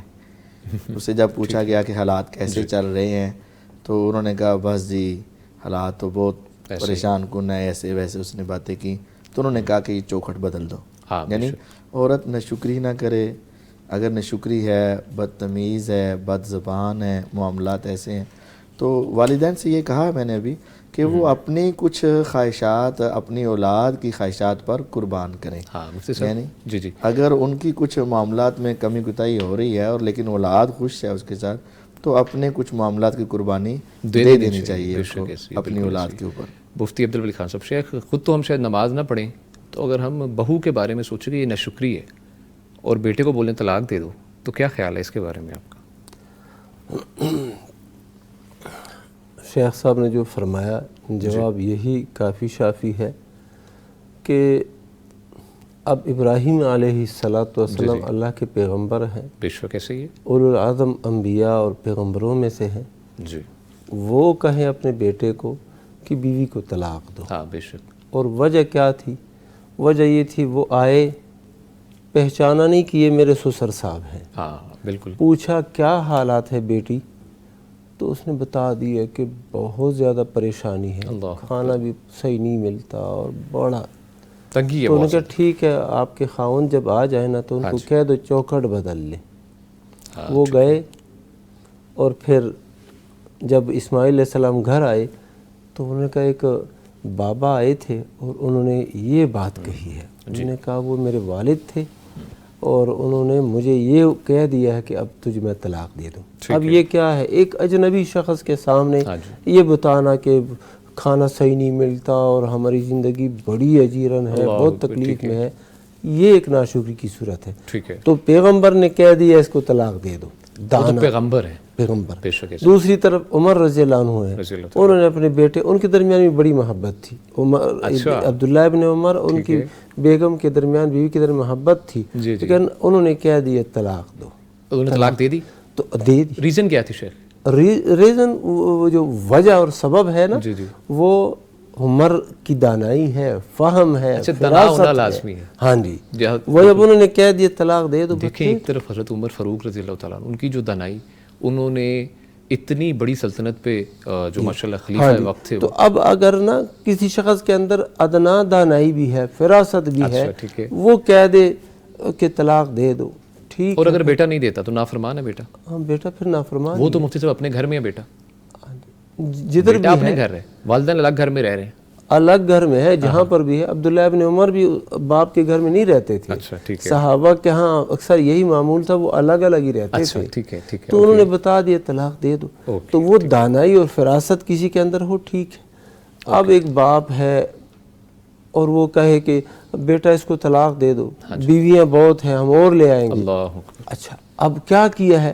[SPEAKER 2] اسے جب پوچھا گیا کہ حالات کیسے چل رہے ہیں تو انہوں نے کہا بس جی حالات تو بہت پریشان کن ہے، ایسے ویسے اس نے باتیں کی، تو انہوں نے کہا کہ یہ چوکھٹ بدل دو، یعنی عورت ناشکری نہ کرے۔ اگر ناشکری ہے، بدتمیز ہے، بد زبان ہے، معاملات ایسے ہیں، تو والدین سے یہ کہا میں نے ابھی کہ وہ اپنی کچھ خواہشات اپنی اولاد کی خواہشات پر قربان کریں.
[SPEAKER 1] ہاں مفتی صاحب
[SPEAKER 2] یعنی
[SPEAKER 1] جی
[SPEAKER 2] اگر ان کی کچھ معاملات میں کمی کوتاہی ہو رہی ہے اور لیکن اولاد خوش ہے اس کے ساتھ، تو اپنے کچھ معاملات کی قربانی دے دینی چاہیے اس کو اپنی اولاد کے اوپر.
[SPEAKER 1] مفتی عبدالولی خان صاحب، شیخ خود تو ہم شاید نماز نہ پڑھیں، تو اگر ہم بہو کے بارے میں سوچیں کہ یہ ناشکری ہے اور بیٹے کو بولیں طلاق دے دو، تو کیا خیال ہے اس کے بارے میں آپ کا؟
[SPEAKER 3] شیخ صاحب نے جو فرمایا جواب یہی کافی شافی ہے کہ اب ابراہیم علیہ السلام اللہ کے پیغمبر ہیں،
[SPEAKER 1] بے شک ایسے ہی ہے
[SPEAKER 3] اولو العظم انبیاء اور پیغمبروں میں سے ہیں.
[SPEAKER 1] جی
[SPEAKER 3] وہ کہیں اپنے بیٹے کو کہ بیوی کو طلاق دو.
[SPEAKER 1] ہاں بے شک.
[SPEAKER 3] اور وجہ کیا تھی؟ وجہ یہ تھی وہ آئے، پہچانا نہیں کہ یہ میرے سسر صاحب ہیں.
[SPEAKER 1] ہاں بالکل.
[SPEAKER 3] پوچھا کیا حالات ہے بیٹی، تو اس نے بتا دیا کہ بہت زیادہ پریشانی ہے، کھانا بھی صحیح نہیں ملتا اور بڑا
[SPEAKER 1] تنگی ہے.
[SPEAKER 3] تو انہوں نے کہا ٹھیک ہے، آپ کے خاوند جب آ جائے نا تو ان کو کہہ دو چوکھٹ بدل لے. وہ گئے اور پھر جب اسماعیل علیہ السلام گھر آئے تو انہوں نے کہا ایک بابا آئے تھے اور انہوں نے یہ بات کہی ہے. انہوں نے کہا وہ میرے والد تھے اور انہوں نے مجھے یہ کہہ دیا ہے کہ اب تجھے میں طلاق دے دوں. اب یہ کیا ہے، ایک اجنبی شخص کے سامنے یہ بتانا کہ کھانا صحیح نہیں ملتا اور ہماری زندگی بڑی اجیرن ہے، بہت تکلیف میں ہے، یہ ایک ناشکری کی صورت ہے. تو پیغمبر نے کہہ دیا اس کو طلاق دے دو.
[SPEAKER 1] پیغمبر ہے،
[SPEAKER 3] پیغمبر. دوسری طرف عمر رضی اللہ عنہ ہیں، انہوں نے اپنے بیٹے، ان کے درمیان بھی بڑی محبت تھی. عبداللہ ابن عمر ان کی بیگم کے درمیان، بیوی کے درمیان محبت تھی، لیکن انہوں نے کہہ دیا طلاق دو.
[SPEAKER 1] انہوں نے طلاق دے دی.
[SPEAKER 3] تو دے دی.
[SPEAKER 1] ریزن کیا تھی شیخ؟
[SPEAKER 3] ریزن جو وجہ اور سبب ہے نا، وہ عمر کی دانائی ہے، فہم ہے، فراست
[SPEAKER 1] لازمی ہے.
[SPEAKER 3] ہاں جی، وہ جب انہوں نے کہہ دیا طلاق دے دو.
[SPEAKER 1] دیکھیں ایک طرف حضرت عمر فاروق رضی اللہ تعالیٰ ان کی جو دانائی، انہوں نے اتنی بڑی سلطنت پہ جو ماشاءاللہ خلیفہ وقت تھے.
[SPEAKER 3] تو اب اگر نا کسی شخص کے اندر ادنا دانائی بھی ہے، فراست بھی ہے، وہ کہہ دے کہ طلاق دے دو، ٹھیک.
[SPEAKER 1] اور اگر بیٹا نہیں دیتا تو نافرمان ہے بیٹا.
[SPEAKER 3] ہاں بیٹا پھر نافرمان.
[SPEAKER 1] وہ تو مفتی صاحب اپنے گھر میں ہے بیٹا،
[SPEAKER 3] جدھر بھی
[SPEAKER 1] اپنے گھر ہے، والدین الگ گھر میں رہ رہے ہیں،
[SPEAKER 3] الگ گھر میں ہے جہاں پر بھی ہے. عبداللہ ابن عمر بھی باپ کے گھر میں نہیں رہتے تھے. صحابہ کے ہاں اکثر یہی معمول تھا، وہ الگ الگ ہی رہتے تھے. تو انہوں نے بتا دیا طلاق دے دو. تو وہ دانائی اور فراست کسی کے اندر ہو، ٹھیک ہے. اب ایک باپ ہے اور وہ کہے کہ بیٹا اس کو طلاق دے دو، بیویاں بہت ہیں، ہم اور لے آئیں گے. اچھا اب کیا کیا ہے،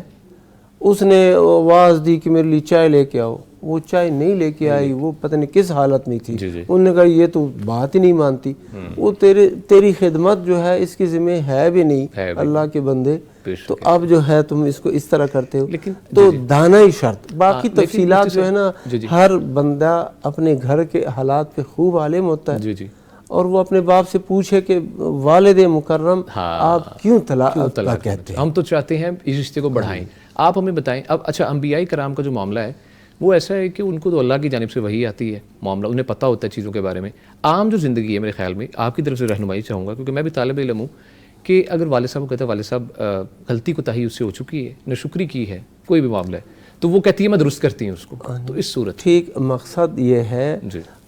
[SPEAKER 3] اس نے آواز دی کہ میرے لیے چائے لے کے آؤ. وہ چائے نہیں لے کے آئی، وہ پتہ نہیں کس حالت میں تھی. انہوں نے کہا یہ تو بات ہی نہیں مانتی، وہ تیری خدمت جو ہے اس کی ذمہ ہے بھی نہیں، اللہ کے بندے. تو اب جو ہے تم اس کو اس طرح کرتے ہو. تو دانائی شرط، باقی تفصیلات جو ہے نا، ہر بندہ اپنے گھر کے حالات پہ خوب عالم ہوتا ہے، اور وہ اپنے باپ سے پوچھے کہ والد مکرم آپ کیوں طلاق کہتے ہیں.
[SPEAKER 1] ہم تو چاہتے ہیں اس رشتے کو بڑھائیں، آپ ہمیں بتائیں. اب اچھا انبیاء کرام کا جو معاملہ ہے وہ ایسا ہے کہ ان کو تو اللہ کی جانب سے وحی آتی ہے، معاملہ انہیں پتہ ہوتا ہے چیزوں کے بارے میں. عام جو زندگی ہے میرے خیال میں آپ کی طرف سے رہنمائی چاہوں گا، کیونکہ میں بھی طالب علم ہوں، کہ اگر والد صاحب کو کہتے ہیں والد صاحب غلطی کوتاہی اس سے ہو چکی ہے، ناشکری کی ہے، کوئی بھی معاملہ ہے، تو وہ کہتی ہے میں درست کرتی ہوں اس کو. تو اس صورت
[SPEAKER 3] ٹھیک، مقصد یہ ہے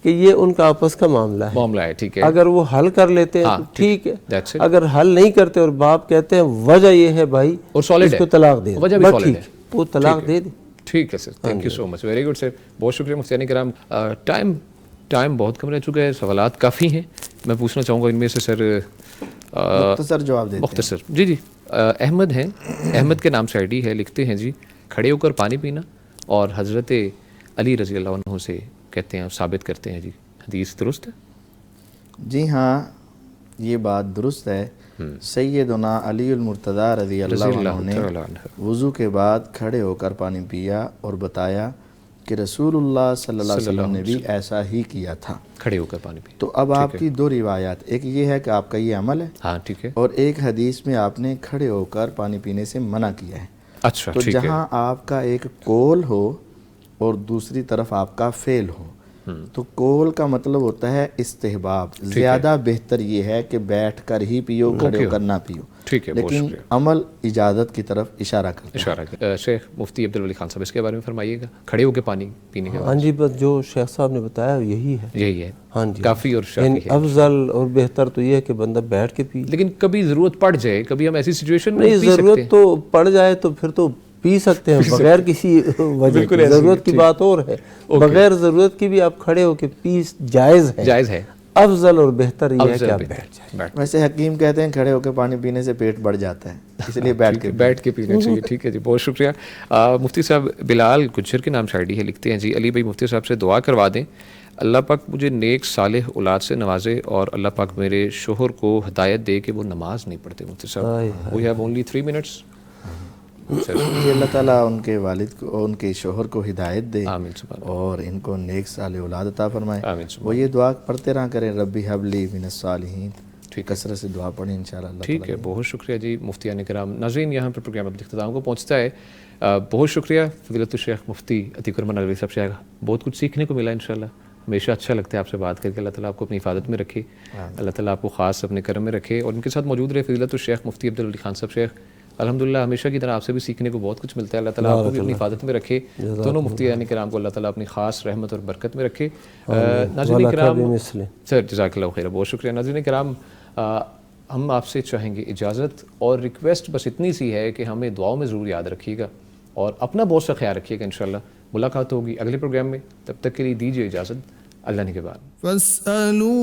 [SPEAKER 3] کہ یہ ان کا آپس کا معاملہ ہے، ٹھیک ہے. اگر وہ حل کر لیتے ہیں تو ٹھیک ہے، اگر حل نہیں کرتے اور باپ کہتے ہیں وجہ یہ ہے بھائی اس کو طلاق دے دو، ٹھیک وہ طلاق دے دے.
[SPEAKER 1] ٹھیک ہے sir, thank you so much, very good sir, بہت شکریہ مفتیان کرام. ٹائم بہت کم رہ چکا ہے، سوالات کافی ہیں. میں پوچھنا چاہوں گا ان میں سے سر
[SPEAKER 2] مختصر جواب دیتے
[SPEAKER 1] مختصر. جی احمد ہیں، احمد کے نام سے آئی ڈی ہے، لکھتے ہیں جی کھڑے ہو کر پانی پینا اور حضرت علی رضی اللہ عنہ سے کہتے ہیں ثابت کرتے ہیں، جی حدیث درست ہے؟
[SPEAKER 2] جی ہاں یہ بات درست ہے. سیدنا علی المرتضی رضی اللہ عنہ نے وضو کے بعد کھڑے ہو کر پانی پیا اور بتایا کہ رسول اللہ صلی اللہ علیہ وسلم نے بھی ایسا ہی کیا تھا،
[SPEAKER 1] کھڑے ہو کر پانی پیا.
[SPEAKER 2] تو اب آپ کی دو روایات، ایک یہ ہے کہ آپ کا یہ عمل ہے،
[SPEAKER 1] ہاں ٹھیک ہے،
[SPEAKER 2] اور ایک حدیث میں آپ نے کھڑے ہو کر پانی پینے سے منع کیا ہے.
[SPEAKER 1] اچھا
[SPEAKER 2] تو جہاں آپ کا ایک قول ہو اور دوسری طرف آپ کا فعل ہو، تو قول کا مطلب ہوتا ہے استحباب، زیادہ بہتر یہ ہے کہ بیٹھ کر ہی پیو، کھڑے ہو کر نہ پیو.
[SPEAKER 1] ٹھیک ہے، بہت
[SPEAKER 2] لیکن
[SPEAKER 1] شکریہ.
[SPEAKER 2] عمل اجازت کی طرف اشارہ کرتا ہے.
[SPEAKER 1] اشارہ کیا شیخ مفتی عبدالولی خان صاحب اس کے بارے میں فرمائیے گا، کھڑے ہو کے پانی پینے کے
[SPEAKER 3] ہاں
[SPEAKER 1] بعد.
[SPEAKER 3] جی، بس جو شیخ صاحب نے بتایا یہی ہے.
[SPEAKER 1] یہی ہے
[SPEAKER 3] ہاں جی،
[SPEAKER 1] کافی اور
[SPEAKER 3] یعنی
[SPEAKER 1] شافی ہے.
[SPEAKER 3] افضل اور بہتر تو یہ ہے کہ بندہ بیٹھ کے پی.
[SPEAKER 1] لیکن کبھی ضرورت پڑ جائے، کبھی ہم ایسی سچویشن میں
[SPEAKER 3] نہیں،
[SPEAKER 1] پی سکتے ہیں.
[SPEAKER 3] ضرورت تو پڑ جائے تو پھر تو پی سکتے ہیں بغیر کسی وجہ
[SPEAKER 1] بالکل
[SPEAKER 3] کے.
[SPEAKER 1] ایسے ہی،
[SPEAKER 3] ضرورت کی
[SPEAKER 1] ٹھیک.
[SPEAKER 3] بات اور ہے، بغیر ضرورت کی بھی آپ کھڑے ہو کے پی جائز ہے.
[SPEAKER 1] جائز ہے.
[SPEAKER 3] افضل اور بہتر یہ ہے کہ آپ
[SPEAKER 1] افضل
[SPEAKER 3] بیٹھ جائیں.
[SPEAKER 1] بیٹھ
[SPEAKER 2] ویسے حکیم کہتے ہیں کھڑے ہو کے پانی پینے سے پیٹ بڑھ جاتا ہے، اس لیے بیٹھ کے
[SPEAKER 1] بیٹھ کے پینا چاہیے. ٹھیک ہے جی، بہت شکریہ. مفتی صاحب بلال گجر کے نام سے آئی ڈی ہے، لکھتے ہیں جی علی بھائی مفتی صاحب سے دعا کروا دیں اللہ پاک مجھے نیک صالح اولاد سے نوازے اور اللہ پاک میرے شوہر کو ہدایت دے کہ وہ نماز نہیں پڑھتے. مفتی صاحب وی ہیو اونلی 3 منٹس.
[SPEAKER 2] جی اللہ تعالیٰ ان کے والد کو، ان کے شوہر کو ہدایت دے
[SPEAKER 1] آمین سبحان
[SPEAKER 2] اور ان کو نیک صالح اولاد عطا فرمائے.
[SPEAKER 1] آمین سبحان
[SPEAKER 2] وہ یہ دعا پڑھتے رہا کریں ربی حبلی من الصالحین. کثرت سے دعا پڑھیں انشاءاللہ اللہ
[SPEAKER 1] ٹھیک ہے. بہت شکریہ جی مفتیان کرام. ناظرین یہاں پر پروگرام اپنے اختتام کو پہنچتا ہے. بہت شکریہ فضیلت الشیخ مفتی عتیق الرحمن ندوی صاحب سے. بہت کچھ سیکھنے کو ملا انشاءاللہ. ہمیشہ اچھا لگتا ہے آپ سے بات کر کے. اللہ تعالیٰ آپ کو اپنی حفاظت میں رکھے، اللہ تعالیٰ آپ کو خاص اپنے کرم میں رکھے. اور ان کے ساتھ موجود رہے فضیلت الشیخ مفتی عبدالولی خان صاحب. شیخ الحمدللہ ہمیشہ کی طرح آپ سے بھی سیکھنے کو بہت کچھ ملتا ہے. اللہ تعالیٰ آپ کو بھی اپنی حفاظت میں رکھے. دونوں مفتیان کرام کو اللہ تعالیٰ اپنی خاص رحمت اور برکت میں رکھے. ناظرین کرام سر جزاک اللہ خیر، بہت شکریہ. ناظرین کرام ہم آپ سے چاہیں گے اجازت اور ریکویسٹ بس اتنی سی ہے کہ ہمیں دعاؤں میں ضرور یاد رکھیے گا اور اپنا بہت سا خیال رکھیے گا. انشاءاللہ ملاقات ہوگی اگلے پروگرام میں. تب تک کے لیے دیجیے اجازت. اللہ نے کے بعد
[SPEAKER 8] فاسألوا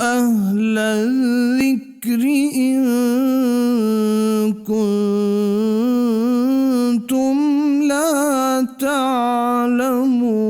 [SPEAKER 8] أهل الذكر إن كنتم لا تعلمون.